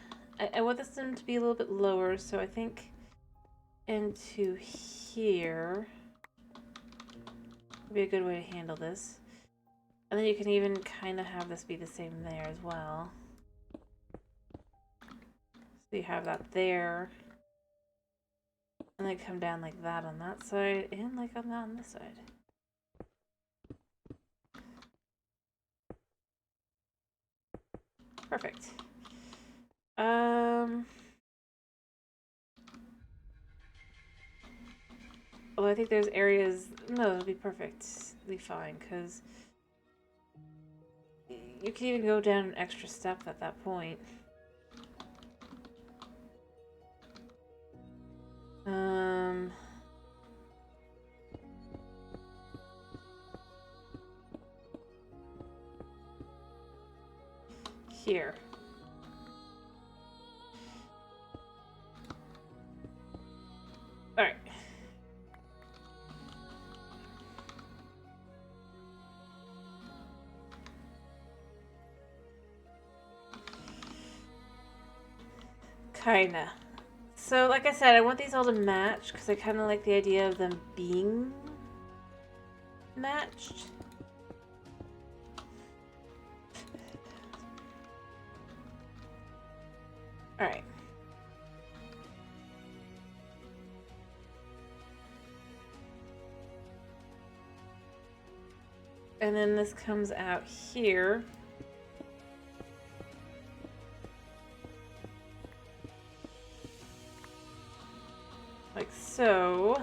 I want this one to be a little bit lower, so I think into here would be a good way to handle this. And then you can even kind of have this be the same there as well. So you have that there. And then come down like that on that side, and like on that on this side. Perfect. Well, I think there's areas. No, it'll be perfectly fine because you can even go down an extra step at that point. Here. All right. Kinda. So, like I said, I want these all to match because I kind of like the idea of them being matched. All right. And then this comes out here. Like so.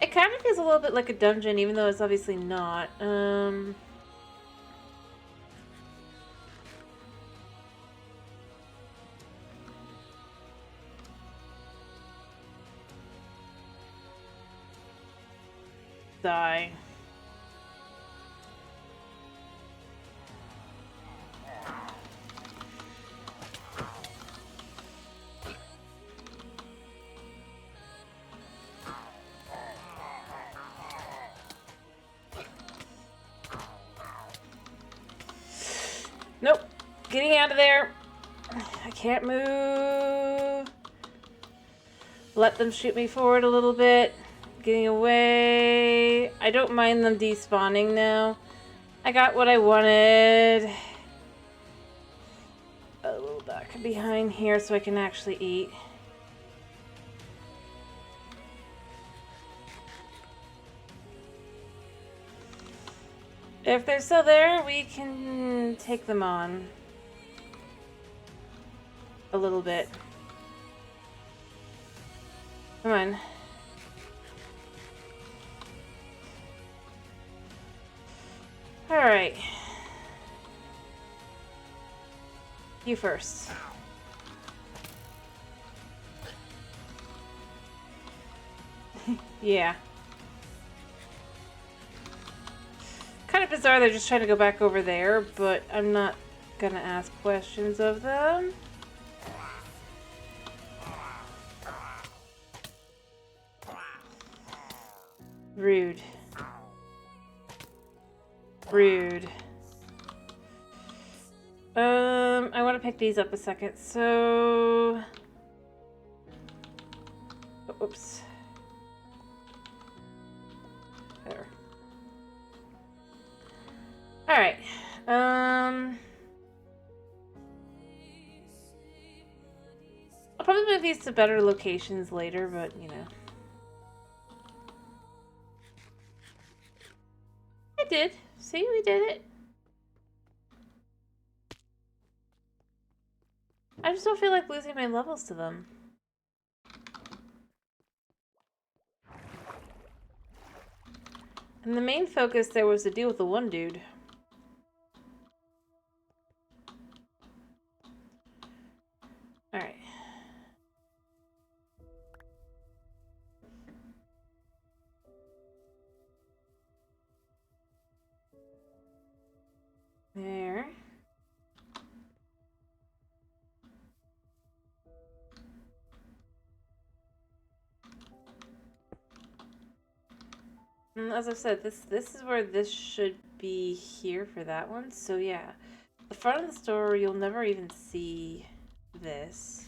It kind of feels a little bit like a dungeon, even though it's obviously not. Die. Nope. Getting out of there. I can't move. Let them shoot me forward a little bit. Getting away. I don't mind them despawning now. I got what I wanted. A little back behind here so I can actually eat. If they're still there, we can take them on. A little bit. Come on. Alright. You first. Yeah. Kind of bizarre they're just trying to go back over there, but I'm not gonna ask questions of them. Rude. Rude. I want to pick these up a second, so... Oops. There. Alright. I'll probably move these to better locations later, but you know. I did. See, we did it. I just don't feel like losing my levels to them. And the main focus there was to deal with the one dude. Alright. There. And as I said, this is where this should be here for that one. So yeah, the front of the store, you'll never even see this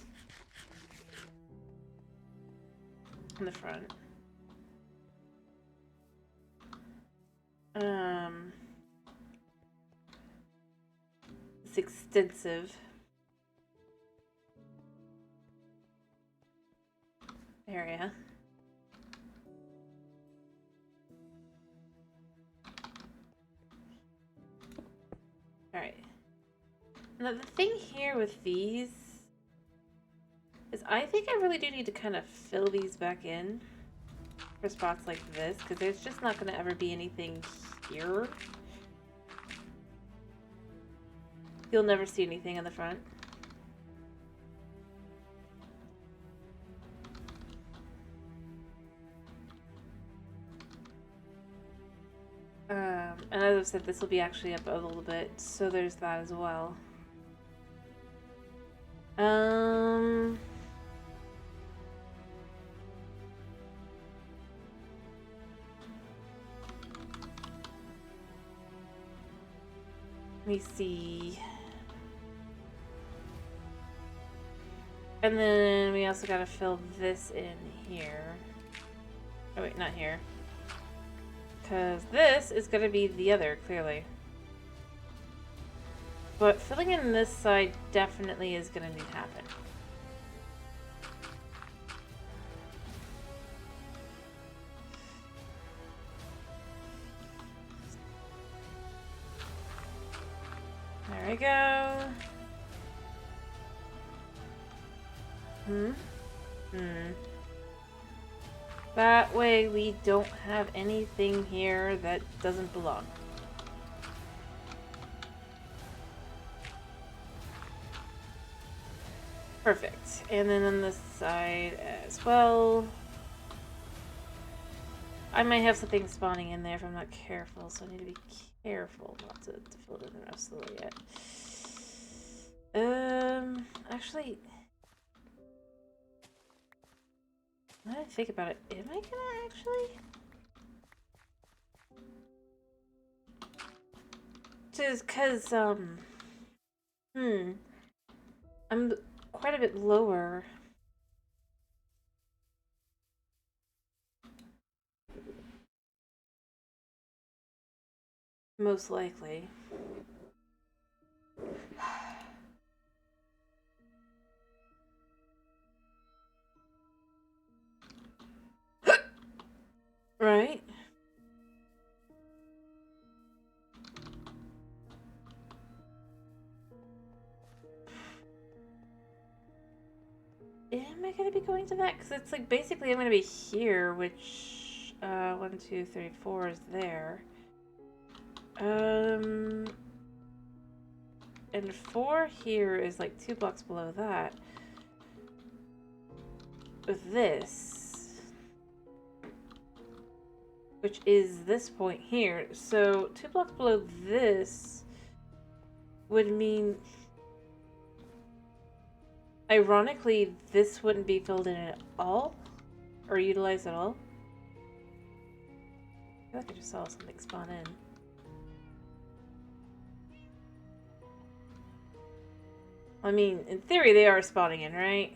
in the front. It's extensive area. Alright. Now the thing here with these is I think I really do need to kind of fill these back in for spots like this, because there's just not going to ever be anything here. You'll never see anything in the front. And as I've said, this will be actually up a little bit, so there's that as well. Let me see. And then we also gotta fill this in here. Oh wait, not here. Because this is gonna be the other, clearly. But filling in this side definitely is gonna need to happen. There we go. That way we don't have anything here that doesn't belong. Perfect. And then on this side as well. I might have something spawning in there if I'm not careful, so I need to be careful not to fill it in the rest of the way yet. Actually, now that I think about it, am I gonna actually? Just cause, I'm quite a bit lower. Most likely. Right? Am I gonna be going to that? Because it's like basically I'm gonna be here, which 1, 2, 3, 4 is there. And 4 here is like 2 blocks below that. With this, which is this point here. So 2 blocks below this would mean, ironically, this wouldn't be filled in at all or utilized at all. I feel like I just saw something spawn in. I mean, in theory, they are spawning in, right?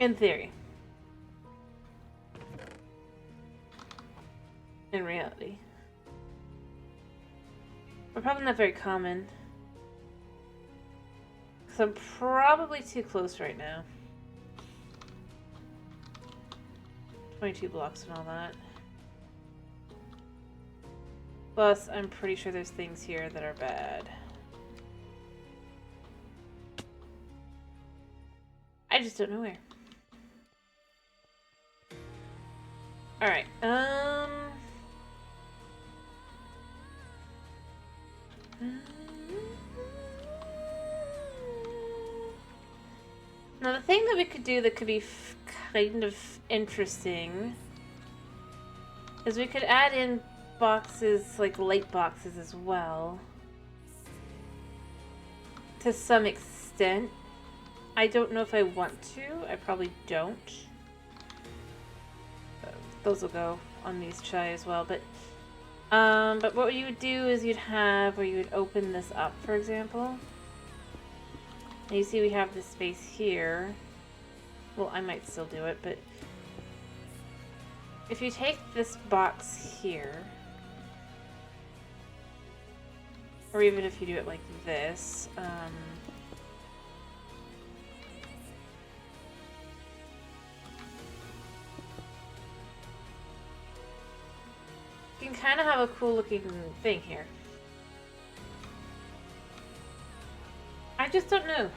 In theory. In reality. We're probably not very common. So I'm probably too close right now. 22 blocks and all that. Plus, I'm pretty sure there's things here that are bad. I just don't know where. Alright, now the thing that we could do that could be kind of interesting is we could add in boxes, like light boxes as well. To some extent. I don't know if I want to. I probably don't. Those will go on these chai as well, but what you would do is you'd have where you would open this up, for example. And you see we have this space here. Well, I might still do it, but if you take this box here, or even if you do it like this, you can kind of have a cool looking thing here. I just don't know.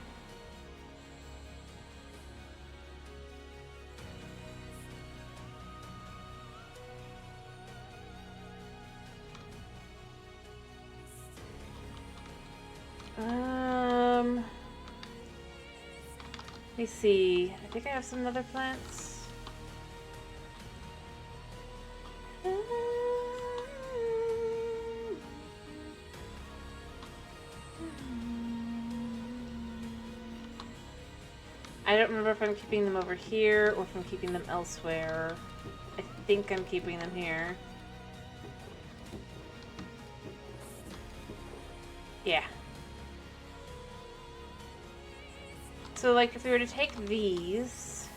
Let me see. I think I have some other plants. I don't remember if I'm keeping them over here or if I'm keeping them elsewhere. I think I'm keeping them here. Yeah. So, like, if we were to take these...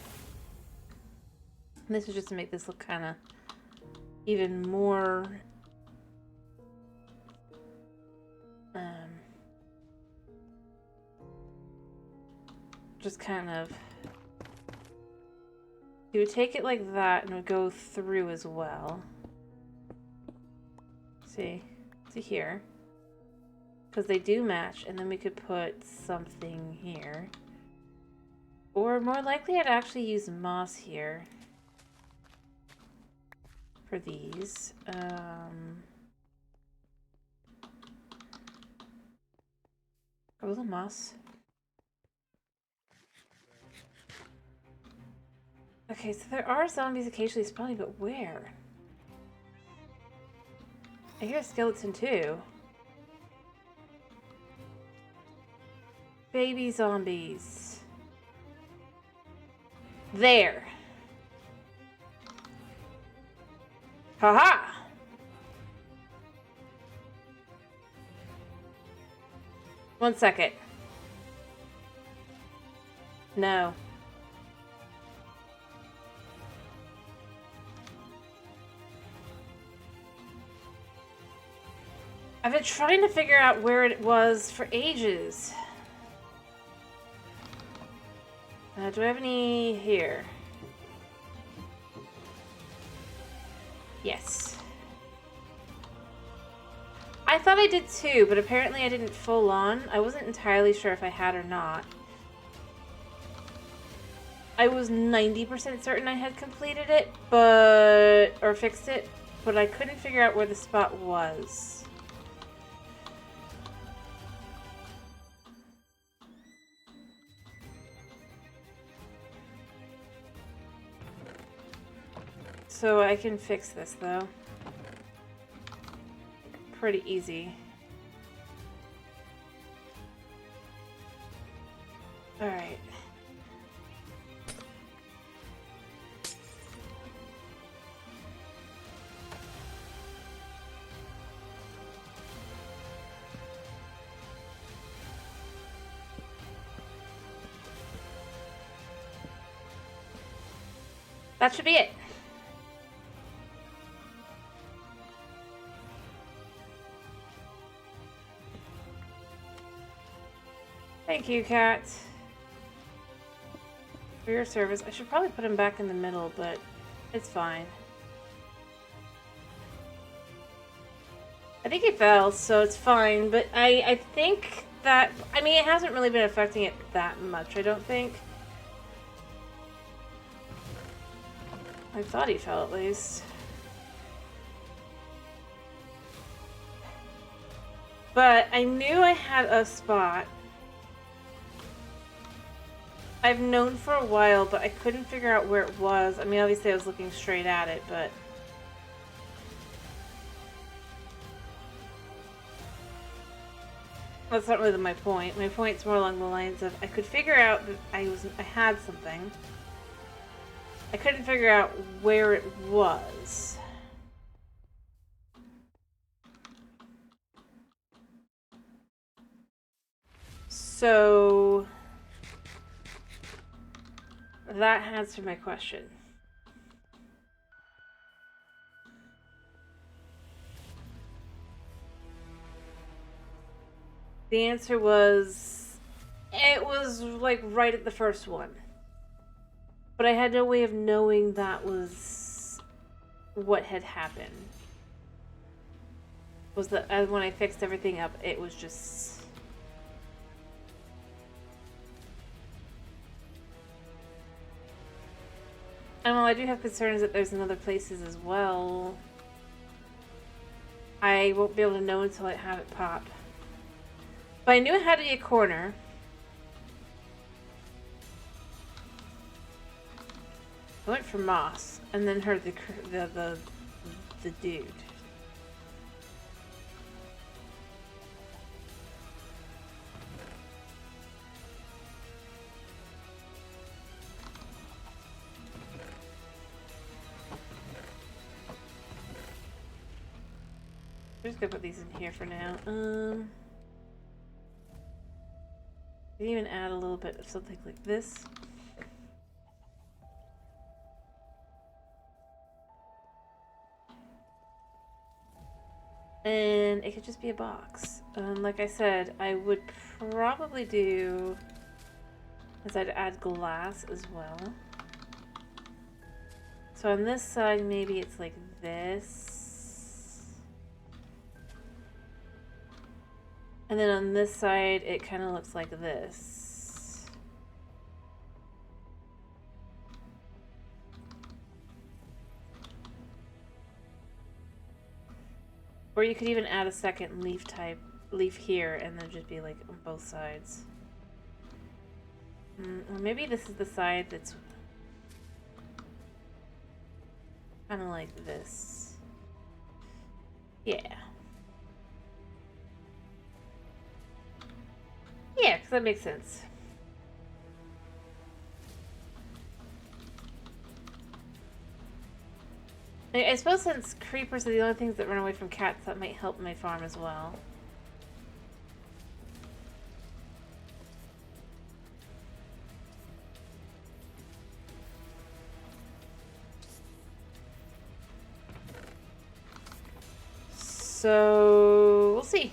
This is just to make this look kind of even more... just kind of... You would take it like that and it would go through as well. See? See here. Because they do match, and then we could put something here. Or more likely I'd actually use moss here. For these. A little moss. Okay, so there are zombies occasionally spawning, but where? I hear a skeleton too. Baby zombies. There. Haha! One second. No. I've been trying to figure out where it was for ages. Do I have any here? Yes. I thought I did too, but apparently I didn't full on. I wasn't entirely sure if I had or not. I was 90% certain I had completed it, or fixed it, but I couldn't figure out where the spot was. So I can fix this though. Pretty easy. Alright. that should be it. Thank you, Cat, for your service. I should probably put him back in the middle, but it's fine. I think he fell, so it's fine, but I think that, I mean, it hasn't really been affecting it that much, I don't think. I thought he fell, at least. But I knew I had a spot. I've known for a while, but I couldn't figure out where it was. I mean, obviously I was looking straight at it, but... that's not really my point. My point's more along the lines of I could figure out that I had something. I couldn't figure out where it was. So that answered my question. The answer was, it was like right at the first one. But I had no way of knowing that was what had happened. Was that when I fixed everything up, it was just... and while I do have concerns that there's in other places as well, I won't be able to know until I have it pop. But I knew it had to be a corner. I went for Moss, and then heard the dude. I'm just gonna put these in here for now. I can even add a little bit of something like this. And it could just be a box. Like I said, I would probably do is I'd add glass as well. So on this side, maybe it's like this. And then on this side, it kind of looks like this. Or you could even add a second leaf here, and then just be like on both sides. Or maybe this is the side that's kind of like this. Yeah. Yeah, because that makes sense. I suppose since creepers are the only things that run away from cats, that might help my farm as well. So we'll see.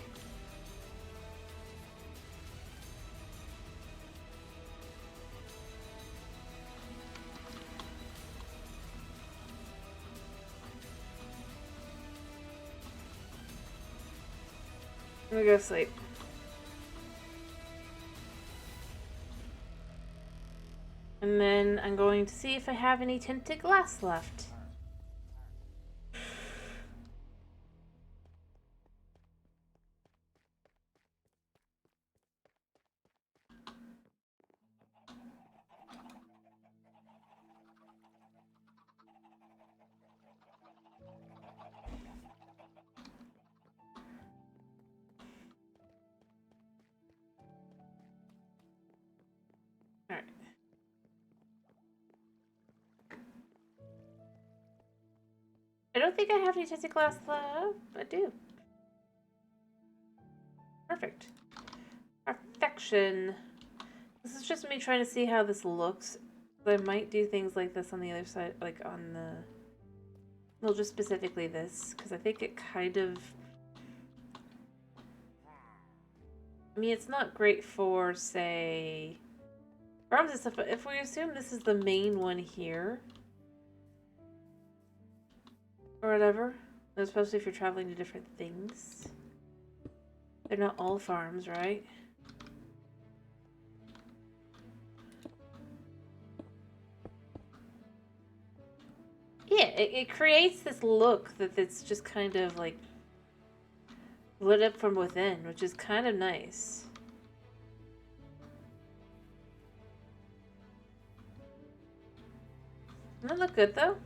I'm gonna go sleep. And then I'm going to see if I have any tinted glass left. Alright. I don't think I have any tinted glass left. I do. Perfect. Perfection. This is just me trying to see how this looks I might do things like this on the other side, like on the... Well, just specifically this, because I think it kind of... I mean, it's not great for, say, farms and stuff, but if we assume this is the main one here, or whatever, especially if you're traveling to different things. They're not all farms, right? Yeah, it creates this look that it's just kind of like lit up from within, which is kind of nice. Doesn't that look good though?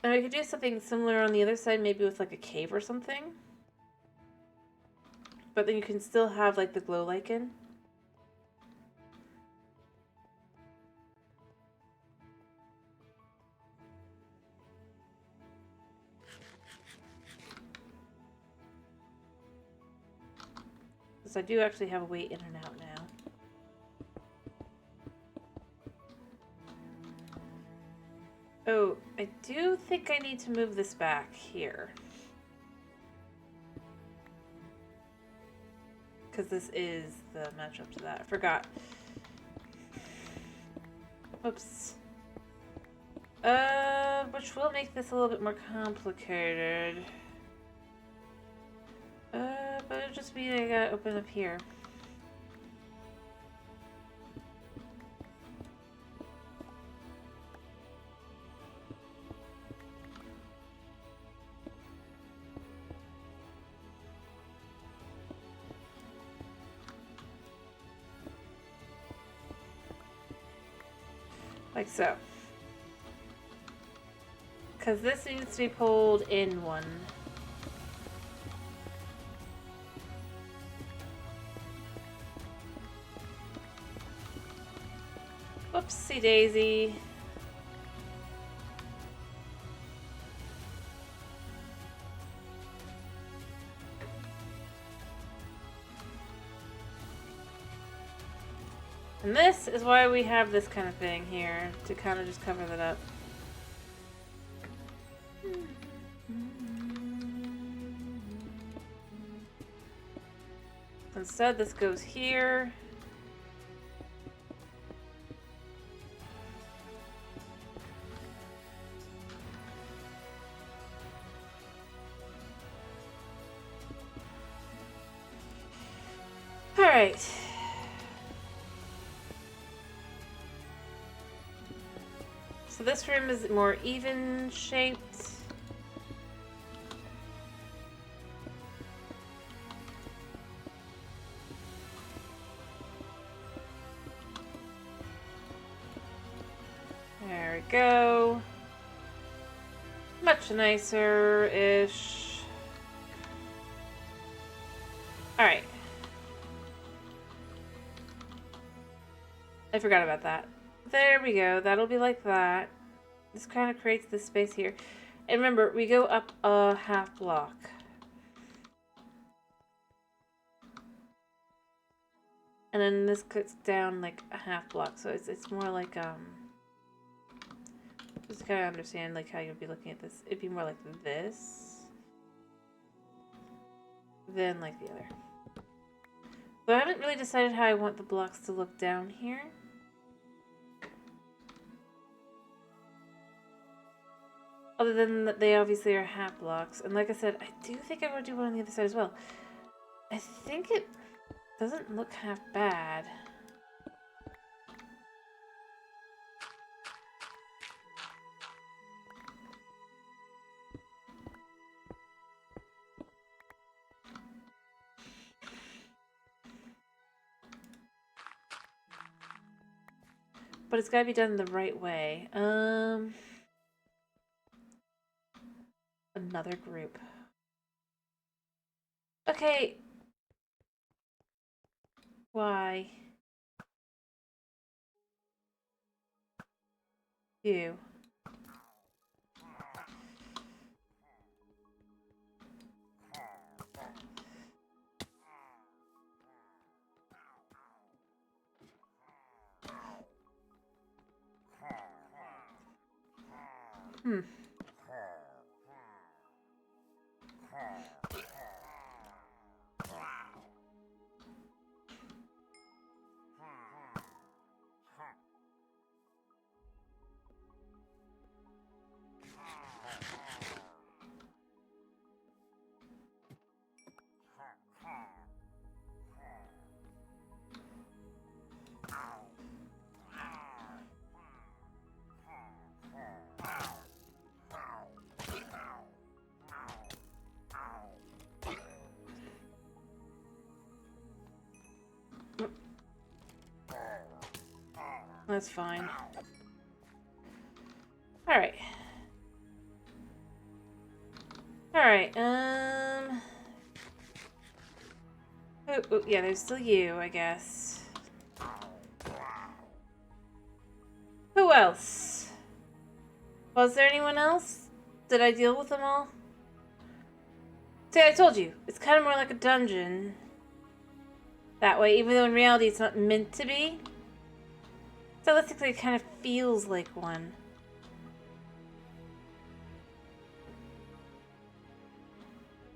And we could do something similar on the other side, maybe with like a cave or something. But then you can still have like the glow lichen. Because I do actually have a way in and out now. Oh, I do think I need to move this back here. Because this is the matchup to that. I forgot. Oops. Which will make this a little bit more complicated. But it'll just be I gotta open up here. Like so. Because this needs to be pulled in one. Whoopsie daisy. And this is why we have this kind of thing here, to kind of just cover that up. Instead, this goes here. All right. So this room is more even shaped. There we go. Much nicer-ish. Alright. I forgot about that. There we go. That'll be like that. This kind of creates this space here. And remember, we go up a half block. And then this cuts down like a half block. So it's more like, just to kind of understand like how you'd be looking at this. It'd be more like this. Than like the other. So I haven't really decided how I want the blocks to look down here. Other than that they obviously are half blocks. And like I said, I do think I want to do one on the other side as well. I think it doesn't look half bad. But it's gotta be done the right way. Another group. Okay. Why? You. Hmm. That's fine. Alright. Alright, Oh, yeah, there's still you, I guess. Who else? Was there anyone else? Did I deal with them all? See, I told you. It's kind of more like a dungeon. That way, even though in reality it's not meant to be. Stylistically, it kind of feels like one.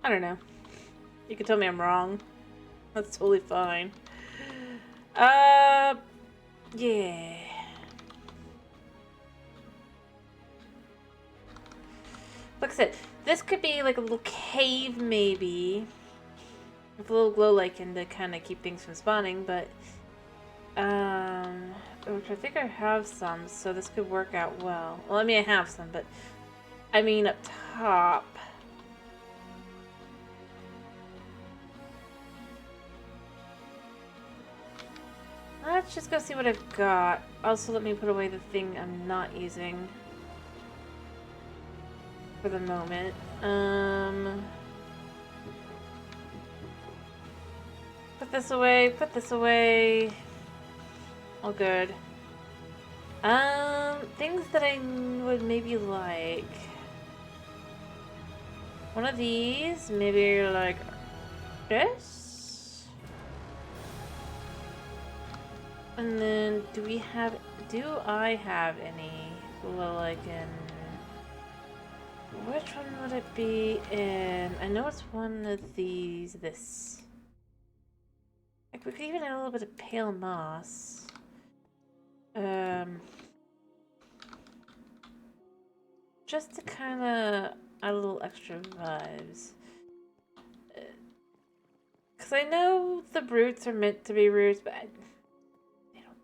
I don't know. You can tell me I'm wrong. That's totally fine. Yeah. Like I said, this could be like a little cave, maybe. With a little glow lichen to kind of keep things from spawning, but... which I think I have some, so this could work out well. Well, I mean, I have some, but... I mean, up top... Let's just go see what I've got. Also, let me put away the thing I'm not using. For the moment. Put this away, put this away. All good. Things that I would maybe like. One of these, maybe like this. And then, do I have any glow lichen? Which one would it be in? I know it's one of these, this. Like, we could even add a little bit of pale moss. Just to kind of add a little extra vibes. Because I know the roots are meant to be roots, but they don't.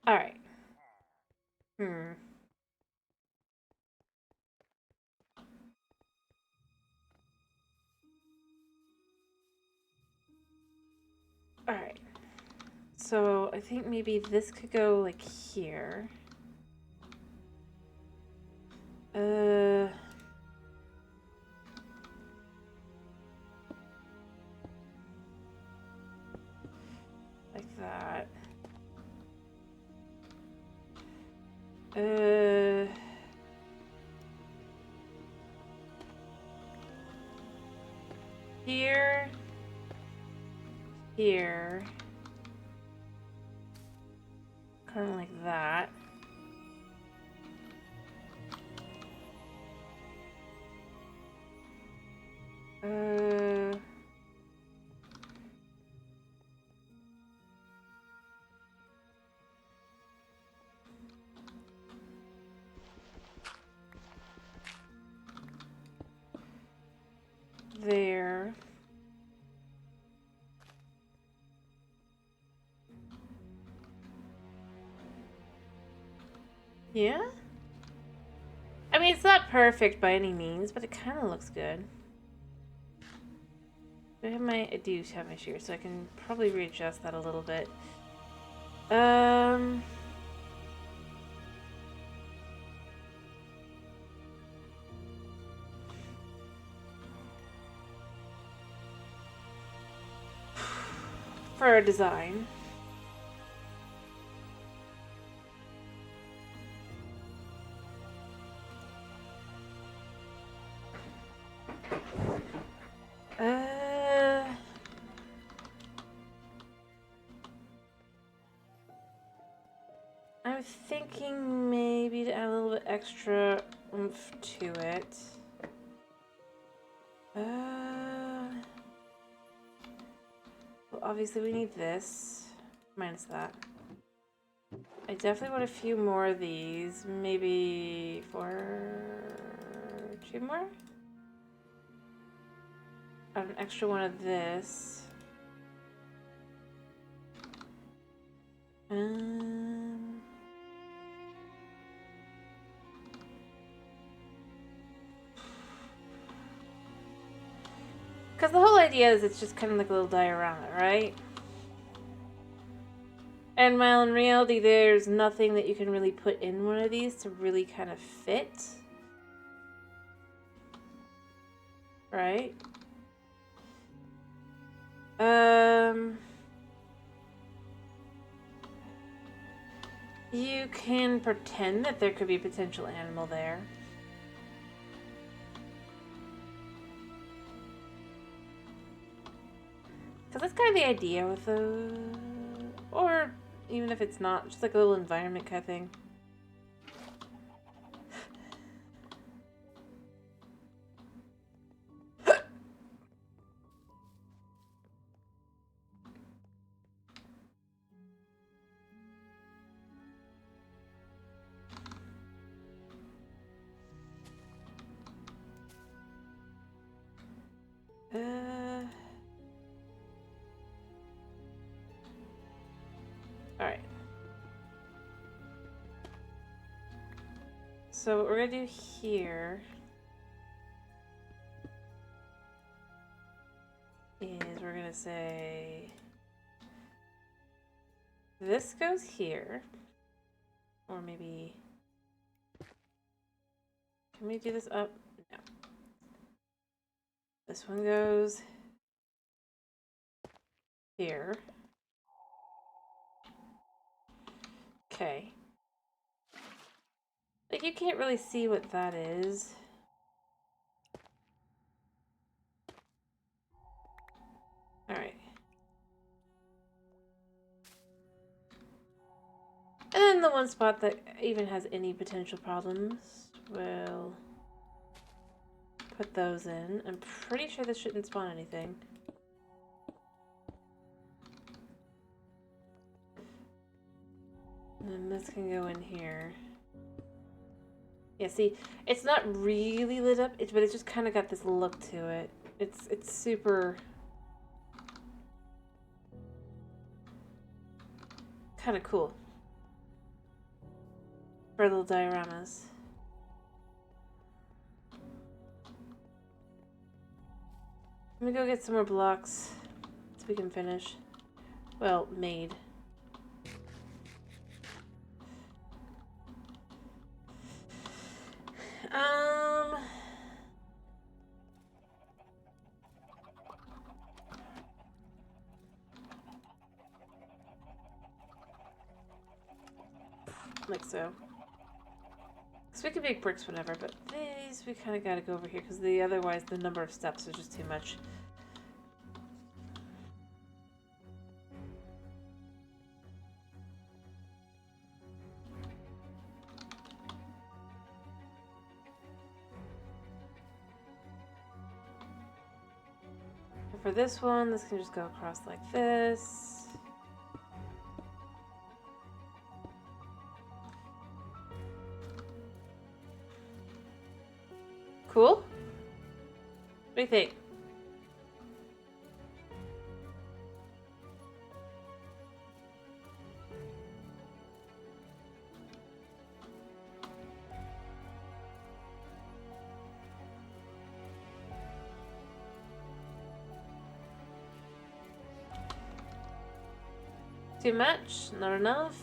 Alright. Alright. So, I think maybe this could go, like, here. Like that. Here. Here. Kind of like that. There. Yeah? I mean, it's not perfect by any means, but it kind of looks good. I do have my shears, so I can probably readjust that a little bit. For a design. thinking maybe to add a little bit extra oomph to it. Well, obviously we need this. Minus that. I definitely want a few more of these. Maybe two more? Add an extra one of this. Because the whole idea is it's just kind of like a little diorama, right? And while in reality there's nothing that you can really put in one of these to really kind of fit. Right? You can pretend that there could be a potential animal there. Because that's kind of the idea with the... Or even if it's not, just like a little environment kind of thing. Alright. So what we're going to do here is we're going to say this goes here. Or maybe... Can we do this up? No. This one goes here. Okay. Like, you can't really see what that is. Alright. And then the one spot that even has any potential problems, we'll put those in. I'm pretty sure this shouldn't spawn anything. And then this can go in here. Yeah, see, it's not really lit up, but it's just kind of got this look to it. It's super... kind of cool. For little dioramas. Let me go get some more blocks so we can finish. Well, made. Like so. So we can make bricks whenever, but these we kind of got to go over here because otherwise the number of steps is just too much. And for this one, this can just go across like this. Cool? What do you think? Too much? Not enough?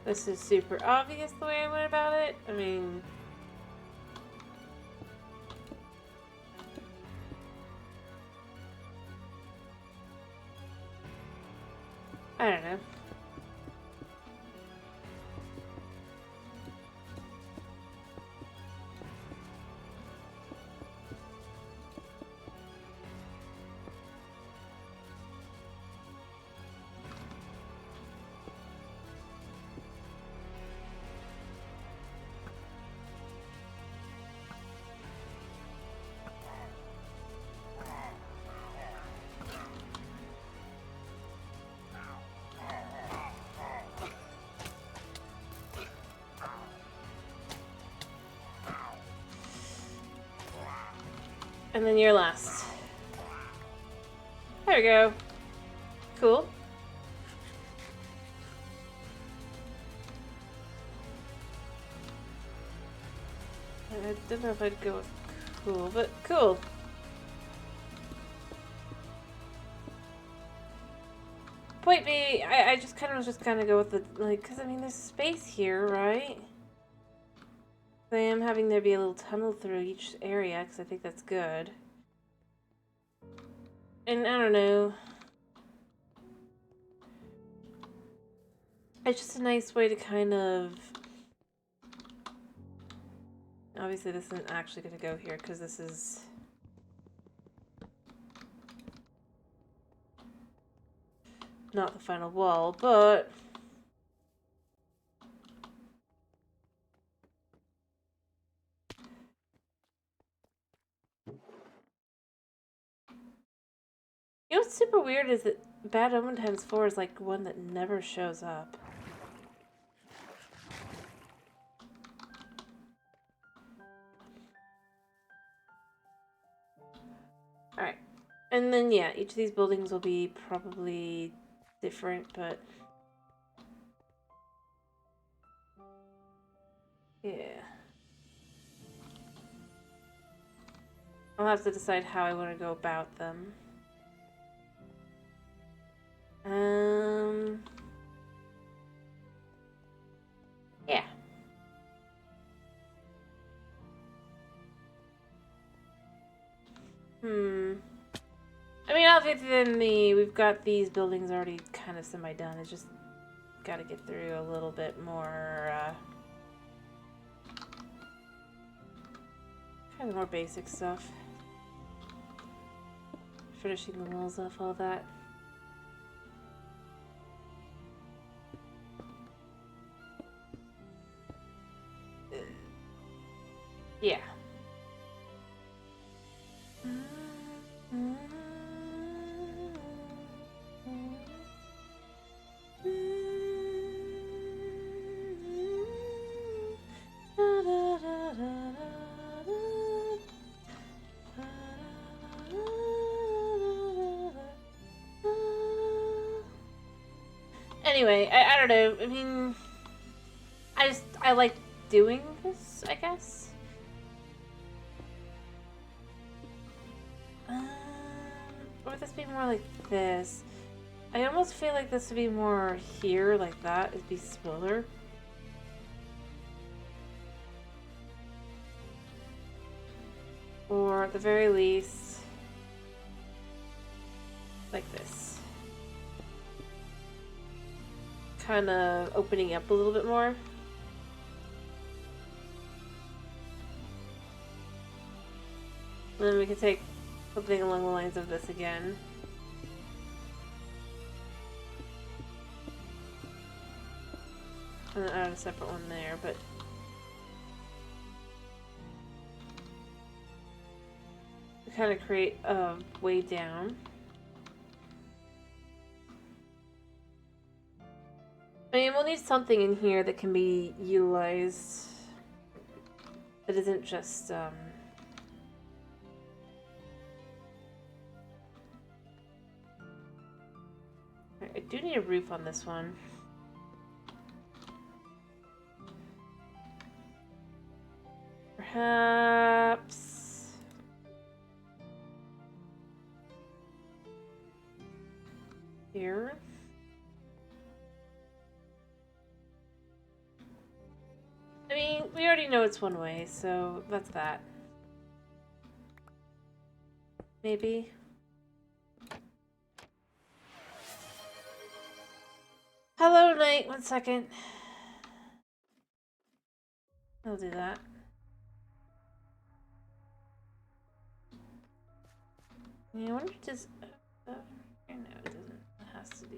This is super obvious the way I went about it. I mean... I don't know. And then you're last. There we go. Cool. I don't know if I'd go with cool, but cool. Point B, I just kind of was just gonna go with the, like, because I mean, there's space here, right? I am having there be a little tunnel through each area, because I think that's good. And I don't know. It's just a nice way to kind of... Obviously, this isn't actually going to go here, because this is... not the final wall, but... You know what's super weird is that Bad Omen times 4 is like one that never shows up. Alright. And then, yeah, each of these buildings will be probably different, but... yeah. I'll have to decide how I want to go about them. Yeah. I mean, obviously, then we've got these buildings already kind of semi-done. It's just got to get through a little bit more, kind of more basic stuff. Finishing the walls off, all that. Yeah. Anyway, I don't know. I mean, I like doing this, I guess. Or would this be more like this? I almost feel like this would be more here, like that. It'd be smaller. Or at the very least, like this. Kind of opening up a little bit more. And then we can take something along the lines of this again. And then add a separate one there, but... we kind of create a way down. I mean, we'll need something in here that can be utilized that isn't just, I do need a roof on this one. Perhaps... here? I mean, we already know it's one way, so that's that. Maybe. Hello, Night. 1 second. I'll do that. Yeah, I wonder if it just... no, it doesn't. It has to be.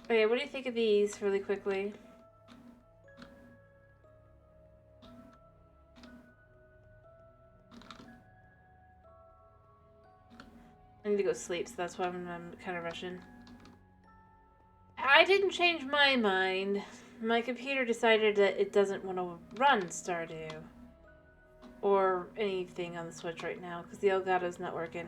Okay, what do you think of these really quickly? I need to go sleep, so that's why I'm kind of rushing. I didn't change my mind. My computer decided that it doesn't want to run Stardew. Or anything on the Switch right now, because the Elgato's not working.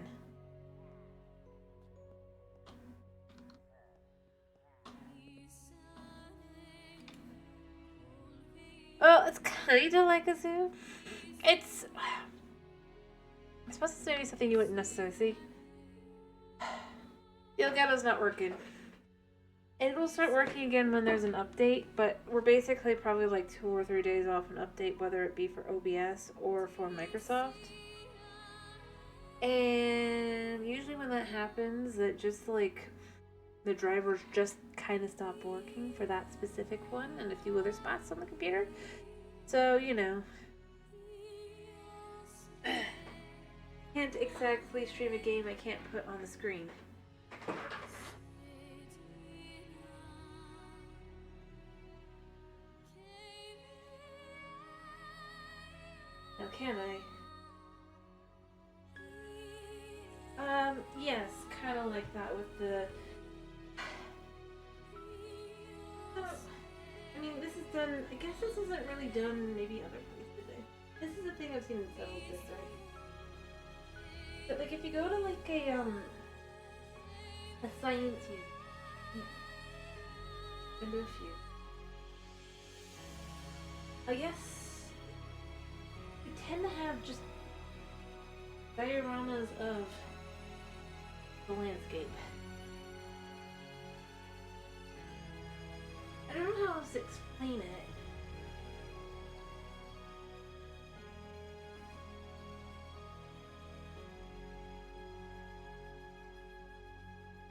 Well, it's kind of like a zoo. It's... I suppose it's maybe something you wouldn't necessarily see. The Elgato's not working. It will start working again when there's an update, but we're basically probably like 2 or 3 days off an update, whether it be for OBS or for Microsoft. And usually when that happens, it just like the drivers just kind of stop working for that specific one and a few other spots on the computer. So, you know, can't exactly stream a game I can't put on the screen. Now can I? Yes, kind of like that with the... I mean, this is done... I guess this isn't really done maybe other places. This is a thing I've seen in several places, right? But, like, if you go to, like, a science museum, been to a few. I guess we tend to have just dioramas of the landscape. I don't know how else to explain it.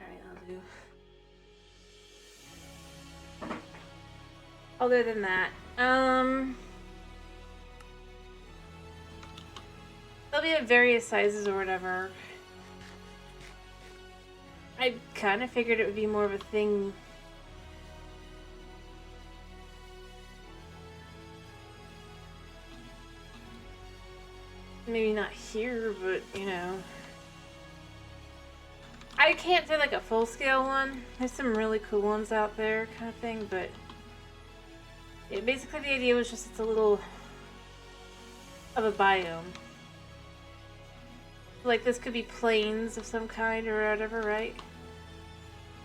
Alright, I'll do. Other than that, they'll be of various sizes or whatever. I kind of figured it would be more of a thing. Maybe not here, but, you know. I can't say like a full-scale one. There's some really cool ones out there kind of thing, but basically the idea was just it's a little of a biome. Like this could be plains of some kind or whatever, right?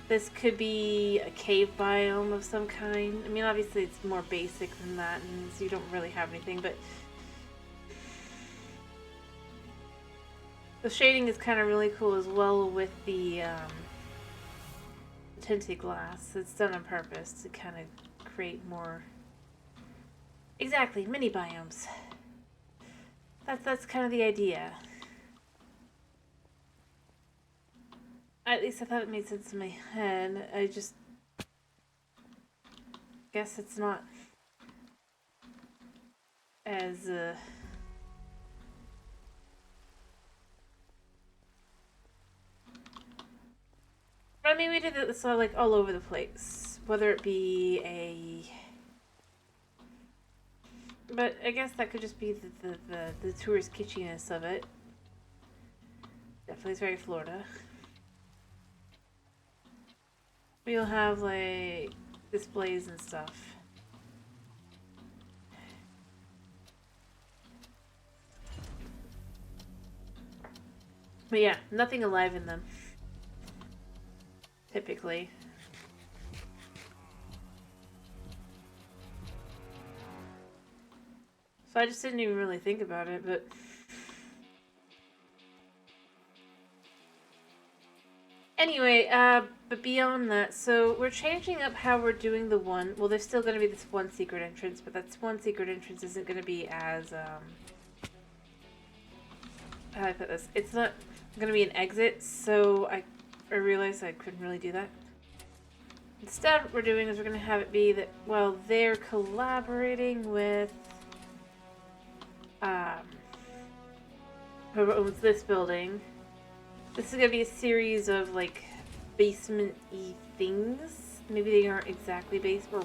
This could be a cave biome of some kind. I mean, obviously it's more basic than that, and so you don't really have anything, but the shading is kind of really cool as well with the tinted glass. It's done on purpose to kind of create more... Exactly, mini biomes. That's kind of the idea. At least I thought it made sense in my head. I just guess it's not as but I mean, we did this all like all over the place, whether it be a. But I guess that could just be the tourist kitschiness of it. Definitely, it's very Florida. We'll have like displays and stuff. But yeah, nothing alive in them. Typically. So I just didn't even really think about it, but... Anyway, but beyond that, so we're changing up how we're doing the one. Well, there's still going to be this one secret entrance, but that one secret entrance isn't going to be as, how do I put this? It's not going to be an exit, so I realized I couldn't really do that. Instead, what we're doing is we're going to have it be that, well, they're collaborating with, whoever owns this building. This is going to be a series of, like, basement-y things. Maybe they aren't exactly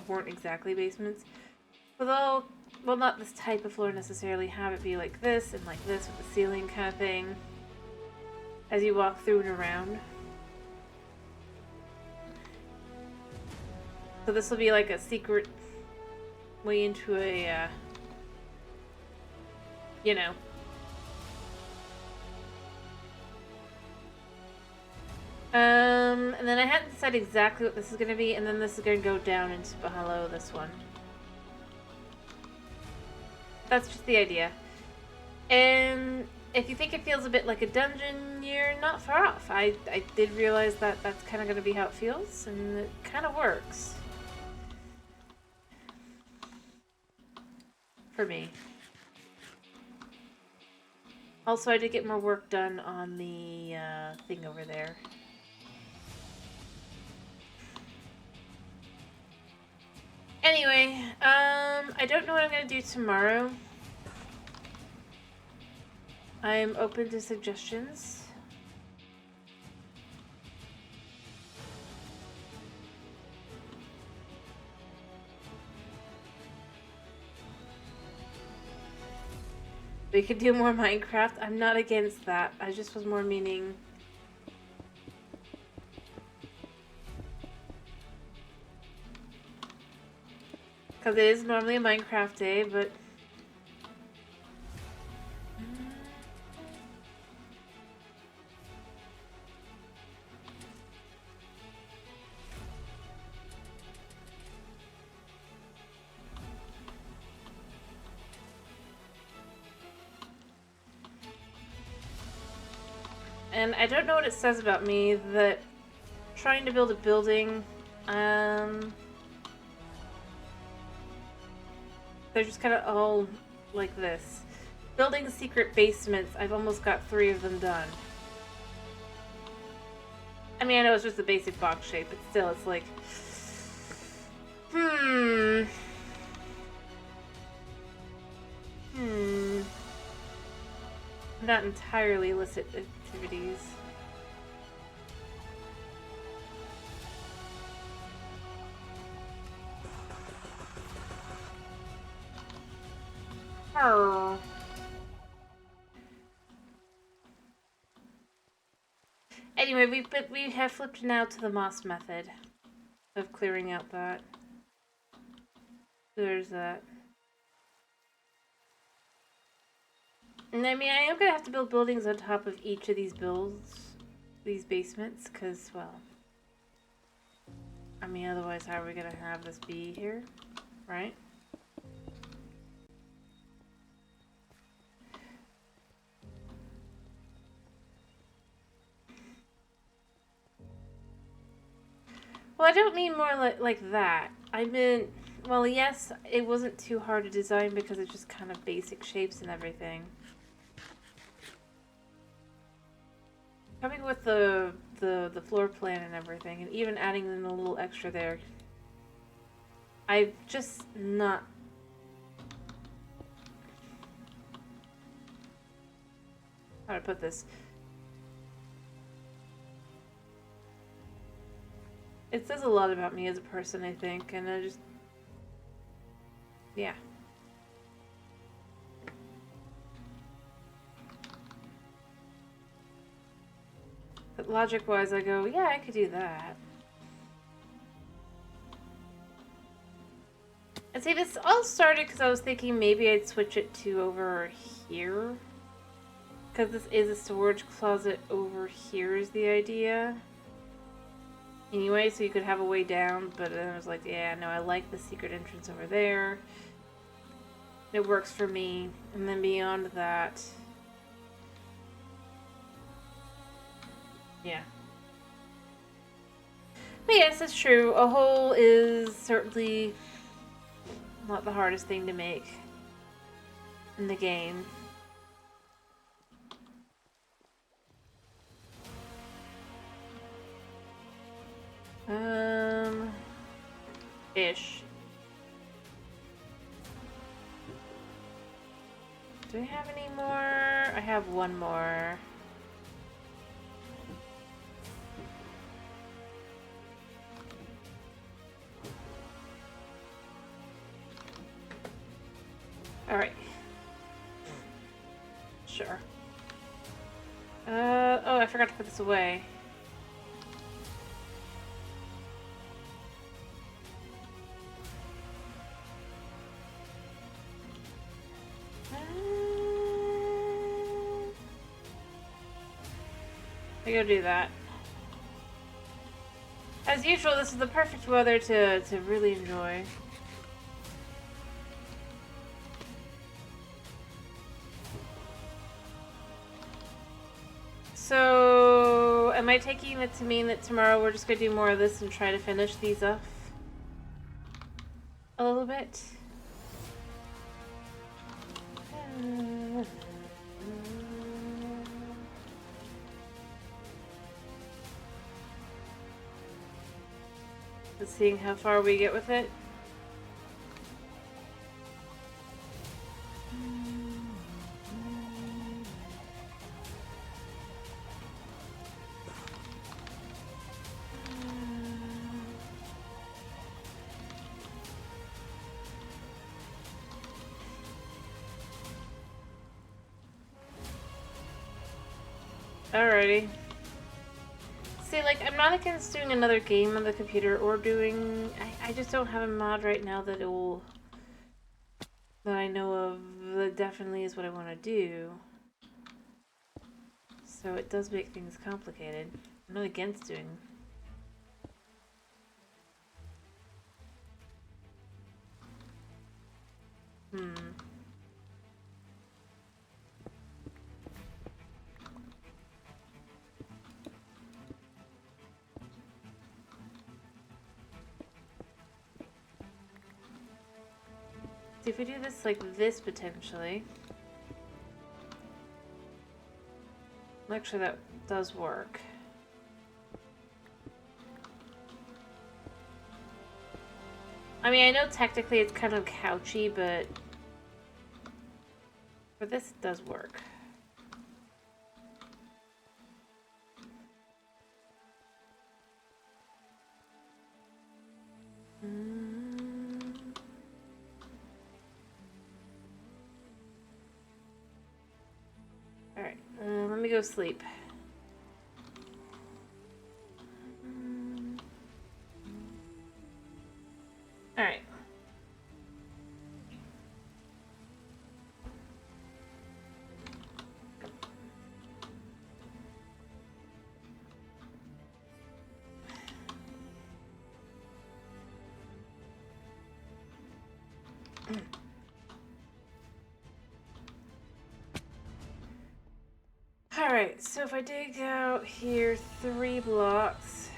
weren't exactly basements. But they'll, well, not this type of floor necessarily, have it be like this and like this with the ceiling kind of thing. As you walk through and around. So this will be like a secret way into a, you know. And then I hadn't decided exactly what this is going to be, and then this is going to go down into below this one. That's just the idea. And if you think it feels a bit like a dungeon, you're not far off. I did realize that that's kind of going to be how it feels, and it kind of works. For me. Also, I did get more work done on the thing over there. Anyway, I don't know what I'm going to do tomorrow. I'm open to suggestions. We could do more Minecraft. I'm not against that. I just was more meaning... Because it is normally a Minecraft day, but... And I don't know what it says about me that trying to build a building, they're just kind of all like this. Building secret basements, I've almost got 3 of them done. I mean, I know it's just a basic box shape, but still, it's like... Not entirely illicit activities. Oh. Anyway, we have flipped now to the moss method of clearing out that. There's that. And I mean, I am gonna have to build buildings on top of each of these these basements, because, well, I mean, otherwise how are we gonna have this be here, right? Well, I don't mean more like that. I meant, well, yes, it wasn't too hard to design because it's just kind of basic shapes and everything. Coming with the floor plan and everything, and even adding in a little extra there. I've just not... How to put this? It says a lot about me as a person, I think, and I just... Yeah. But logic-wise, I go, yeah, I could do that. And see, this all started because I was thinking maybe I'd switch it to over here. Because this is a storage closet over here is the idea. Anyway, so you could have a way down, but then I was like, yeah, no, I like the secret entrance over there. It works for me. And then beyond that... Yeah. But yes, it's true. A hole is certainly not the hardest thing to make in the game. Ish. Do I have any more? I have one more. Alright. Sure. Oh, I forgot to put this away. We go do that. As usual, this is the perfect weather to really enjoy. So, am I taking it to mean that tomorrow we're just going to do more of this and try to finish these off a little bit? Let's see how far we get with it. Alrighty. See, like, I'm not against doing another game on the computer or doing... I just don't have a mod right now that that I know of that definitely is what I want to do. So it does make things complicated. I'm not against doing... See, if we do this like this, potentially... Actually, that does work. I mean, I know technically it's kind of couchy, but... For this, it does work. Alright, let me go sleep. Alright. Alright, so if I dig out here 3 blocks...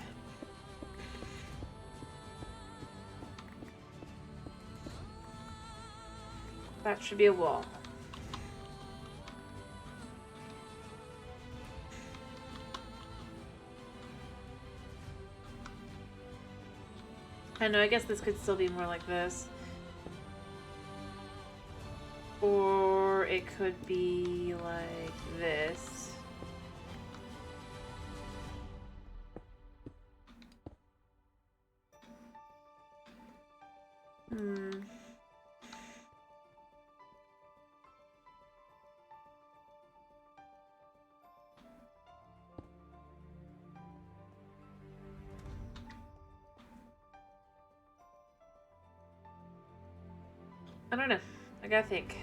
That should be a wall. I know, I guess this could still be more like this. Or it could be like this. I don't know. I gotta think.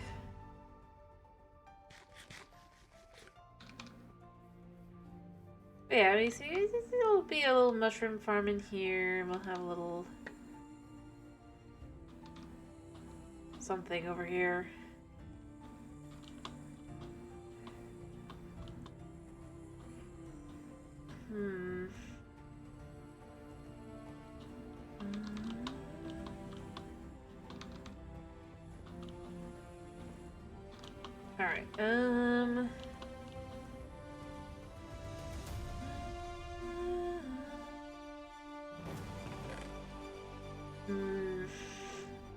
But yeah, you see, there'll be a little mushroom farm in here. We'll have a little something over here. Alright, do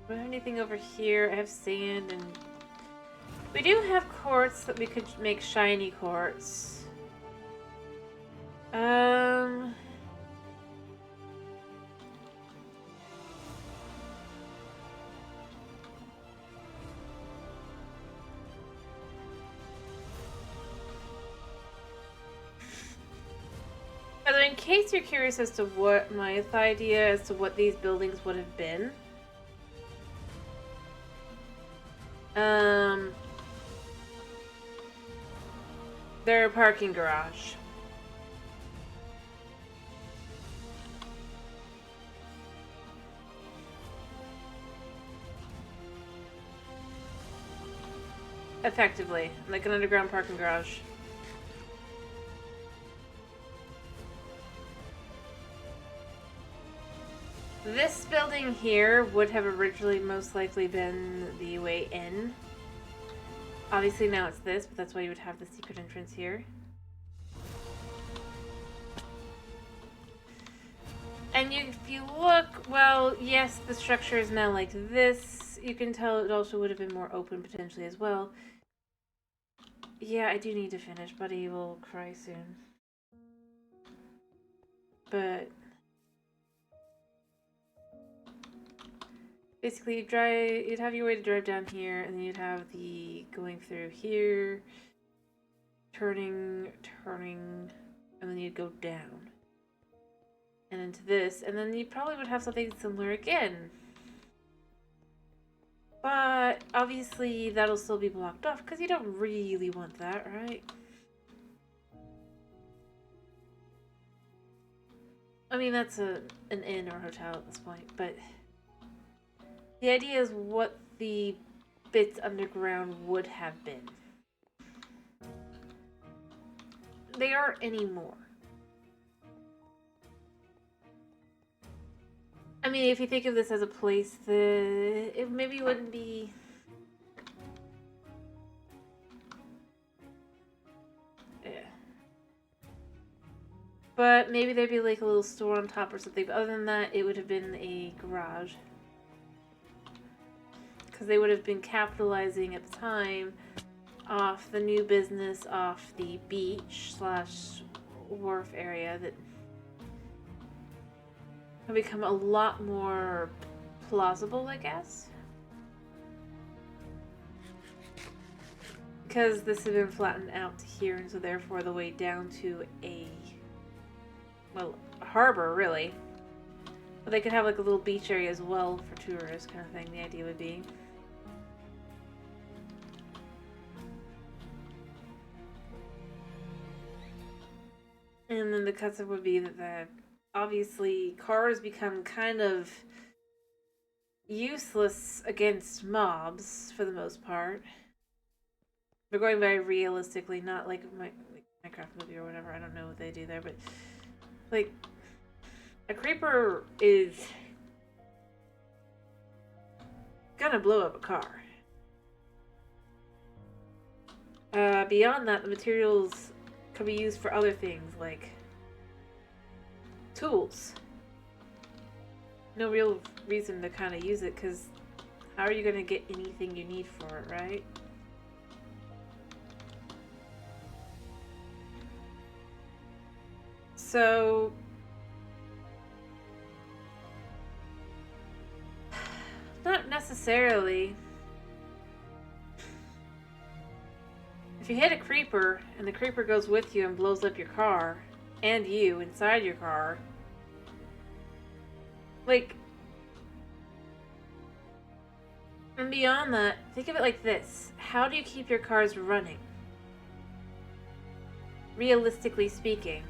I have anything over here? I have sand and... We do have quartz that we could make shiny quartz. In case you're curious as to what my idea as to what these buildings would have been, they're a parking garage. Effectively, like an underground parking garage. This building here would have originally most likely been the way in. Obviously now it's this, but that's why you would have the secret entrance here. And if you look, well, yes, the structure is now like this. You can tell it also would have been more open potentially as well. Yeah, I do need to finish. Buddy will cry soon. But basically, you'd have your way to drive down here, and then you'd have the going through here, turning, and then you'd go down. And into this, and then you probably would have something similar again. But obviously that'll still be blocked off because you don't really want that, right? I mean, that's an inn or hotel at this point, but the idea is what the bits underground would have been. They aren't anymore. I mean, if you think of this as a place, it maybe wouldn't be... Yeah. But maybe there'd be like a little store on top or something. But other than that, it would have been a garage. Because they would have been capitalizing at the time off the new business off the beach / wharf area that have become a lot more plausible, I guess. Because this had been flattened out to here, and so therefore the way down to a, well, a harbor, really. But they could have like a little beach area as well for tourists, kind of thing, the idea would be. And then the concept would be that obviously cars become kind of useless against mobs for the most part. They're going very realistically, not like Minecraft movie or whatever. I don't know what they do there, but like a creeper is gonna blow up a car. Beyond that, the materials can be used for other things like tools. No real reason to kind of use it because how are you going to get anything you need for it, right? So not necessarily. If you hit a creeper and the creeper goes with you and blows up your car and you inside your car, like, and beyond that, think of it like this. How do you keep your cars running? Realistically speaking.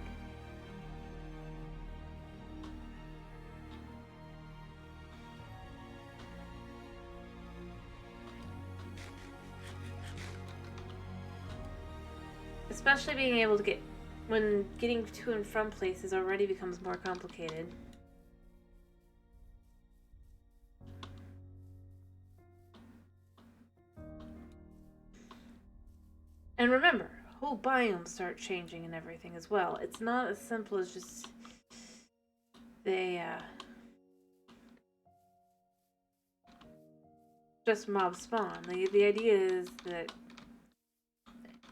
Especially being able to when getting to and from places already becomes more complicated. And remember, whole biomes start changing and everything as well. It's not as simple as just just mob spawn. The idea is that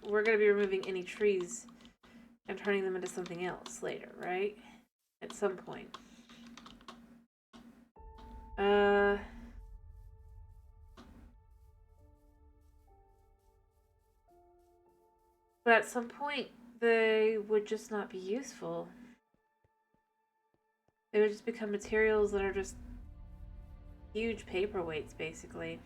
we're going to be removing any trees and turning them into something else later, right? At some point. But at some point, they would just not be useful. They would just become materials that are just huge paperweights, basically.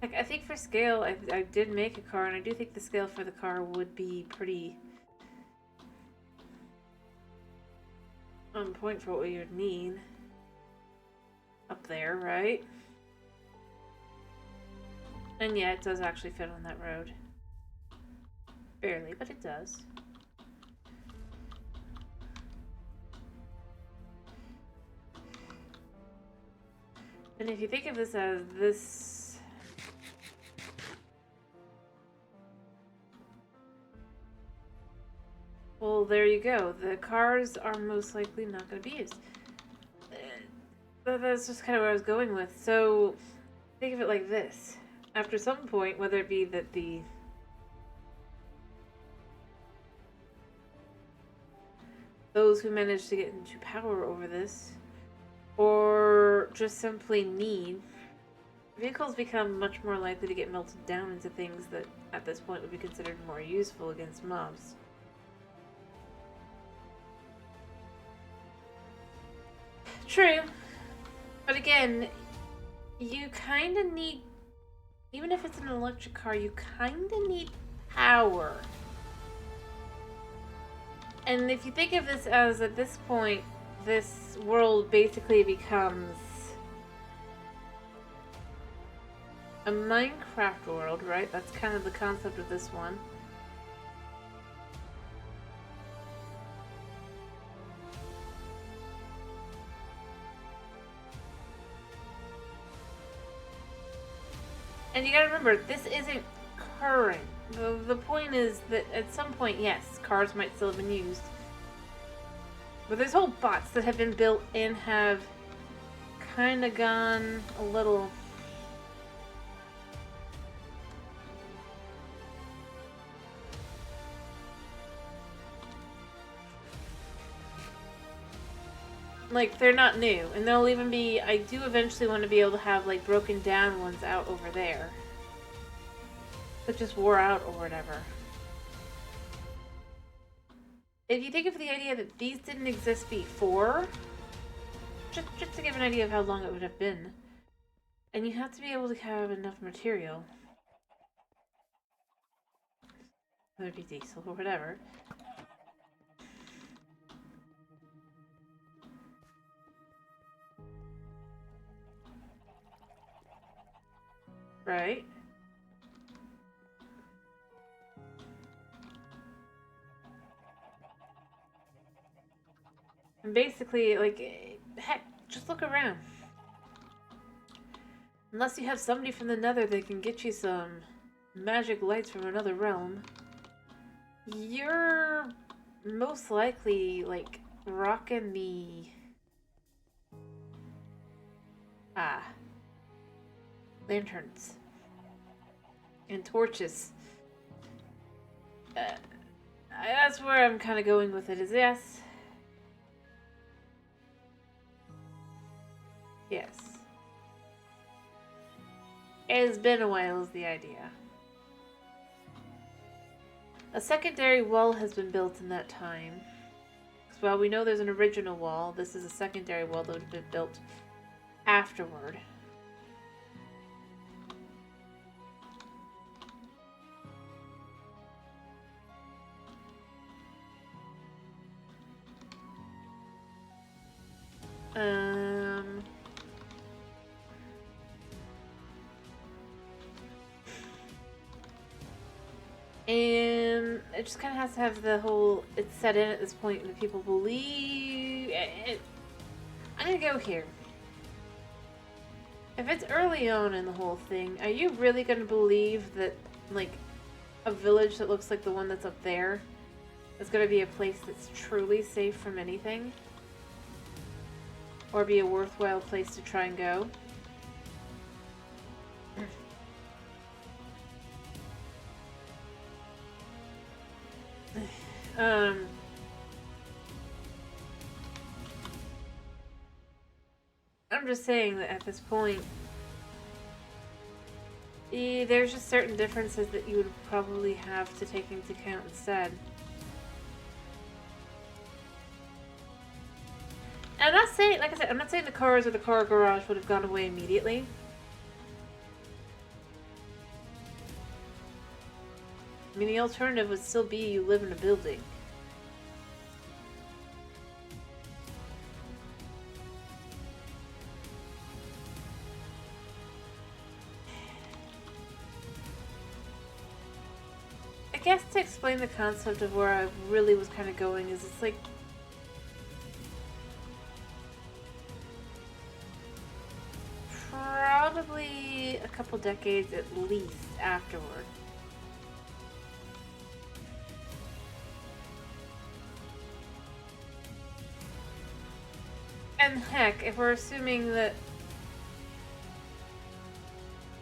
Like, I think for scale, I did make a car, and I do think the scale for the car would be pretty on point for what you would need. Up there, right? And yeah, it does actually fit on that road. Barely, but it does. And if you think of this as this... Well, there you go. The cars are most likely not going to be used. That's just kind of where I was going with. So, think of it like this. After some point, whether it be that those who manage to get into power over this, or just simply need, vehicles become much more likely to get melted down into things that at this point would be considered more useful against mobs. True. But again, you kind of need, even if it's an electric car, you kind of need power. And if you think of this as, at this point, this world basically becomes a Minecraft world, right? That's kind of the concept of this one. And you gotta remember, this isn't current. The point is that at some point, yes, cars might still have been used. But there's whole bots that have been built and have kind of gone a little... Like, they're not new. And they'll even be... I do eventually want to be able to have, like, broken down ones out over there. That just wore out or whatever. If you think of the idea that these didn't exist before, just to give an idea of how long it would have been, and you have to be able to have enough material, whether it be diesel or whatever. Right? And basically, like, heck, just look around. Unless you have somebody from the Nether that can get you some magic lights from another realm, you're most likely, like, rocking the... lanterns. And torches. That's where I'm kind of going with it, is yes. Yes. It has been a while is the idea. A secondary wall has been built in that time. Because while we know there's an original wall, this is a secondary wall that would have been built afterward. And it just kind of has to have the whole, it's set in at this point that people believe it. I'm gonna go here. If it's early on in the whole thing, are you really gonna believe that, like, a village that looks like the one that's up there is gonna be a place that's truly safe from anything? Or be a worthwhile place to try and go? I'm just saying that at this point, there's just certain differences that you would probably have to take into account instead. And I'm not saying, like I said, I'm not saying the cars or the car garage would have gone away immediately. I mean, the alternative would still be you live in a building. explain the concept of where I really was kind of going is it's like probably a couple decades at least afterward. And heck, if we're assuming that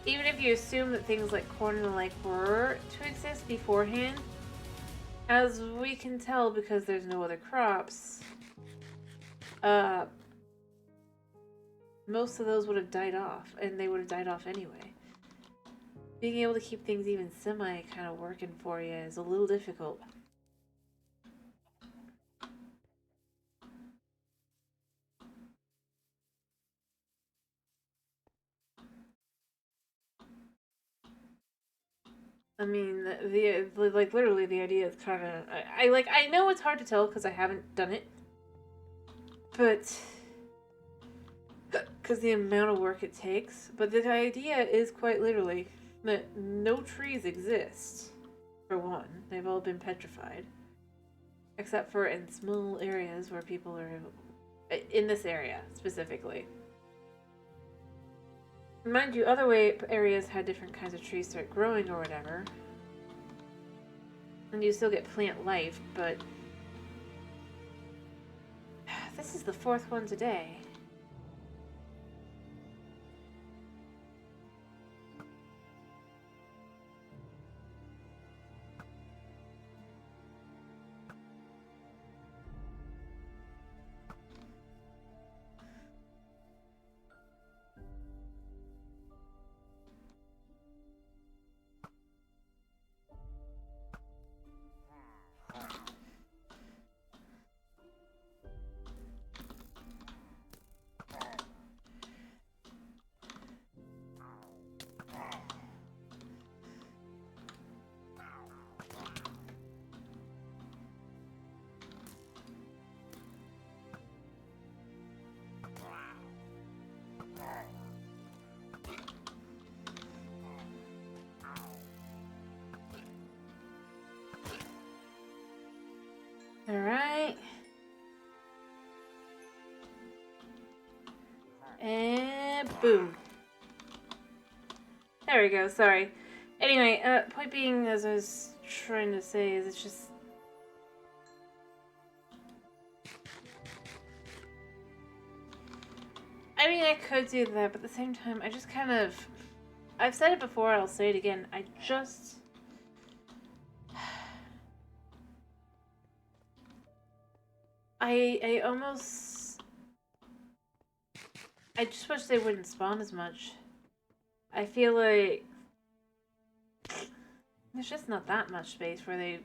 even if you assume that things like corn in the lake were to exist beforehand, as we can tell because there's no other crops, most of those would have died off, and they would have died off anyway. Being able to keep things even semi kind of working for you is a little difficult. I mean, the like literally the idea is kind of I know it's hard to tell because I haven't done it, but because the amount of work it takes. But the idea is quite literally that no trees exist. For one, they've all been petrified, except for in small areas where people are in this area specifically. Mind you, other areas had different kinds of trees start growing or whatever. And you still get plant life, but... This is the 4th one today. Alright. And boom. There we go, sorry. Anyway, point being, as I was trying to say, is it's just... I mean, I could do that, but at the same time, I just kind of... I've said it before, I'll say it again. I just... I almost... I just wish they wouldn't spawn as much. I feel like... There's just not that much space where they...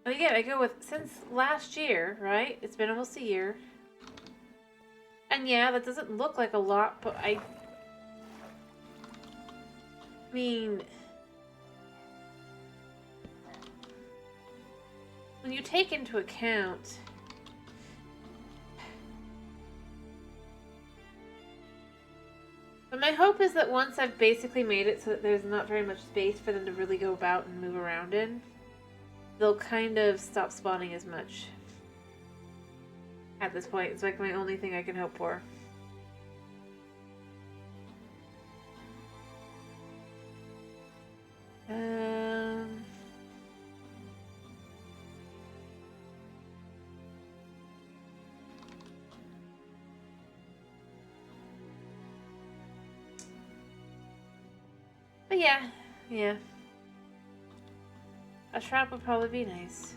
And again, I go with, since last year, right? It's been almost a year. And yeah, that doesn't look like a lot, but I mean... When you take into account... But my hope is that once I've basically made it so that there's not very much space for them to really go about and move around in, they'll kind of stop spawning as much. At this point, it's like my only thing I can hope for. But yeah. A trap would probably be nice.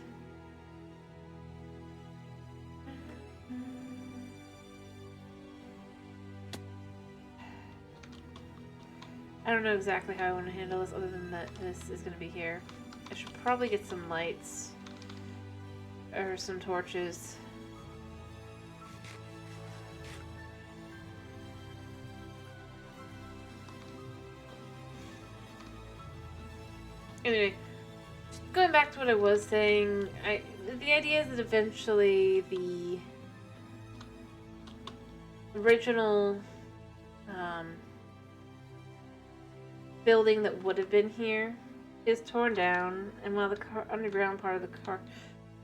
I don't know exactly how I want to handle this other than that this is going to be here. I should probably get some lights. Or some torches. Anyway, going back to what I was saying, the idea is that eventually the original building that would have been here is torn down, and while the underground part of the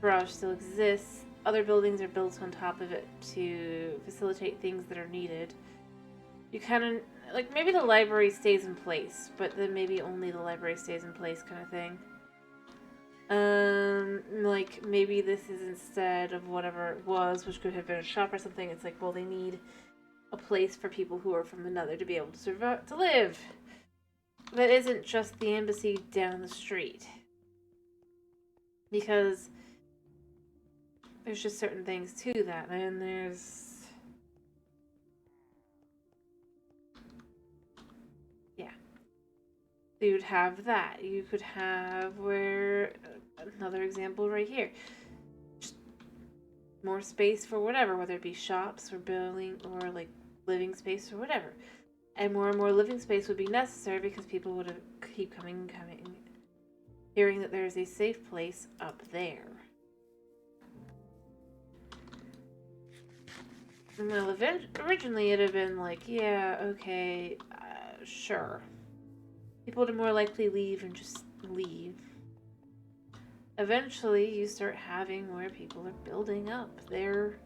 garage still exists, other buildings are built on top of it to facilitate things that are needed. You kind of, like, maybe the library stays in place, but then maybe only the library stays in place kind of thing. Like, maybe this is instead of whatever it was, which could have been a shop or something. It's like, well, they need a place for people who are from another to be able to survive, to live. That isn't just the embassy down the street. Because there's just certain things to that, and there's... yeah. So you'd have that. You could have where... another example right here. Just more space for whatever, whether it be shops or building or like living space or whatever. And more living space would be necessary because people would keep coming, hearing that there's a safe place up there. And well, originally it had been like, yeah, okay, sure. People would more likely leave and just leave. Eventually, you start having where people are building up their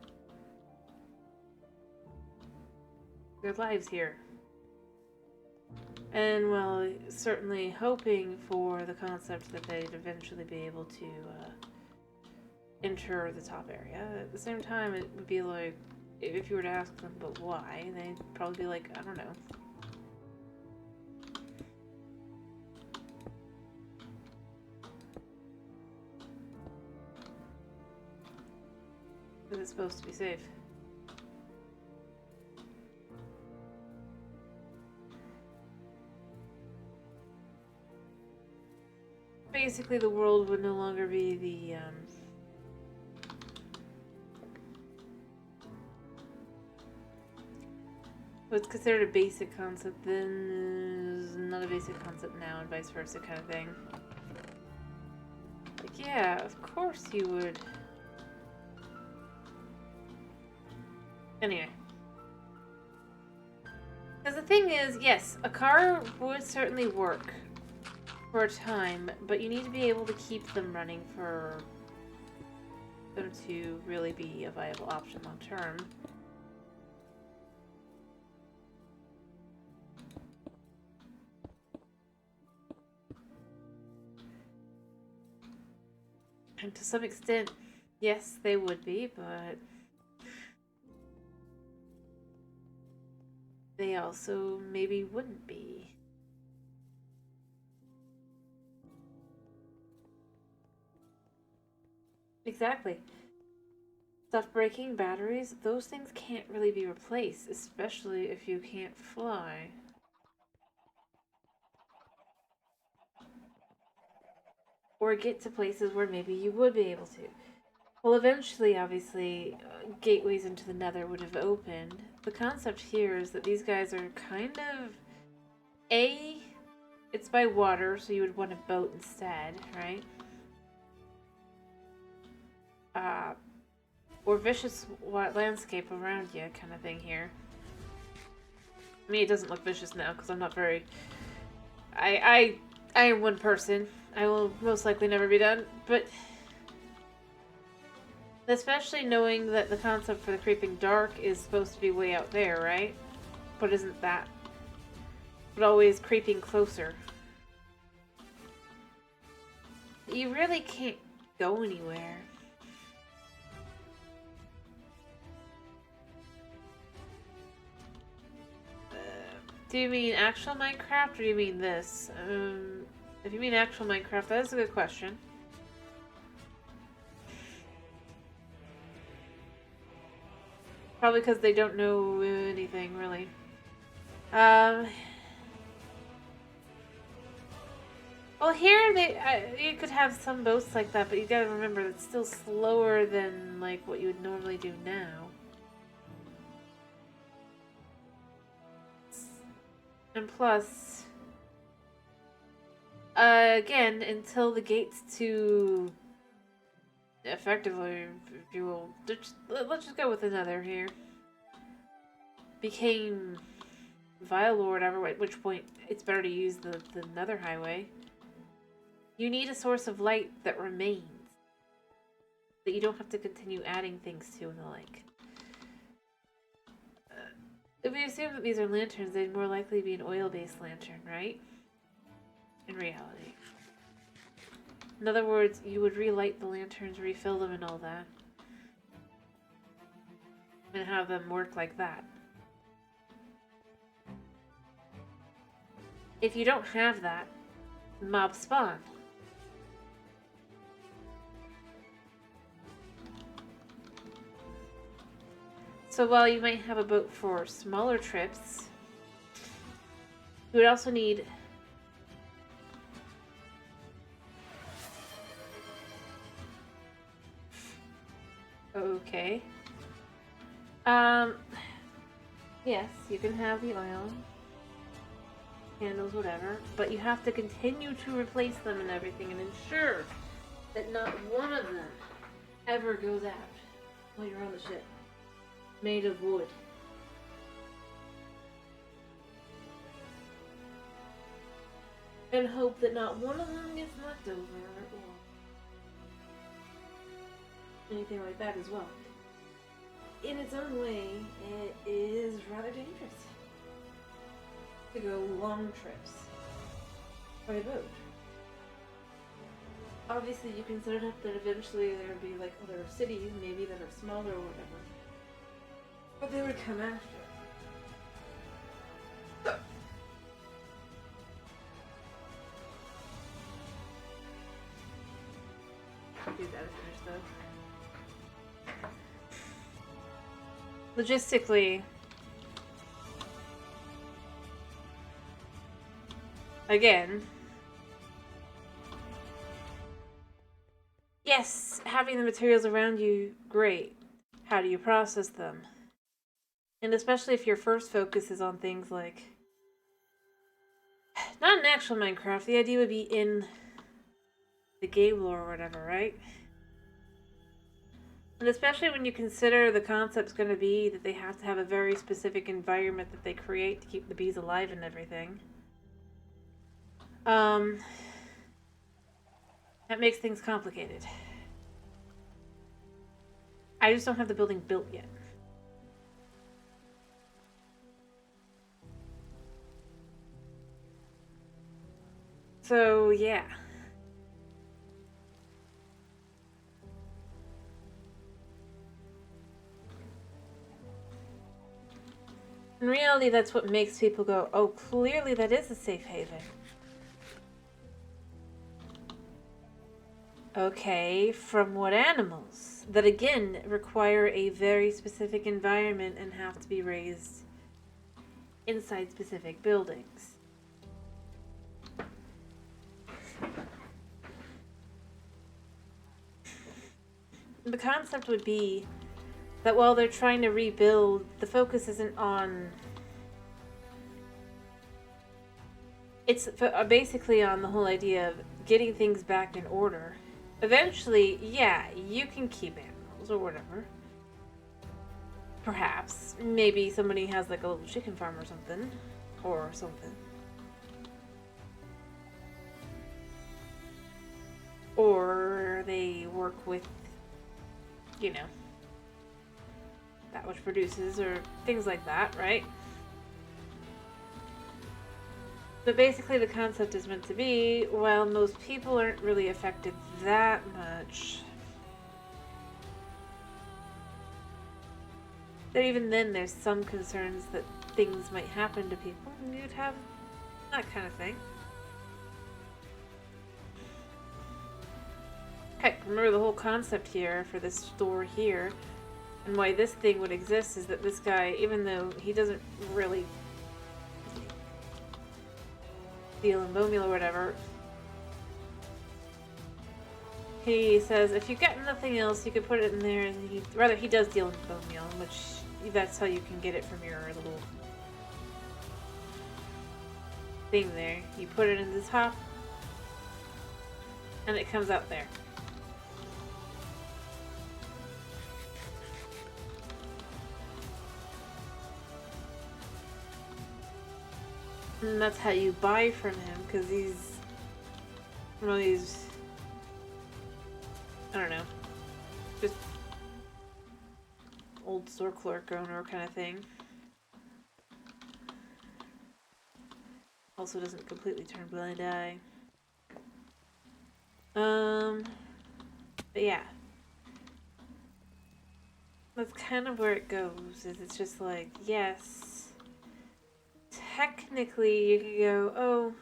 lives here. And, well, certainly hoping for the concept that they'd eventually be able to enter the top area. At the same time, it would be like, if you were to ask them, but why, they'd probably be like, I don't know. Because it's supposed to be safe. Basically, the world would no longer be the, what's considered a basic concept then is not a basic concept now, and vice versa kind of thing. Like, yeah, of course you would. Anyway. Because the thing is, yes, a car would certainly work for a time, but you need to be able to keep them running for them to really be a viable option long term. And to some extent, yes, they would be, but they also maybe wouldn't be. Exactly. Stuff breaking, batteries, those things can't really be replaced, especially if you can't fly. Or get to places where maybe you would be able to. Well, eventually, obviously, gateways into the Nether would have opened. The concept here is that these guys are kind of... it's by water, so you would want a boat instead, right? Or vicious landscape around you kind of thing here. I mean, it doesn't look vicious now, because I'm not very... I am one person. I will most likely never be done, but... especially knowing that the concept for the creeping dark is supposed to be way out there, right? But isn't that? But always creeping closer. You really can't go anywhere. Do you mean actual Minecraft, or do you mean this? If you mean actual Minecraft, that is a good question. Probably because they don't know anything, really. Well, here you could have some boats like that, but you gotta remember it's still slower than like what you would normally do now. And plus, again, until the gates to effectively, if you will, let's just go with another here, became Vile or whatever, at which point it's better to use the Nether Highway. You need a source of light that remains. That you don't have to continue adding things to and the like. If we assume that these are lanterns, they'd more likely be an oil-based lantern, right? In reality. In other words, you would relight the lanterns, refill them and all that. And have them work like that. If you don't have that, mobs spawn. So while you might have a boat for smaller trips, you would also need okay. Yes, you can have the oil, candles, whatever, but you have to continue to replace them and everything and ensure that not one of them ever goes out while you're on the ship. Made of wood. And hope that not one of them gets knocked over or anything like that as well. In its own way, it is rather dangerous to go long trips by boat. Obviously, you can set it up that eventually there would be like other cities, maybe that are smaller or whatever. But they would come after. Do that finish though. Logistically, again, yes, having the materials around you, great. How do you process them? And especially if your first focus is on things like... Not in actual Minecraft, the idea would be in the game lore or whatever, right? And especially when you consider the concept's going to be that they have to have a very specific environment that they create to keep the bees alive and everything. That makes things complicated. I just don't have the building built yet. So, yeah. In reality, that's what makes people go, oh, clearly that is a safe haven. Okay, from what animals? That again require a very specific environment and have to be raised inside specific buildings. The concept would be that while they're trying to rebuild, the focus isn't on... It's basically on the whole idea of getting things back in order. Eventually, yeah, you can keep animals or whatever. Perhaps. Maybe somebody has like a little chicken farm or something. Or something. Or they work with, you know, that which produces or things like that, right? But basically the concept is meant to be, well, most people aren't really affected that much. That even then there's some concerns that things might happen to people and you'd have that kind of thing. Heck, remember the whole concept here for this store here and why this thing would exist is that this guy, even though he doesn't really deal in bone meal or whatever, he says if you got nothing else you could put it in there, and he does deal in bone meal, which that's how you can get it from your little thing there. You put it in this hop and it comes out there. And that's how you buy from him, because he's one of these, I don't know, just old store clerk owner kind of thing. Also doesn't completely turn blind eye. But yeah. That's kind of where it goes, is it's just like, yes, technically you could go, oh,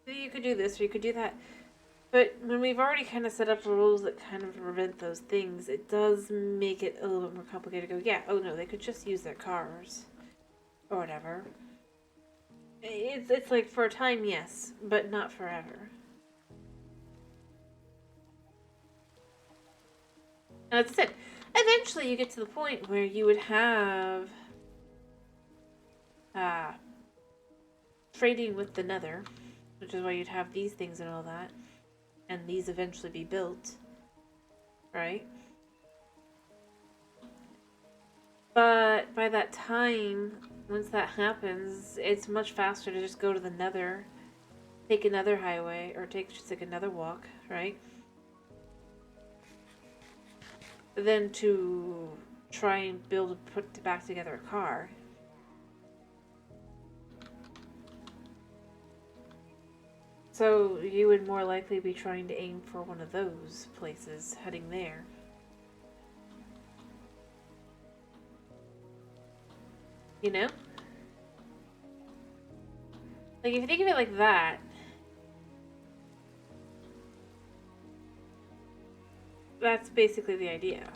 you could do this or you could do that. But when we've already kind of set up rules that kind of prevent those things, it does make it a little bit more complicated to go, yeah, oh no, they could just use their cars. Or whatever. It's like for a time, yes, but not forever. And that's it. Eventually you get to the point where you would have trading with the Nether, which is why you'd have these things and all that, and these eventually be built, right? But by that time, once that happens, it's much faster to just go to the Nether, take another highway, or take just like another walk, right? Than to try and put back together a car. So you would more likely be trying to aim for one of those places, heading there. You know? Like, if you think of it like that, that's basically the idea.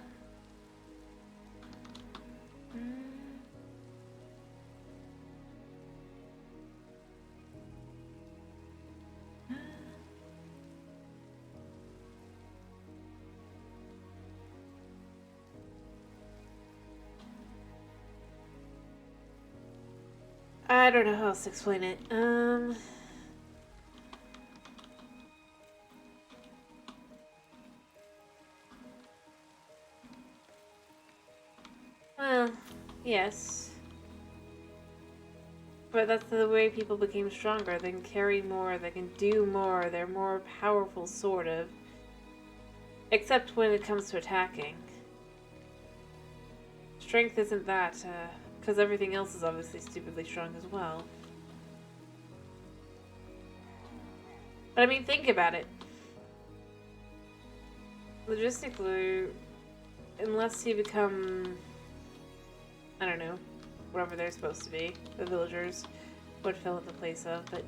I don't know how else to explain it. Well, yes. But that's the way people became stronger. They can carry more, they can do more, they're more powerful, sort of. Except when it comes to attacking. Strength isn't that, because everything else is obviously stupidly strong as well. But I mean, think about it. Logistically, unless you become, I don't know, whatever they're supposed to be, the villagers would fill in the place of, but...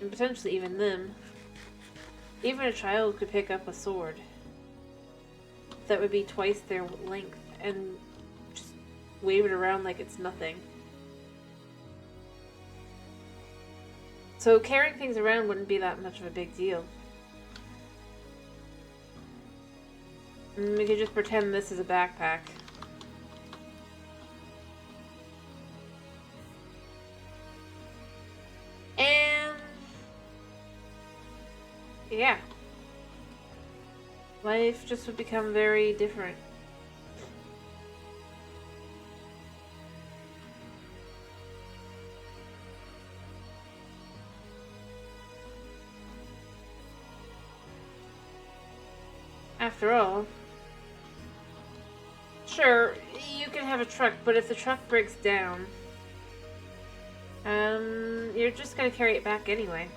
And potentially even them. Even a child could pick up a sword that would be twice their length and just wave it around like it's nothing. So carrying things around wouldn't be that much of a big deal. We could just pretend this is a backpack. And... yeah. Life just would become very different. After all, sure, you can have a truck, but if the truck breaks down, you're just gonna carry it back anyway.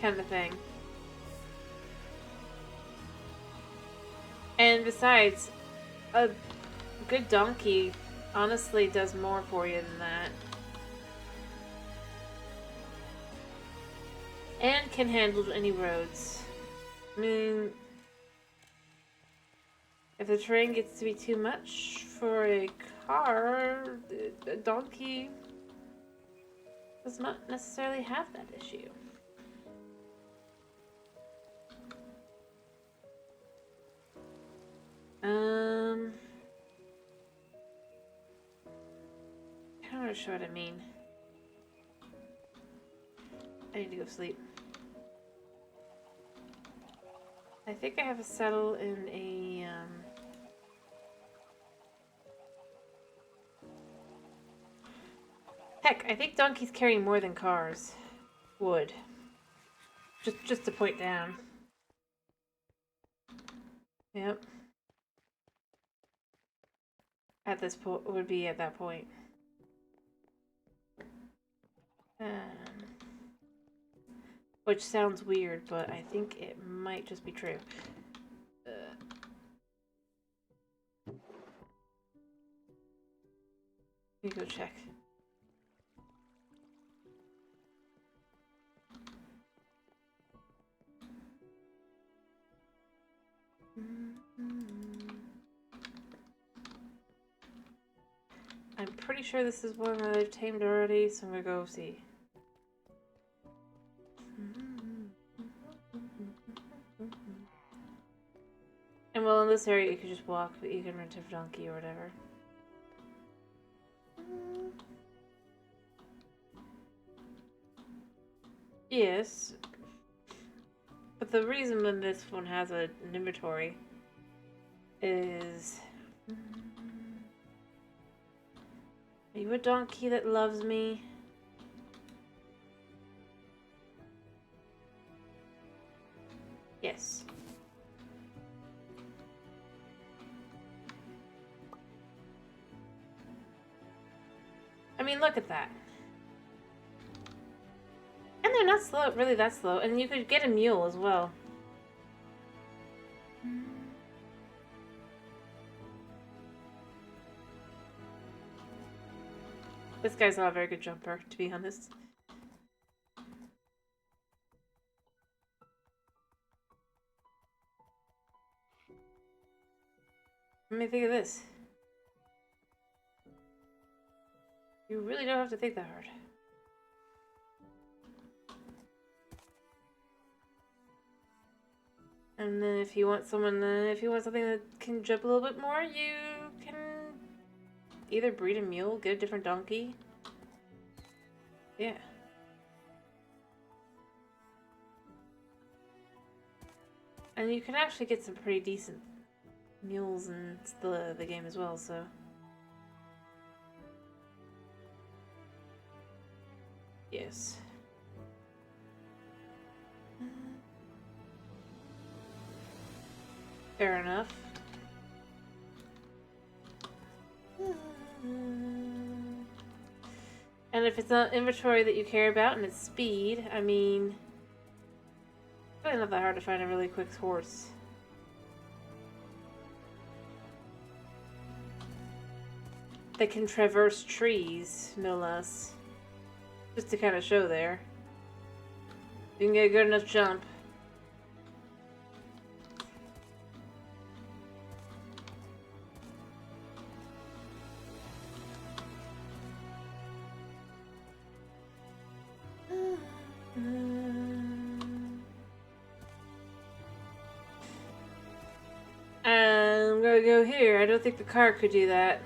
Kind of thing. And besides, a good donkey honestly does more for you than that. And can handle any roads. I mean, if the terrain gets to be too much for a car, a donkey does not necessarily have that issue. I'm not sure what I mean. I need to go sleep. I think I have a saddle in a, Heck, I think donkeys carry more than cars would. Just to point down. Yep. At this point, would be at that point. Which sounds weird, but I think it might just be true. Let me go check. I'm pretty sure this is one that I've tamed already, so I'm gonna go see. And well, in this area you can just walk, but you can rent a donkey or whatever. Yes. But the reason that this one has an inventory is... Are you a donkey that loves me? Yes. I mean, look at that. And they're not slow, really that slow. And you could get a mule as well. This guy's not a very good jumper, to be honest. Let me think of this. You really don't have to think that hard. And then if you want someone, if you want something that can jump a little bit more, you can either breed a mule, get a different donkey. Yeah. And you can actually get some pretty decent mules in the game as well, so. Yes. Fair enough. And if it's not inventory that you care about and it's speed, I mean, it's really not that hard to find a really quick horse. That can traverse trees, no less. Just to kind of show there. You can get a good enough jump. I'm gonna go here. I don't think the car could do that.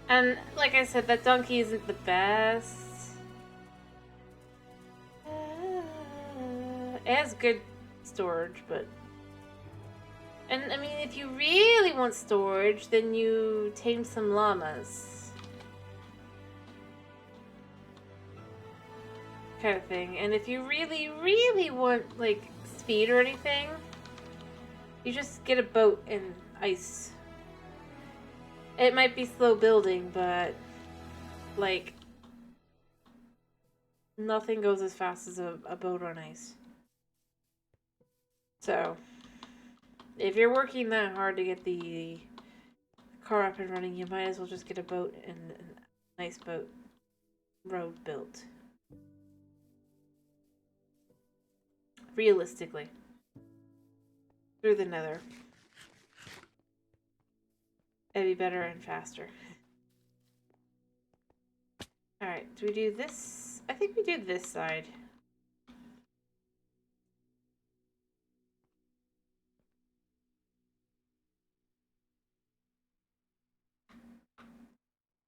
And like I said, that donkey isn't the best. It has good storage, but... And I mean, if you really want storage, then you tame some llamas. Kind of thing. And if you really, really want, like, speed or anything, you just get a boat and ice. It might be slow building, but, like, nothing goes as fast as a boat on ice. So, if you're working that hard to get the car up and running, you might as well just get a boat and a nice boat road built. Realistically. Through the nether. It'd be better and faster. Alright, do we do this? I think we do this side.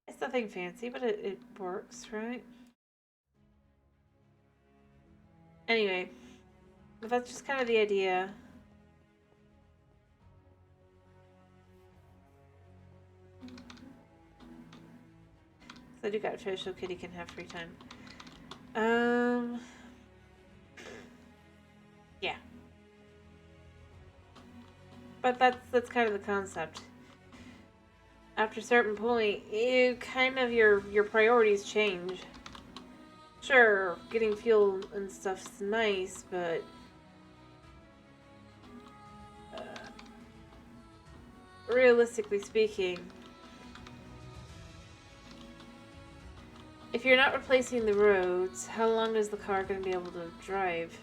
It's nothing fancy, but it works, right? Anyway, but that's just kind of the idea. I do gotta finish so Kitty can have free time. Yeah. But that's kind of the concept. After a certain point, you kind of your priorities change. Sure, getting fuel and stuff's nice, but realistically speaking, if you're not replacing the roads, how long is the car going to be able to drive?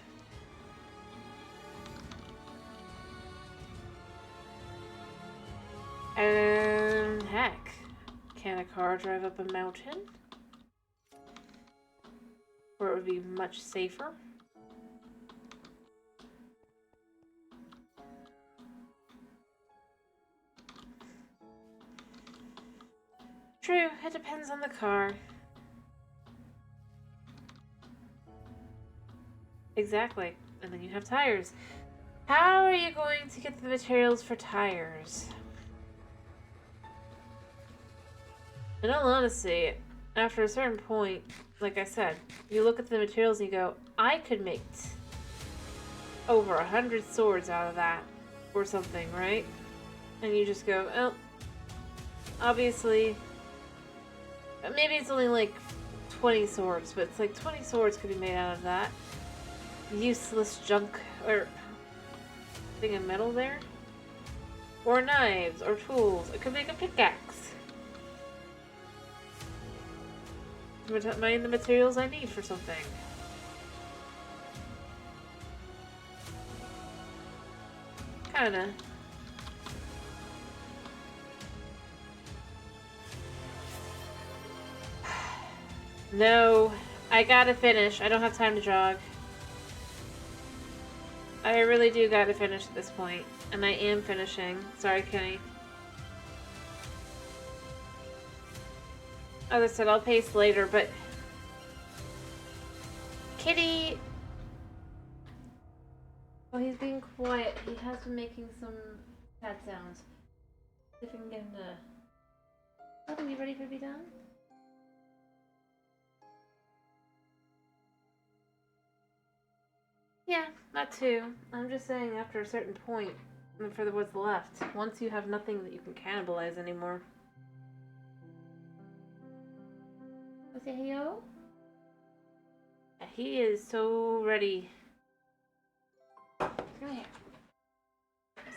And heck, can a car drive up a mountain? Where it would be much safer? True, it depends on the car. Exactly. And then you have tires. How are you going to get the materials for tires? In all honesty, after a certain point, like I said, you look at the materials and you go, I could make over 100 swords out of that, or something, right? And you just go, oh, obviously, maybe it's only like 20 swords, but it's like 20 swords could be made out of that. Useless junk, or thing of metal there. Or knives, or tools. It could make a pickaxe. Mine the materials I need for something. Kinda. No, I gotta finish. I don't have time to jog. I really do gotta finish at this point. And I am finishing. Sorry, Kenny. As I said, I'll pace later, but... Kitty! Oh, he's being quiet. He has been making some cat sounds. See if we can get him to... Oh, are you ready for to be done? Yeah, that too. I'm just saying after a certain point, for what's left, once you have nothing that you can cannibalize anymore. Say hello? He is so ready. Come here.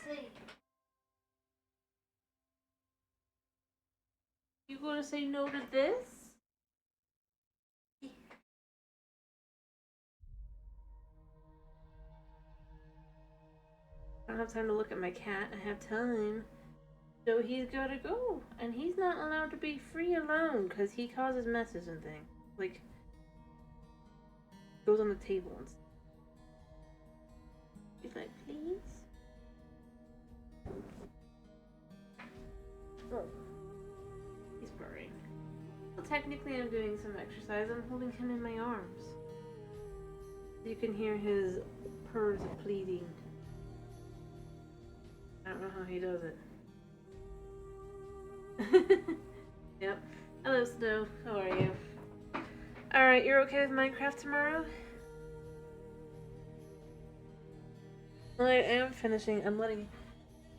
Say. You gonna say no to this? I don't have time to look at my cat. I have time. So he's gotta go. And he's not allowed to be free alone because he causes messes and things. Like, goes on the table and stuff. He's like, please? Oh. He's purring. Well, technically I'm doing some exercise. I'm holding him in my arms. You can hear his purrs of pleading. I don't know how he does it. Yep. Hello, Snow. How are you? Alright, you're okay with Minecraft tomorrow? Well, I am finishing. I'm letting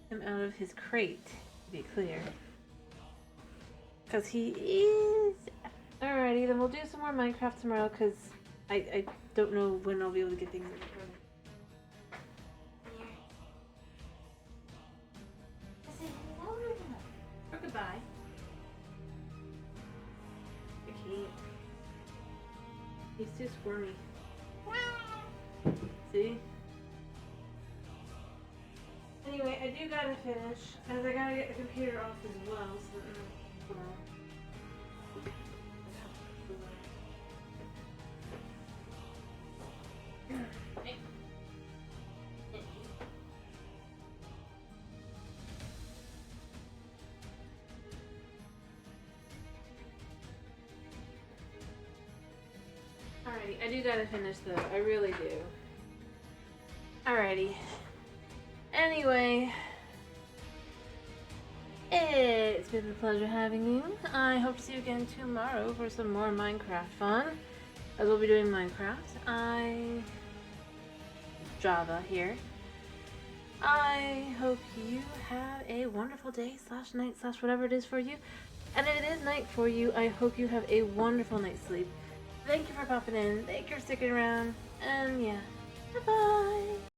him out of his crate, to be clear. Because he is... Alrighty, then we'll do some more Minecraft tomorrow, because I don't know when I'll be able to get things in. Goodbye. I can't. He's too squirmy. See? Anyway, I do gotta finish, as I gotta get the computer off as well, so Alrighty, I do gotta finish though, I really do. Alrighty. Anyway, It's been a pleasure having you. I hope to see you again tomorrow for some more Minecraft fun. As we'll be doing Minecraft. Java here. I hope you have a wonderful day slash night slash whatever it is for you. And if it is night for you, I hope you have a wonderful night's sleep. Thank you for popping in. Thank you for sticking around. And yeah, bye-bye.